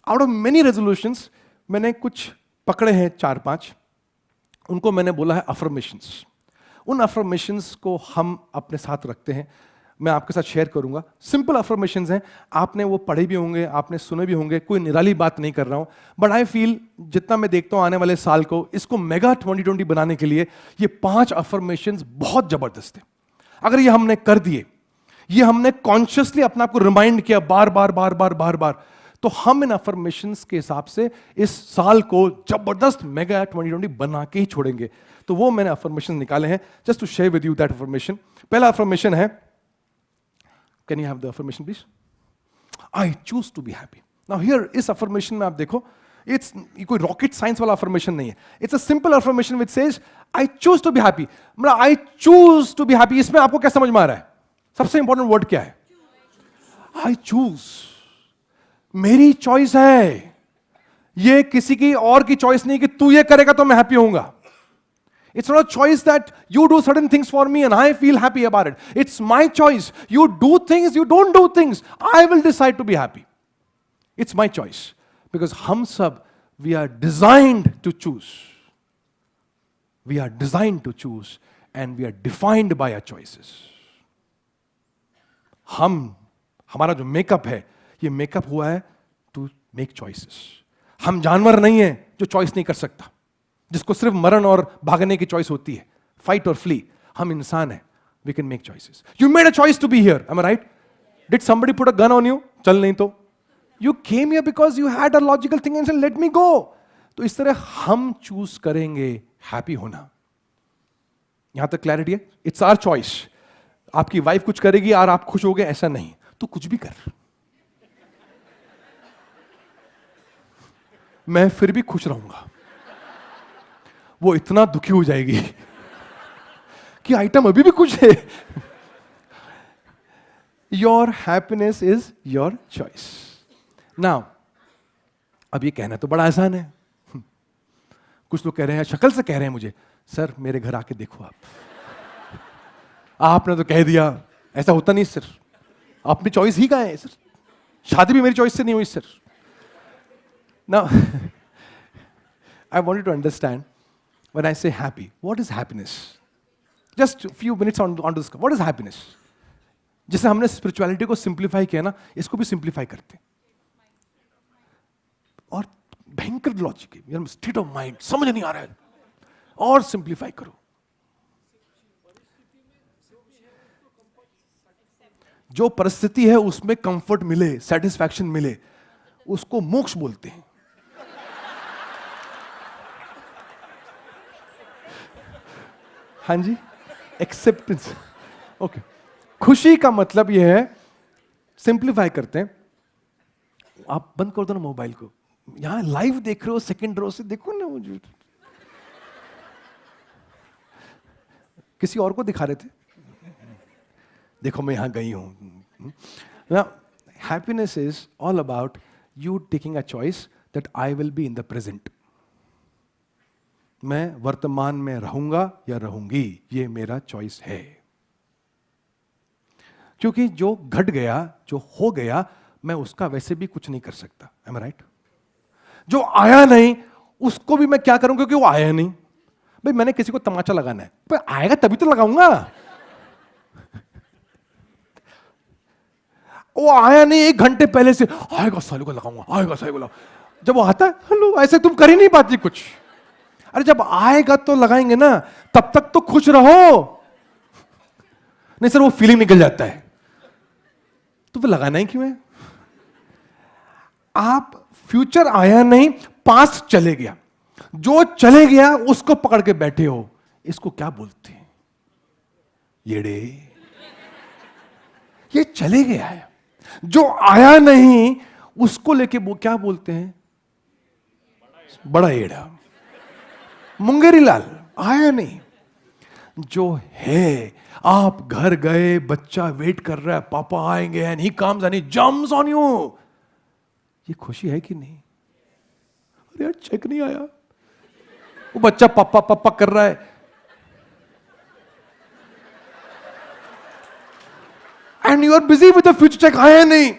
out of many resolutions, मैंने कुछ पकड़े हैं 4-5, उनको मैंने बोला है affirmations। उन affirmations को हम अपने साथ रखते हैं, मैं आपके साथ शेयर करूंगा। सिंपल affirmations हैं, आपने वो पढ़े भी होंगे, आपने सुने भी होंगे, कोई निराली बात नहीं कर रहा हूं, बट आई फील जितना मैं देखता हूं आने वाले साल को, इसको मेगा 2020 बनाने के लिए ये 5 affirmations बहुत जबरदस्त है। अगर ये हमने कर दिए, ये हमने कॉन्शियसली अपने आप को रिमाइंड किया बार बार बार बार बार बार, तो हम इन अफर्मेशंस के हिसाब से इस साल को जबरदस्त मेगा 2020 बना के ही छोड़ेंगे। तो वो मैंने अफर्मेशन निकाले हैं, just to share with you that affirmation. पहला अफर्मेशन है, can you have the affirmation please? I choose to be happy. Now here इस अफर्मेशन में आप देखो, इट्स कोई रॉकेट साइंस वाला अफर्मेशन नहीं है, it's a simple affirmation which says I choose to be happy. मतलब I choose to be happy, इसमें आपको क्या समझ में आ रहा है? सबसे इंपॉर्टेंट वर्ड क्या है? आई चूज, मेरी चॉइस है, ये किसी की और की चॉइस नहीं कि तू ये करेगा तो मैं हैप्पी होऊंगा। It's not a choice that you do certain things for me and I feel happy about it. It's my choice. You do things, you don't do things. I will decide to be happy. It's my choice. Because हम सब, we are designed to choose. We are designed to choose and we are defined by our choices. हमारा जो makeup है, ये makeup हुआ है to make choices. हम जानवर नहीं है जो चॉइस नहीं कर सकता, जिसको सिर्फ मरण और भागने की चॉइस होती है, फाइट और फ्ली। हम इंसान है, we can make choices. You made a choice to be here, am I right? Did somebody put a gun on you? चल नहीं तो you came here because you had a logical thing and said let me go. तो इस तरह हम choose करेंगे happy होना। यहां तक क्लैरिटी है? It's our choice. आपकी वाइफ कुछ करेगी और आप खुश हो गए, ऐसा नहीं। तू कुछ भी कर, मैं फिर भी खुश रहूंगा। वो इतना दुखी हो जाएगी कि आइटम अभी भी कुछ है। Your happiness is your choice. Now अब ये कहना तो बड़ा आसान है। कुछ लोग कह रहे हैं, शक्ल से कह रहे हैं मुझे, सर मेरे घर आके देखो आप। आपने तो कह दिया, ऐसा होता नहीं सर, अपनी चॉइस ही कहाँ है सर? शादी भी मेरी चॉइस से नहीं हुई sir. Now, I want you to understand, when I say happy, what is happiness? Just a few minutes on this. What is happiness? जैसे हमने स्पिरिचुअलिटी को सिंप्लीफाई किया ना, इसको भी सिंप्लीफाई करते हैं। और भयंकर लॉजिक है, स्टेट ऑफ माइंड समझ नहीं आ रहा है, और सिंप्लीफाई करो। जो परिस्थिति है उसमें कंफर्ट मिले, सेटिस्फैक्शन मिले, उसको मोक्ष बोलते हैं। हाँ जी, एक्सेप्टेंस। ओके, खुशी का मतलब यह है, सिंप्लीफाई करते हैं। आप बंद कर दो ना मोबाइल को, यहां लाइव देख रहे हो, सेकंड रो से देखो ना। मुझे किसी और को दिखा रहे थे, देखो मैं यहां गई हूं। Now, happiness is all about you taking a choice that I will be in the present. मैं वर्तमान में रहूंगा या रहूंगी, ये मेरा चॉइस है. क्योंकि जो घट गया, जो हो गया, मैं उसका वैसे भी कुछ नहीं कर सकता. Am I right? जो आया नहीं उसको भी मैं क्या करूं, क्योंकि वो आया नहीं. भाई मैंने किसी को तमाचा लगाना है, पर आएगा तभी तो लगाऊंगा. वो आया नहीं, 1 घंटे पहले से आएगा साले को लगाऊंगा, आएगा साले को लगाऊंगा. जब वो आता है, हेलो, ऐसे तुम कर ही नहीं पाती कुछ. अरे जब आएगा तो लगाएंगे ना, तब तक तो खुश रहो. नहीं सर, वो फीलिंग निकल जाता है, तो फिर लगाना ही क्यों है. आप फ्यूचर आया नहीं, पास्ट चले गया. जो चले गया उसको पकड़ के बैठे हो. इसको क्या बोलते हैं? येड़े. ये चले गया है. जो आया नहीं उसको लेके वो क्या बोलते हैं? बड़ा येड़ा. मुंगेरी लाल. आया नहीं. जो है, आप घर गए, बच्चा वेट कर रहा है, पापा आएंगे, and he comes and he jumps on you. ये खुशी है कि नहीं? अरे यार चेक नहीं आया, वो बच्चा पापा पापा कर रहा है, and you are busy with the future. Cheque आया नहीं,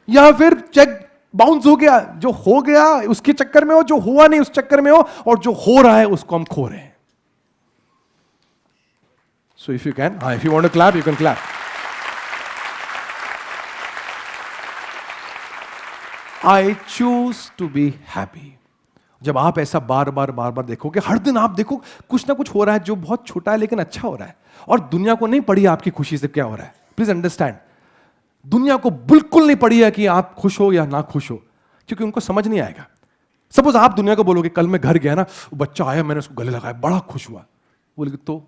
या फिर चेक बाउंस हो गया. जो हो गया उसके चक्कर में हो, जो हुआ नहीं उस चक्कर में हो, और जो हो रहा है उसको हम खो रहे हैं. So if you can, if you want to clap, you can clap. I choose to be happy. जब आप ऐसा बार बार देखोगे, हर दिन आप देखो कुछ ना कुछ हो रहा है जो बहुत छोटा है लेकिन अच्छा हो रहा है, और दुनिया को नहीं पड़ी आपकी खुशी से क्या हो रहा है. प्लीज अंडरस्टैंड, दुनिया को बिल्कुल नहीं पड़ी है कि आप खुश हो या ना खुश हो, क्योंकि उनको समझ नहीं आएगा. सपोज आप दुनिया को बोलोगे, कल मैं घर गया ना, वो बच्चा आया, मैंने उसको गले लगाया, बड़ा खुश हुआ. बोलेगे तो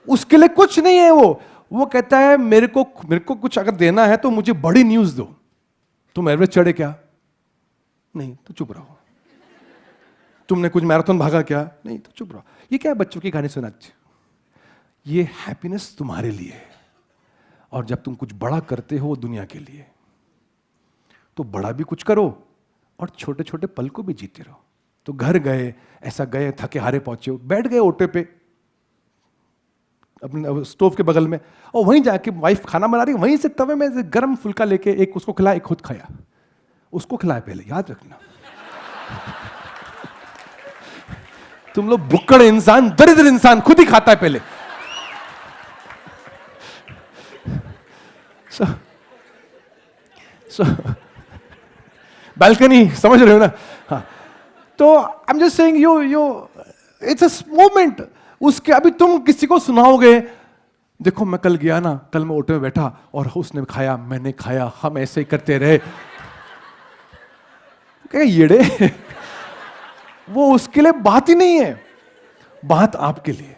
उसके लिए कुछ नहीं है. वो कहता है मेरे को कुछ अगर देना है तो मुझे बड़ी न्यूज दो. तुम एवरेज चढ़े क्या? नहीं, तो चुप रहो. तुमने कुछ मैराथन भागा क्या? नहीं, तो चुप रहो. ये क्या है, बच्चों की कहानी सुनाती. ये हैप्पीनेस तुम्हारे लिए है, और जब तुम कुछ बड़ा करते हो दुनिया के लिए, तो बड़ा भी कुछ करो और छोटे छोटे पल को भी जीते रहो. तो घर गए, ऐसा गए, थके हारे पहुंचे हो, बैठ गए ओटे पे अपने स्टोव के बगल में, और वहीं जाके वाइफ खाना बना रही, वहीं से तवे में गर्म फुल्का लेके एक उसको खिलाया, एक खुद खाया. उसको खिलाया पहले, याद रखना. तुम लोग भुक्कड़ इंसान, दरिद्र इंसान, खुद ही खाता है पहले. बालकनी समझ रहे हो ना. हाँ, तो I am just saying you it's a moment. उसके अभी तुम किसी को सुनाओगे, देखो मैं कल गया ना, कल मैं ऑटो में बैठा और उसने खाया, मैंने खाया, हम ऐसे ही करते रहे. क्या येड़े. वो उसके लिए बात ही नहीं है, बात आपके लिए.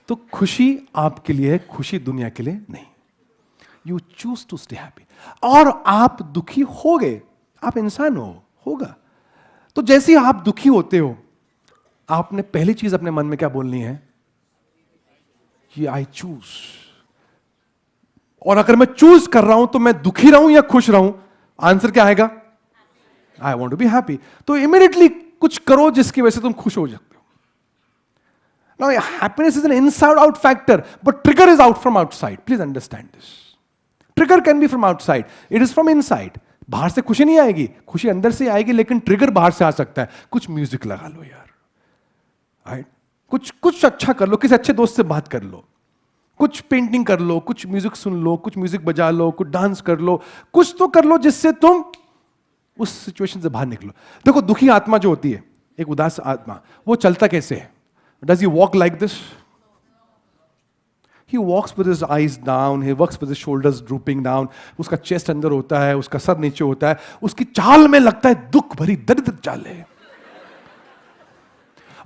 तो खुशी आपके लिए है, खुशी दुनिया के लिए नहीं. You choose to stay happy. और आप दुखी हो गए, आप इंसान होगा. तो जैसे ही आप दुखी होते हो, आपने पहली चीज अपने मन में क्या बोलनी है? ये आई चूज. और अगर मैं चूज कर रहा हूं तो मैं दुखी रहूं या खुश रहूं? आंसर क्या आएगा? I want to be happy. तो इमीडिएटली कुछ करो जिसकी वजह से तुम खुश हो सकते हो. Now happiness is an inside out factor, but trigger is out from outside. Please understand this. Trigger can be from outside, it is from inside. बाहर से खुशी नहीं आएगी, खुशी अंदर से आएगी, लेकिन ट्रिगर बाहर से आ सकता है. कुछ म्यूजिक लगा लो यार, राइट? कुछ अच्छा कर लो, किसी अच्छे दोस्त से बात कर लो, कुछ पेंटिंग कर लो, कुछ म्यूजिक सुन लो, कुछ म्यूजिक बजा लो, कुछ डांस कर लो, कुछ तो कर लो जिससे तुम उस सिचुएशन से बाहर निकलो. देखो, दुखी आत्मा जो होती है, एक उदास आत्मा, वो चलता कैसे है? Does he walk like this? He walks with his eyes down, he walks with his shoulders drooping down. उसका चेस्ट अंदर होता है, उसका सर नीचे होता है, उसकी चाल में लगता है दुख भरी दरिद्र चाल है.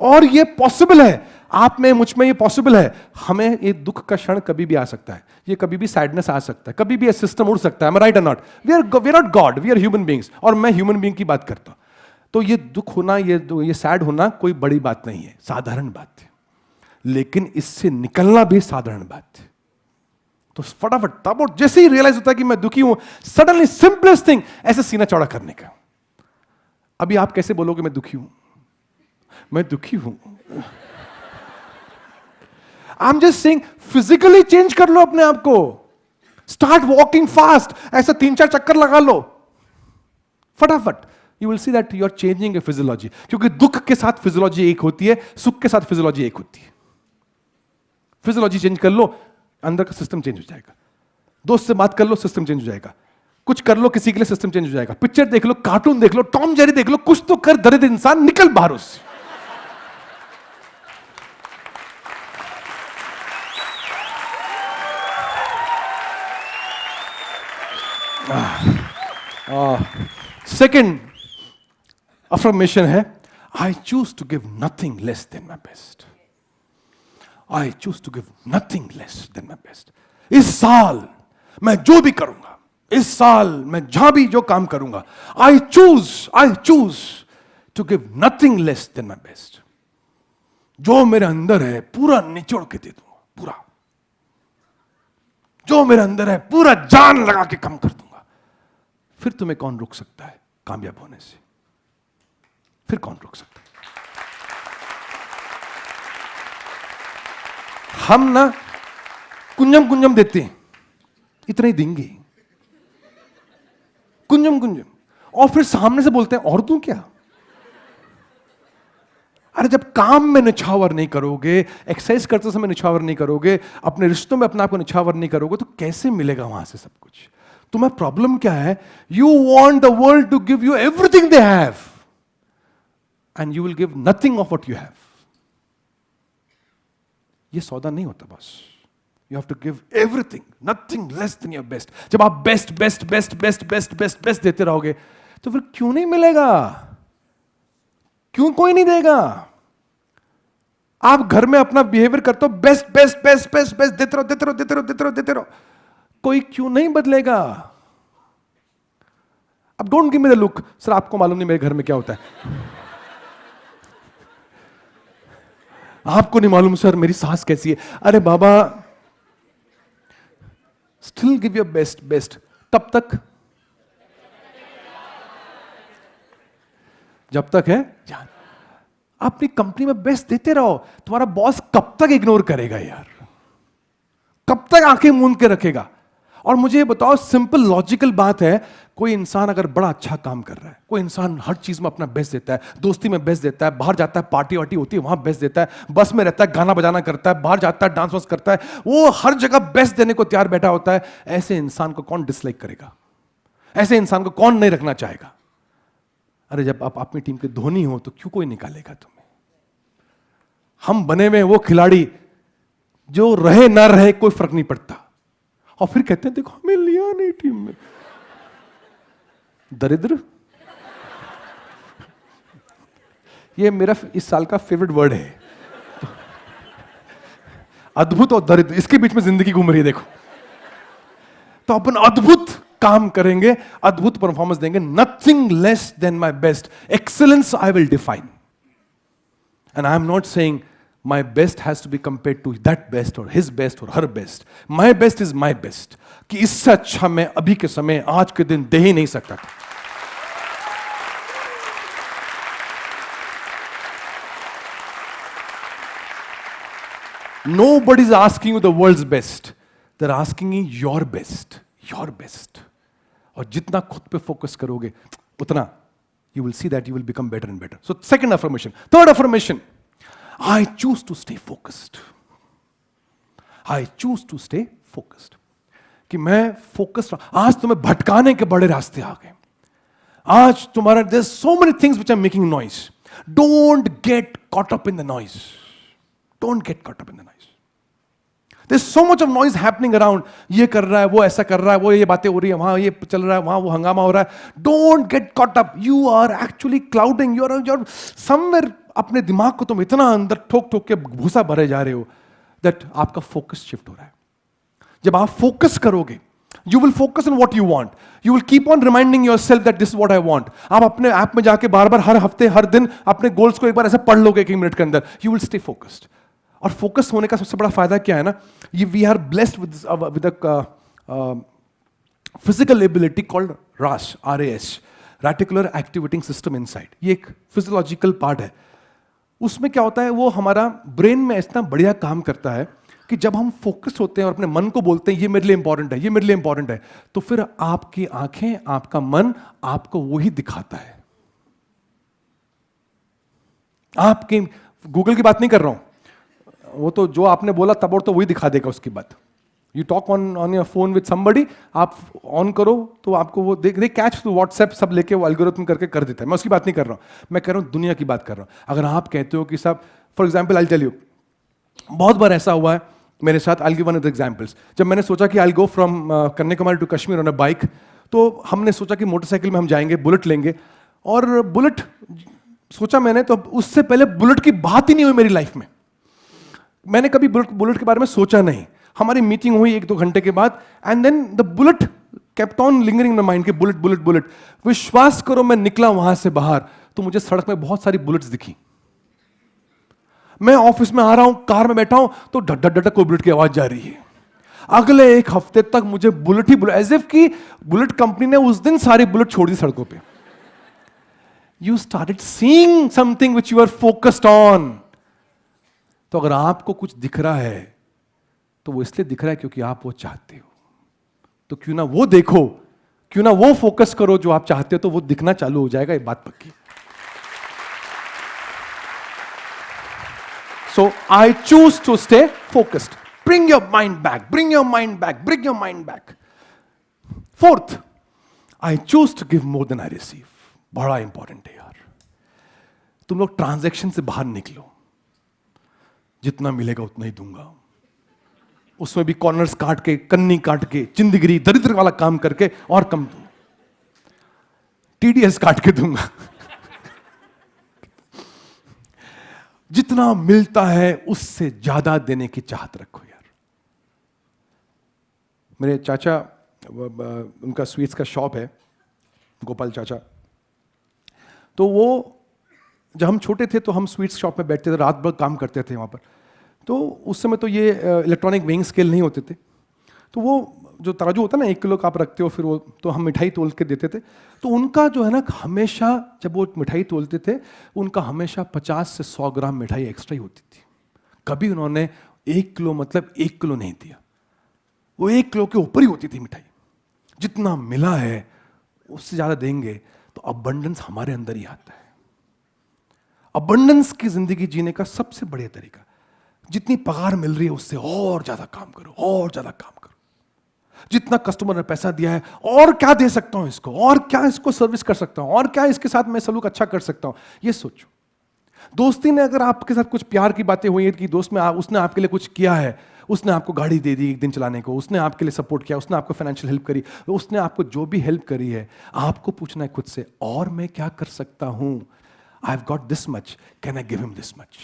और ये पॉसिबल है, आप में, मुझ में ये पॉसिबल है. हमें ये दुख का क्षण कभी भी आ सकता है, ये कभी भी सैडनेस आ सकता है, कभी भी ये सिस्टम उड़ सकता है. राइट और not? We are not God, we are human beings. और मैं ह्यूमन बींग की बात करता हूं. तो ये दुख होना, ये सैड होना कोई बड़ी बात नहीं है, साधारण बात है. लेकिन इससे निकलना भी साधारण बात है. तो फटाफट तब और जैसे ही रियलाइज होता है कि मैं दुखी हूं, सडनली सिंपलेस्ट थिंग ऐसे सीना चौड़ा करने का। अभी आप कैसे बोलोगे मैं दुखी हूं? मैं दुखी हूं। I am just saying physically change कर लो अपने आप को। स्टार्ट वॉकिंग फास्ट, ऐसा 3-4 चक्कर लगा लो फटाफट। You will see that you are changing a physiology, क्योंकि दुख के साथ फिजियोलॉजी एक होती है, सुख के साथ फिजियोलॉजी एक होती है। फिजियोलॉजी चेंज कर लो, अंदर का सिस्टम चेंज हो जाएगा। दोस्त से बात कर लो, सिस्टम चेंज हो जाएगा। कुछ कर लो किसी के लिए, सिस्टम चेंज हो जाएगा। पिक्चर देख लो, कार्टून देख लो, टॉम जेरी देख लो, कुछ तो कर दरिद्र इंसान, निकल बाहर उससे। सेकेंड अफर्मेशन है, I choose to give nothing less than my best. I choose to give nothing less than my best. इस साल मैं जो भी करूंगा, इस साल मैं जहां भी जो काम करूंगा, I choose to give nothing less than my best. जो मेरे अंदर है पूरा निचोड़ के दे दूंगा, पूरा जो मेरे अंदर है पूरा जान लगा के काम कर दूंगा। फिर तुम्हें कौन रोक सकता है कामयाब होने से? फिर कौन रोक सकता है? हम ना कुंजम कुंजम देते हैं, इतना ही देंगे, कुंजम कुंजम, और फिर सामने से बोलते हैं और दूं क्या? अरे जब काम में निछावर नहीं करोगे, एक्सरसाइज करते समय निछावर नहीं करोगे, अपने रिश्तों में अपने आप को निछावर नहीं करोगे, तो कैसे मिलेगा वहां से सब कुछ? तुम्हें प्रॉब्लम क्या है? You want the world to give you everything they have, and you will give nothing of what you have. ये सौदा नहीं होता बस। You have to give everything, nothing less than your best. जब आप best best best best best best best देते रहोगे, तो फिर क्यों नहीं मिलेगा? क्यों कोई नहीं देगा? आप घर में अपना बिहेवियर करते हो, best best best best best देते रहो देते रहो देते रहो देते रहो देते रहो, कोई क्यों नहीं बदलेगा? अब don't give me the look, sir आपको मालूम नहीं मेरे घर में क्या होता है। आपको नहीं मालूम सर मेरी सास कैसी है। अरे बाबा, still give your best best. तब तक जब तक है जान, अपनी कंपनी में बेस्ट देते रहो। तुम्हारा बॉस कब तक इग्नोर करेगा यार? कब तक आंखें मूंद के रखेगा? और मुझे ये बताओ, सिंपल लॉजिकल बात है, कोई इंसान अगर बड़ा अच्छा काम कर रहा है, कोई इंसान हर चीज में अपना बेस्ट देता है, दोस्ती में बेस्ट देता है, बाहर जाता है पार्टी वार्टी होती है वहां बेस्ट देता है, बस में रहता है गाना बजाना करता है, बाहर जाता है डांस वांस करता है, वो हर जगह बेस्ट देने को तैयार बैठा होता है, ऐसे इंसान को कौन डिसलाइक करेगा? ऐसे इंसान को कौन नहीं रखना चाहेगा? अरे जब आप अपनी टीम के धोनी हो तो क्यों कोई निकालेगा तुम्हें? हम बने हुए वो खिलाड़ी जो रहे ना रहे कोई फर्क नहीं पड़ता, और फिर कहते हैं देखो हमें लिया नहीं टीम में। दरिद्र, ये मेरा इस साल का फेवरेट वर्ड है। अद्भुत और दरिद्र, इसके बीच में जिंदगी घूम रही है देखो। तो अपन अद्भुत काम करेंगे, अद्भुत परफॉर्मेंस देंगे, nothing less than my best. Excellence I will define, and I am not saying my best has to be compared to that best or his best or her best. My best is my best. कि इससे अच्छा मैं अभी के समय आज के दिन दे ही नहीं सकता था। Nobody is asking you the world's best. They're asking you your best. Your best. और जितना खुद पे फोकस करोगे उतना you will see that you will become better and better. So second affirmation. Third affirmation. I choose to stay focused. I choose to stay focused. कि मैं focused. आज तुम्हें भटकाने के बड़े रास्ते आ गए। आज तुम्हारा there's so many things which are making noise. Don't get caught up in the noise. Don't get caught up in the noise. There's so much of noise happening around. ये कर रहा है, वो ऐसा कर रहा है, वो ये बातें हो रही है, वहां ये चल रहा है, वहां वो हंगामा हो रहा है। Don't get caught up. You are actually clouding. You're somewhere अपने दिमाग को तुम इतना अंदर ठोक ठोक के भूसा भरे जा रहे हो दैट आपका फोकस शिफ्ट हो रहा है। जब आप फोकस करोगे, you will focus on what you want, you will keep on reminding yourself that this is what I want. आप अपने ऐप में जाके बार बार हर हफ्ते हर दिन अपने गोल्स को एक बार ऐसे पढ़ लोगे 1 मिनट के अंदर, यू विल स्टे फोकस्ड। और फोकस होने का सबसे बड़ा फायदा क्या है ना, ये we are blessed with physical ability called RAS, RAS, reticular activating system inside. ये एक फिजियोलॉजिकल पार्ट है। उसमें क्या होता है, वो हमारा ब्रेन में इतना बढ़िया काम करता है कि जब हम फोकस होते हैं और अपने मन को बोलते हैं ये मेरे लिए इंपॉर्टेंट है, ये मेरे लिए इंपॉर्टेंट है, तो फिर आपकी आंखें, आपका मन आपको वही दिखाता है। आपके गूगल की बात नहीं कर रहा हूं, वो तो जो आपने बोला तब और तो वही दिखा देगा उसकी बात। You talk on your phone with somebody, आप ऑन करो तो आपको वो दे कैच थ्रू व्हाट्सएप सब लेके वो एल्गोरिथम करके कर देता है। मैं उसकी बात नहीं कर रहा हूं, मैं कह रहा हूं दुनिया की बात कर रहा हूं। अगर आप कहते हो कि सब, for example I tell you, बहुत बार ऐसा हुआ है मेरे साथ। I give one of the examples. जब मैंने सोचा कि I go from Kanyakumari to Kashmir on a bike, तो हमने सोचा कि मोटरसाइकिल में हम जाएंगे, बुलेट लेंगे। और बुलेट सोचा मैंने, तो उससे पहले बुलेट की बात ही नहीं हुई मेरी लाइफ में। मैंने कभी बुलेट के बारे में सोचा नहीं। हमारी मीटिंग हुई 1-2 घंटे के बाद, and then the Bullet kept on lingering in my mind कि बुलेट बुलेट बुलेट। विश्वास करो, मैं निकला वहां से बाहर तो मुझे सड़क में बहुत सारी बुलेट्स दिखी। मैं ऑफिस में आ रहा हूं, कार में बैठा हूं, तो ढट ढट ढट कोई बुलेट की आवाज जा रही है। अगले 1 हफ्ते तक मुझे बुलेट ही बुलेट, एज इफ की बुलेट कंपनी ने उस दिन सारी बुलेट छोड़ दी सड़कों पे। You started seeing something which you are focused on. तो अगर आपको कुछ दिख रहा है तो वो इसलिए दिख रहा है क्योंकि आप वो चाहते हो। तो क्यों ना वो देखो, क्यों ना वो फोकस करो जो आप चाहते हो, तो वो दिखना चालू हो जाएगा। ये बात पक्की। So I choose to stay focused. Bring your mind back, bring your mind back, bring your mind back. Fourth, I choose to give more than I receive. बड़ा इंपॉर्टेंट है यार। तुम लोग ट्रांजैक्शन से बाहर निकलो। जितना मिलेगा उतना ही दूंगा। उसमें भी कॉर्नर्स काट के, कन्नी काट के, चिंदगिरी दरिद्र वाला काम करके और कम दूंगा। TDS काट के दूंगा। जितना मिलता है उससे ज्यादा देने की चाहत रखो यार। मेरे चाचा, उनका स्वीट्स का शॉप है, गोपाल चाचा। तो वो जब हम छोटे थे तो हम स्वीट्स शॉप में बैठते थे, रात भर काम करते थे वहाँ पर। तो उस समय तो ये इलेक्ट्रॉनिक वेइंग स्केल नहीं होते थे। तो वो जो तराजू होता है ना, 1 किलो का आप रखते हो, फिर वो तो हम मिठाई तोल के देते थे। तो उनका जो है ना, हमेशा जब वो मिठाई तोलते थे, उनका हमेशा 50 से 100 ग्राम मिठाई एक्स्ट्रा ही होती थी। कभी उन्होंने 1 किलो मतलब 1 किलो नहीं दिया। वो 1 किलो के ऊपर ही होती थी मिठाई। जितना मिला है उससे ज्यादा देंगे तो अबंडेंस हमारे अंदर ही आता है। अबंडेंस की जिंदगी जीने का सबसे बढ़िया तरीका, जितनी पगार मिल रही है उससे और ज्यादा काम करो, और ज्यादा काम करो। जितना कस्टमर ने पैसा दिया है, और क्या दे सकता हूं इसको, और क्या इसको सर्विस कर सकता हूं, और क्या इसके साथ मैं सलूक अच्छा कर सकता हूं, ये सोचो। दोस्ती ने अगर आपके साथ कुछ प्यार की बातें हुई है कि दोस्त में उसने आपके लिए कुछ किया है, उसने आपको गाड़ी दे दी 1 दिन चलाने को, उसने आपके लिए सपोर्ट किया, उसने आपको फाइनेंशियल हेल्प करी, उसने आपको जो भी हेल्प करी है, आपको पूछना है खुद से, और मैं क्या कर सकता हूं? I have got this much, can I give him this much?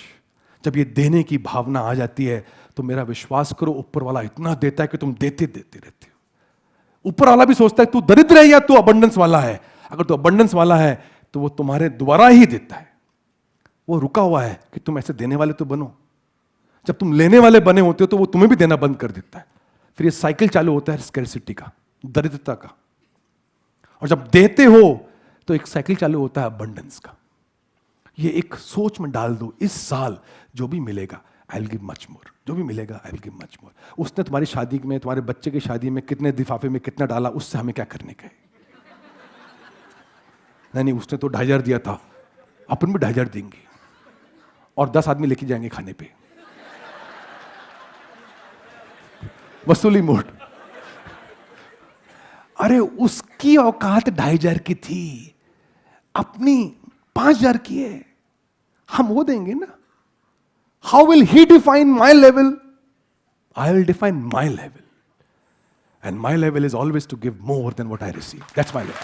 जब ये देने की भावना आ जाती है तो मेरा विश्वास करो, ऊपर वाला इतना देता है कि तुम देते देते रहते हो। ऊपर वाला भी सोचता है तू दरिद्र है या तू अबंडेंस वाला है। अगर तू अबंडेंस वाला है तो वो तुम्हारे द्वारा ही देता है। वो रुका हुआ है कि तुम ऐसे देने वाले तो बनो। जब तुम लेने वाले बने होते हो तो वो तुम्हें भी देना बंद कर देता है। फिर ये साइकिल चालू होता है स्कैरसिटी का, दरिद्रता का। और जब देते हो तो एक साइकिल चालू होता है अबंडेंस का। ये एक सोच में डाल दो, इस साल जो भी मिलेगा आई विल गिव मच मोर, जो भी मिलेगा आई विल गिव मच मोर। उसने तुम्हारी शादी में, तुम्हारे बच्चे की शादी में कितने लिफाफे में कितना डाला, उससे हमें क्या करने का है? नहीं, उसने तो 2,500 दिया था, अपन भी 2,500 देंगे और 10 आदमी लेके जाएंगे खाने पे। वसूली मोड। अरे उसकी औकात 2,500 की थी, अपनी 5,000 की है, हम वो देंगे ना। How will he define my level? I will define my level, and my level is always to give more than what I receive. That's my level.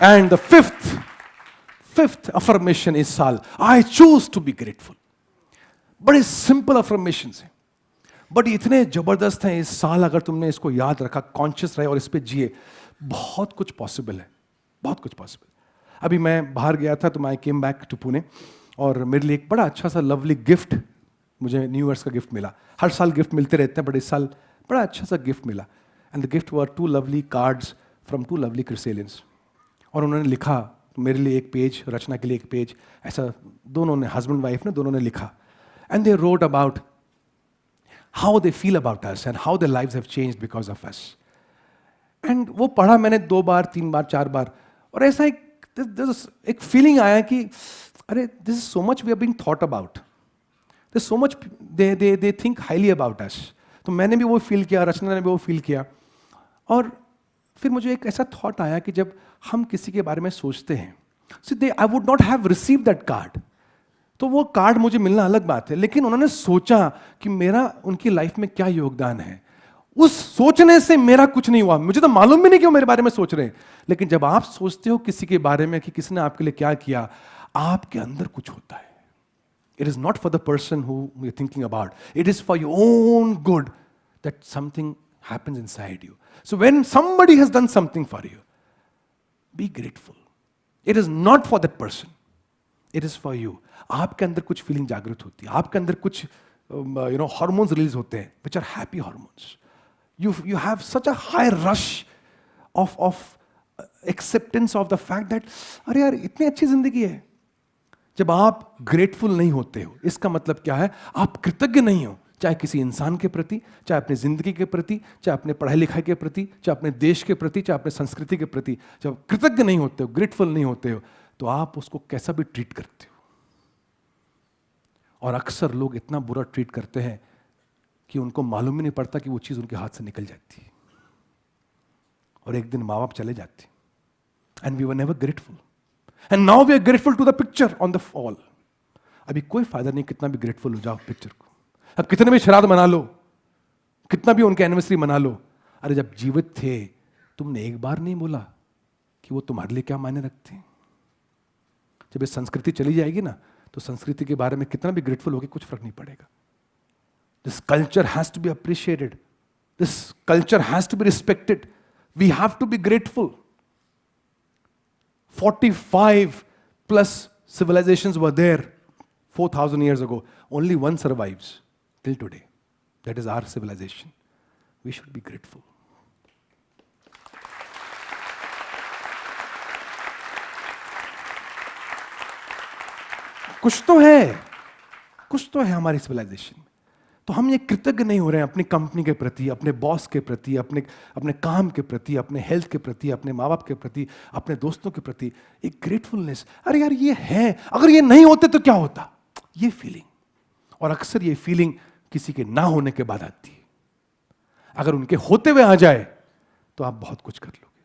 And the fifth affirmation इस साल, I choose to be grateful. बड़े simple affirmation है, but इतने जबरदस्त हैं इस साल। अगर तुमने इसको याद रखा, कॉन्शियस रहे और इस पे जिए, बहुत कुछ पॉसिबल है, बहुत कुछ पॉसिबल। अभी मैं बाहर गया था तो आई केम बैक टू पुणे और मेरे लिए एक बड़ा अच्छा सा लवली गिफ्ट मुझे न्यू ईयर्स का गिफ्ट मिला. हर साल गिफ्ट मिलते रहते हैं बट इस साल बड़ा अच्छा सा गिफ्ट मिला. And the gift were 2 lovely cards from 2 lovely chrysalians. और उन्होंने लिखा मेरे लिए एक पेज, रचना के लिए एक पेज, ऐसा दोनों ने, हस्बैंड वाइफ ने दोनों ने लिखा. And they wrote about how they feel about us and how their lives have changed because of us. And वो पढ़ा मैंने 2 बार 3 बार 4 बार और ऐसा एक फीलिंग आया कि अरे this is so much we are being thought about, this so much they think highly about us. तो मैंने भी वो फील किया, रचना ने भी वो फील किया. और फिर मुझे एक ऐसा थॉट आया कि जब हम किसी के बारे में सोचते हैं, so they I would not have receive that card. तो वो कार्ड मुझे मिलना अलग बात है, लेकिन उन्होंने सोचा कि मेरा उनकी लाइफ में क्या योगदान है. उस सोचने से मेरा कुछ नहीं हुआ, मुझे तो मालूम भी नहीं कि वो मेरे बारे में सोच रहे हैं. लेकिन जब आप सोचते हो किसी के बारे में कि किसने आपके लिए क्या किया, आपके अंदर कुछ होता है. It is not for the person who you are thinking about, it is for your own good that something happens inside you. So when somebody has done something for you, be grateful. It is not for that person. It is for you. आपके अंदर कुछ feeling जागृत होती है, आपके अंदर कुछ hormones release होते हैं which are happy hormones. You have such a high rush of acceptance of the fact that अरे यार इतनी अच्छी जिंदगी है. जब आप ग्रेटफुल नहीं होते हो, इसका मतलब क्या है? आप कृतज्ञ नहीं हो, चाहे किसी इंसान के प्रति, चाहे अपनी जिंदगी के प्रति, चाहे अपने पढ़ाई लिखाई के प्रति, चाहे अपने देश के प्रति, चाहे अपने संस्कृति के प्रति. जब कृतज्ञ नहीं होते हो, ग्रेटफुल नहीं होते हो, तो आप उसको कैसा भी ट्रीट करते हो. और अक्सर लोग इतना बुरा ट्रीट करते हैं कि उनको मालूम ही नहीं पड़ता कि वो चीज उनके हाथ से निकल जाती है और एक दिन माँ बाप चले जाते. And we were never grateful and now we are grateful to the picture on the wall. अभी कोई फायदा नहीं कितना भी ग्रेटफुल हो जाओ पिक्चर को. अब कितने भी श्राद्ध मना लो, कितना भी उनके एनिवर्सरी मना लो, अरे जब जीवित थे तुमने एक बार नहीं बोला कि वो तुम्हारे लिए क्या मायने रखते हैं. जब ये संस्कृति चली जाएगी ना, तो संस्कृति के बारे में कितना भी ग्रेटफुल होगी कुछ फर्क नहीं पड़ेगा. This culture has to be appreciated, this culture has to be respected, we have to be grateful. 45+ civilizations were there 4,000 years ago. Only one survives till today. That is our civilization. We should be grateful. कुछ तो है हमारी civilisation में. तो हम ये कृतज्ञ नहीं हो रहे हैं अपनी कंपनी के प्रति, अपने बॉस के प्रति, अपने काम के प्रति, अपने हेल्थ के प्रति, अपने माँ बाप के प्रति, अपने दोस्तों के प्रति. एक ग्रेटफुलनेस, अरे यार ये है, अगर ये नहीं होते तो क्या होता, ये फीलिंग. और अक्सर ये फीलिंग किसी के ना होने के बाद आती है. अगर उनके होते हुए आ जाए तो आप बहुत कुछ कर लोगे.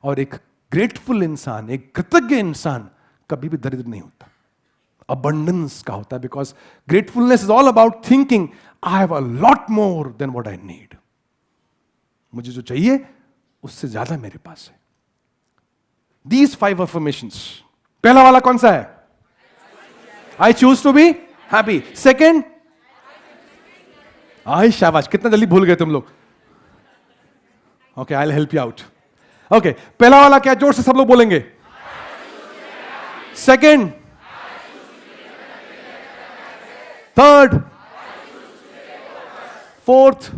और एक ग्रेटफुल इंसान, एक कृतज्ञ इंसान कभी भी दरिद्र नहीं होता, अबंडेंस का होता है. Because gratefulness is all about thinking I have a lot more than what I need. मुझे जो चाहिए उससे ज्यादा मेरे पास है. These 5 affirmations. पहला वाला कौन सा है? I choose to be happy. Second, I शाबाश, कितना जल्दी भूल गए तुम लोग. Okay, I will help you out. Okay, पहला वाला क्या? जोर से सब लोग बोलेंगे. Second, third, fourth,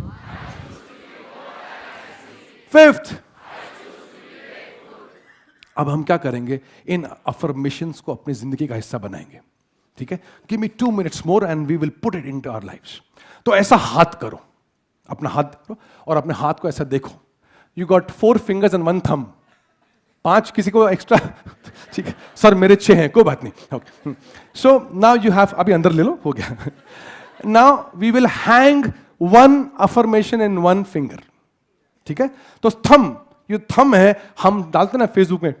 fifth. अब हम क्या करेंगे? इन अफर्मेशंस को अपनी जिंदगी का हिस्सा बनाएंगे. ठीक है? Give me 2 minutes more and we will put it into our lives. तो ऐसा हाथ करो, अपना हाथ करो और अपने हाथ को ऐसा देखो. You got 4 fingers and 1 thumb. 5 किसी को एक्स्ट्रा. ठीक है सर, मेरे 6 हैं, कोई बात नहीं. Okay, so now you have, अभी अंदर ले लो, हो गया. Now we will hang 1 affirmation in 1 finger. ठीक है? तो थंब, ये थंब है, हम डालते ना फेसबुक में.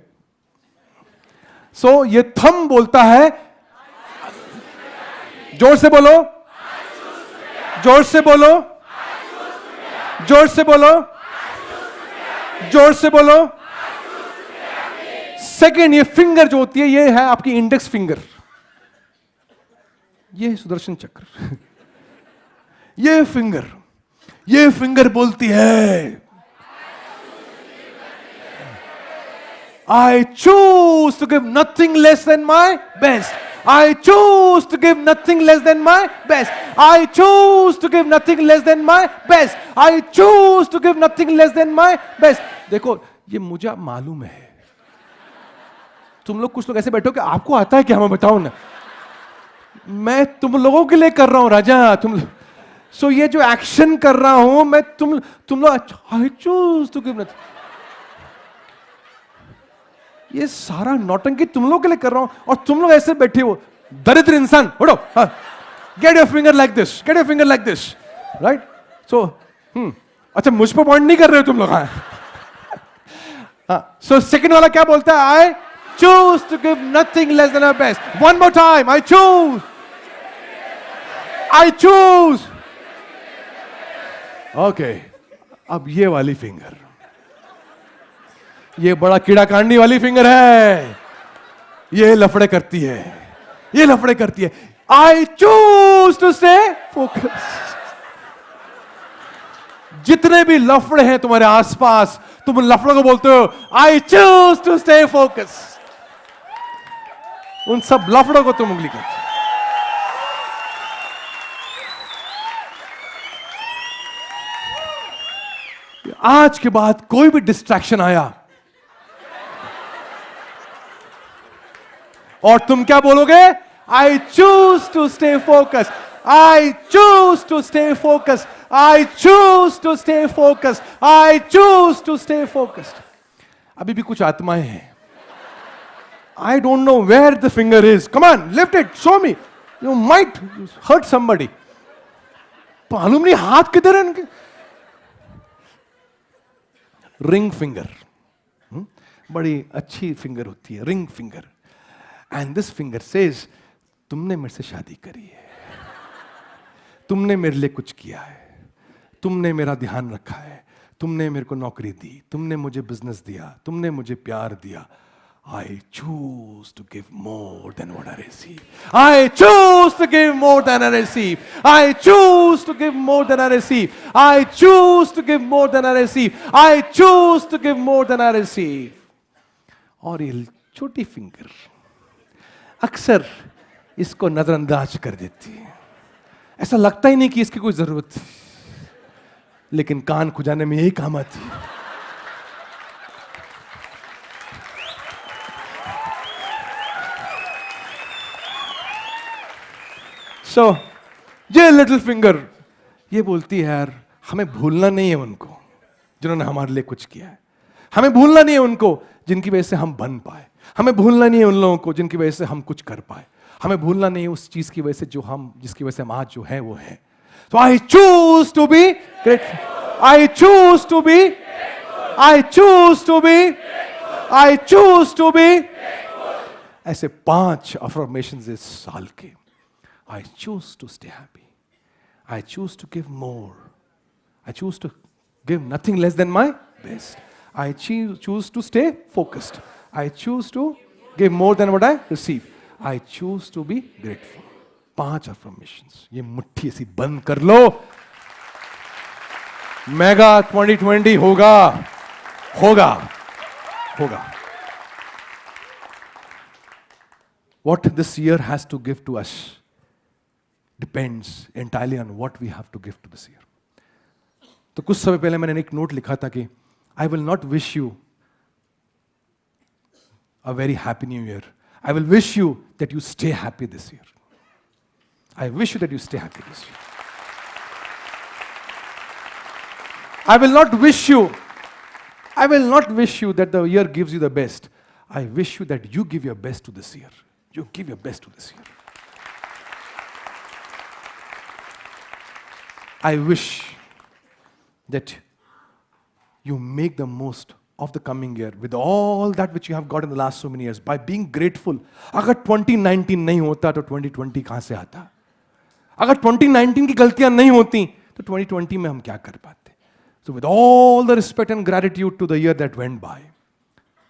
सो ये थंब बोलता है, जोर से बोलो, जोर से बोलो, जोर से बोलो, जोर से बोलो. सेकेंड, ये फिंगर जो होती है, ये है आपकी इंडेक्स फिंगर, ये सुदर्शन चक्र. ये फिंगर बोलती है I choose to give nothing less than my best. I choose to give nothing less than my best. I choose to give nothing less than my best. I choose to give nothing less than my best. देखो ये मुझे मालूम है. तुम लोग कुछ लोग ऐसे बैठो कि आपको आता है क्या, मैं बताऊं ना. मैं तुम लोगों के लिए कर रहा हूं राजा. तुम सो ये जो एक्शन कर रहा हूं मैं तुम लोग I choose to give nothing. ये सारा नौटंकी तुम लोगों के लिए कर रहा हूं और तुम लोग ऐसे बैठे हो दरिद्र इंसान. उठो. Get your finger like this. Get your finger like this. Right. So अच्छा मुझ पर पॉइंट नहीं कर रहे हो तुम लोग. सो सेकंड वाला क्या बोलता है? I choose to give nothing less than our best. One more time. I choose. I choose. Okay. अब ये वाली फिंगर, ये बड़ा कीड़ा कांडी वाली फिंगर है. ये लफड़े करती है. ये लफड़े करती है. I choose to stay focus. जितने भी लफड़े हैं तुम्हारे आसपास, तुम उन लफड़ों को बोलते हो I choose to stay focus. उन सब लफड़ों को तुम उंगली करते हो. आज के बाद कोई भी डिस्ट्रैक्शन आया और तुम क्या बोलोगे? I choose to stay focus. I choose to stay focus. I choose to stay focus. I choose to stay focused. अभी भी कुछ आत्माएं हैं. I don't know where the finger is. Come on, lift it, show me. You might hurt somebody. मालूम नहीं हाथ किधर है इनके. रिंग फिंगर बड़ी अच्छी फिंगर होती है. Ring finger. And this finger says तुमने मेरे से शादी करी है, तुमने मेरे लिए कुछ किया है, तुमने मेरा ध्यान रखा है, तुमने मेरे को नौकरी दी, तुमने मुझे बिजनेस दिया, तुमने मुझे प्यार दिया. I choose to give more than what I receive. I choose to give more than I receive. I choose to give more than I receive. I choose to give more than I receive. I choose to give more than I receive. और ये छोटी finger अक्सर इसको नजरअंदाज कर देती है. ऐसा लगता ही नहीं कि इसकी कोई जरूरत थी, लेकिन कान खुजाने में यही काम आती है. सो ये लिटिल फिंगर ये बोलती है यार हमें भूलना नहीं है उनको जिन्होंने हमारे लिए कुछ किया है. हमें भूलना नहीं है उनको जिनकी वजह से हम बन पाए. हमें भूलना नहीं है उन लोगों को जिनकी वजह से हम कुछ कर पाए. हमें भूलना नहीं है उस चीज की वजह से जो हम जिसकी वजह से हम आज जो है वो है. तो I choose to be grateful. I choose to be. I choose to be. I choose to be. ऐसे 5 अफर्मेशंस इस साल के. I choose to stay happy. I choose to give more. I choose to give nothing less than my best. I choose to stay focused. I choose to give more than what I receive. I choose to be grateful. 5 affirmations. ये मुट्ठी ऐसी बंद कर लो. Mega 2020 होगा. होगा. होगा. What this year has to give to us depends entirely on what we have to give to this year. तो कुछ समय पहले मैंने एक नोट लिखा था कि I will not wish you a very happy new year. I will wish you that you stay happy this year. I wish you that you stay happy this year. I will not wish you that the year gives you the best. I wish you that you give your best to this year. You give your best to this year. I wish that you make the most of the coming year with all that which you have got in the last so many years by being grateful. अगर 2019 नहीं होता तो 2020 कहाँ से आता? अगर 2019 की गलतियां नहीं होती तो 2020 में हम क्या कर पाते? So with all the respect and gratitude to the year that went by,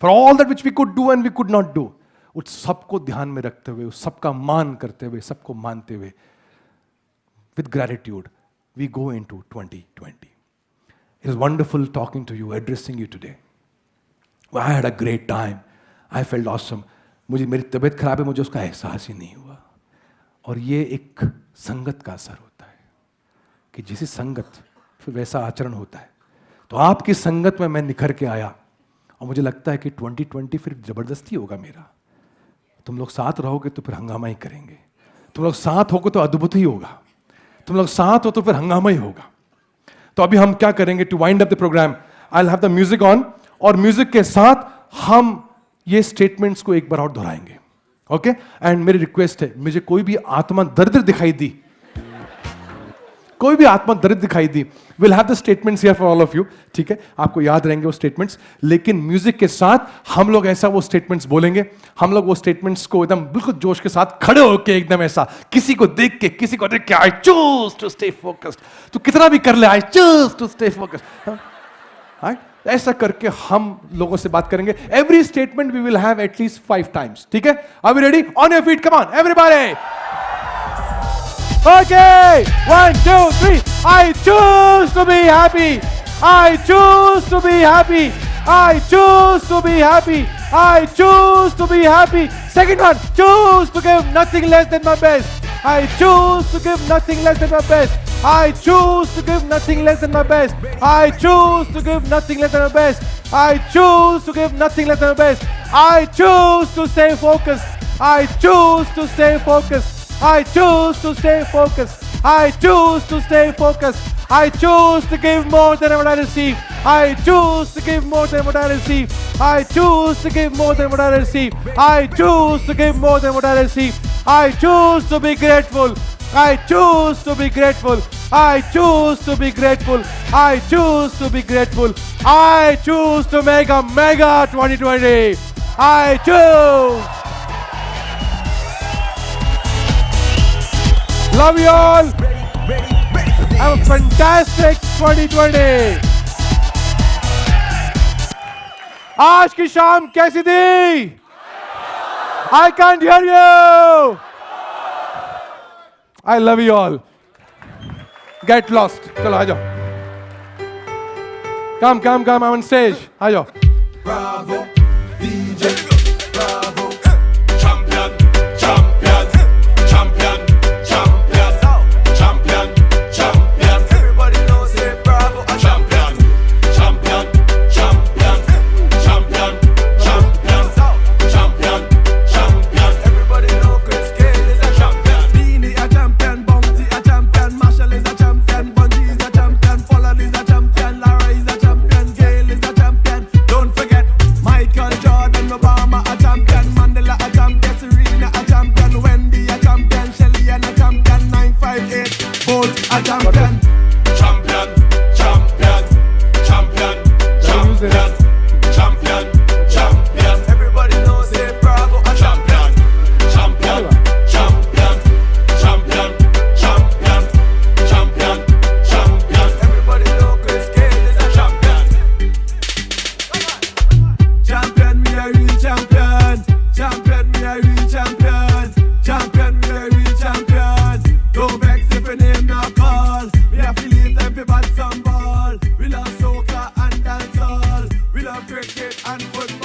for all that which we could do and we could not do, उस सबको ध्यान में रखते हुए, उस सबका मान करते हुए, सबको मानते हुए, with gratitude, we go into 2020. It is wonderful talking to you, addressing you today. I had a great time I felt awesome. मुझे मेरी तबीयत खराब है, मुझे उसका एहसास ही नहीं हुआ। और ये एक संगत का असर होता है कि जैसी संगत फिर वैसा आचरण होता है। तो आपकी संगत में मैं निखर के आया और मुझे लगता है कि 2020 फिर जबरदस्ती होगा मेरा। तुम लोग साथ रहोगे तो फिर हंगामा ही करेंगे, तुम लोग साथ होगे तो अद्भुत ही होगा, तुम लोग साथ हो तो फिर हंगामा ही होगा। तो अभी हम क्या करेंगे, to wind up the programme I will have the music on, और म्यूजिक के साथ हम ये स्टेटमेंट्स को एक बार और दोहराएंगे। ओके, एंड मेरी रिक्वेस्ट है, मुझे कोई भी आत्मा दरिद्र दिखाई दी, कोई भी आत्मा दरिद्र दिखाई दी, will have the statements here for all of you. ठीक है, आपको याद रहेंगे वो स्टेटमेंट्स, लेकिन म्यूजिक के साथ हम लोग ऐसा वो स्टेटमेंट्स बोलेंगे। हम लोग वो स्टेटमेंट्स को एकदम बिल्कुल जोश के साथ खड़े होके एकदम ऐसा किसी को देख के I choose to stay focused, तू कितना भी कर ले, I choose to stay focused. ऐसा करके हम लोगों से बात करेंगे। Every statement we will have at least 5 times. ठीक है, are we ready? On your feet, come on everybody. Okay, 1, 2, 3. I choose to be happy. I choose to be happy. I choose to be happy. I choose to be happy. Second one, choose to give nothing less than my best. I choose to give nothing less than my best. I choose to give nothing less than my best. I choose to give nothing less than my best. I choose to give nothing less than my best. I choose to stay focused. I choose to stay focused. I choose to stay focused. I choose to stay focused. I choose to give more than what I receive. I choose to give more than what I receive. I choose to give more than what I receive. I choose to give more than what I receive. I choose to be grateful. I choose to be grateful. I choose to be grateful. I choose to be grateful. I choose to make a mega 2020. I choose. Love you all. Have a fantastic 2020. आज की शाम कैसी थी? I can't hear you. I love you all. Get lost. चलो आ जाओ. Come. I'm on stage. आ जाओ. Bravo, DJ. Bravo. We love cricket and football.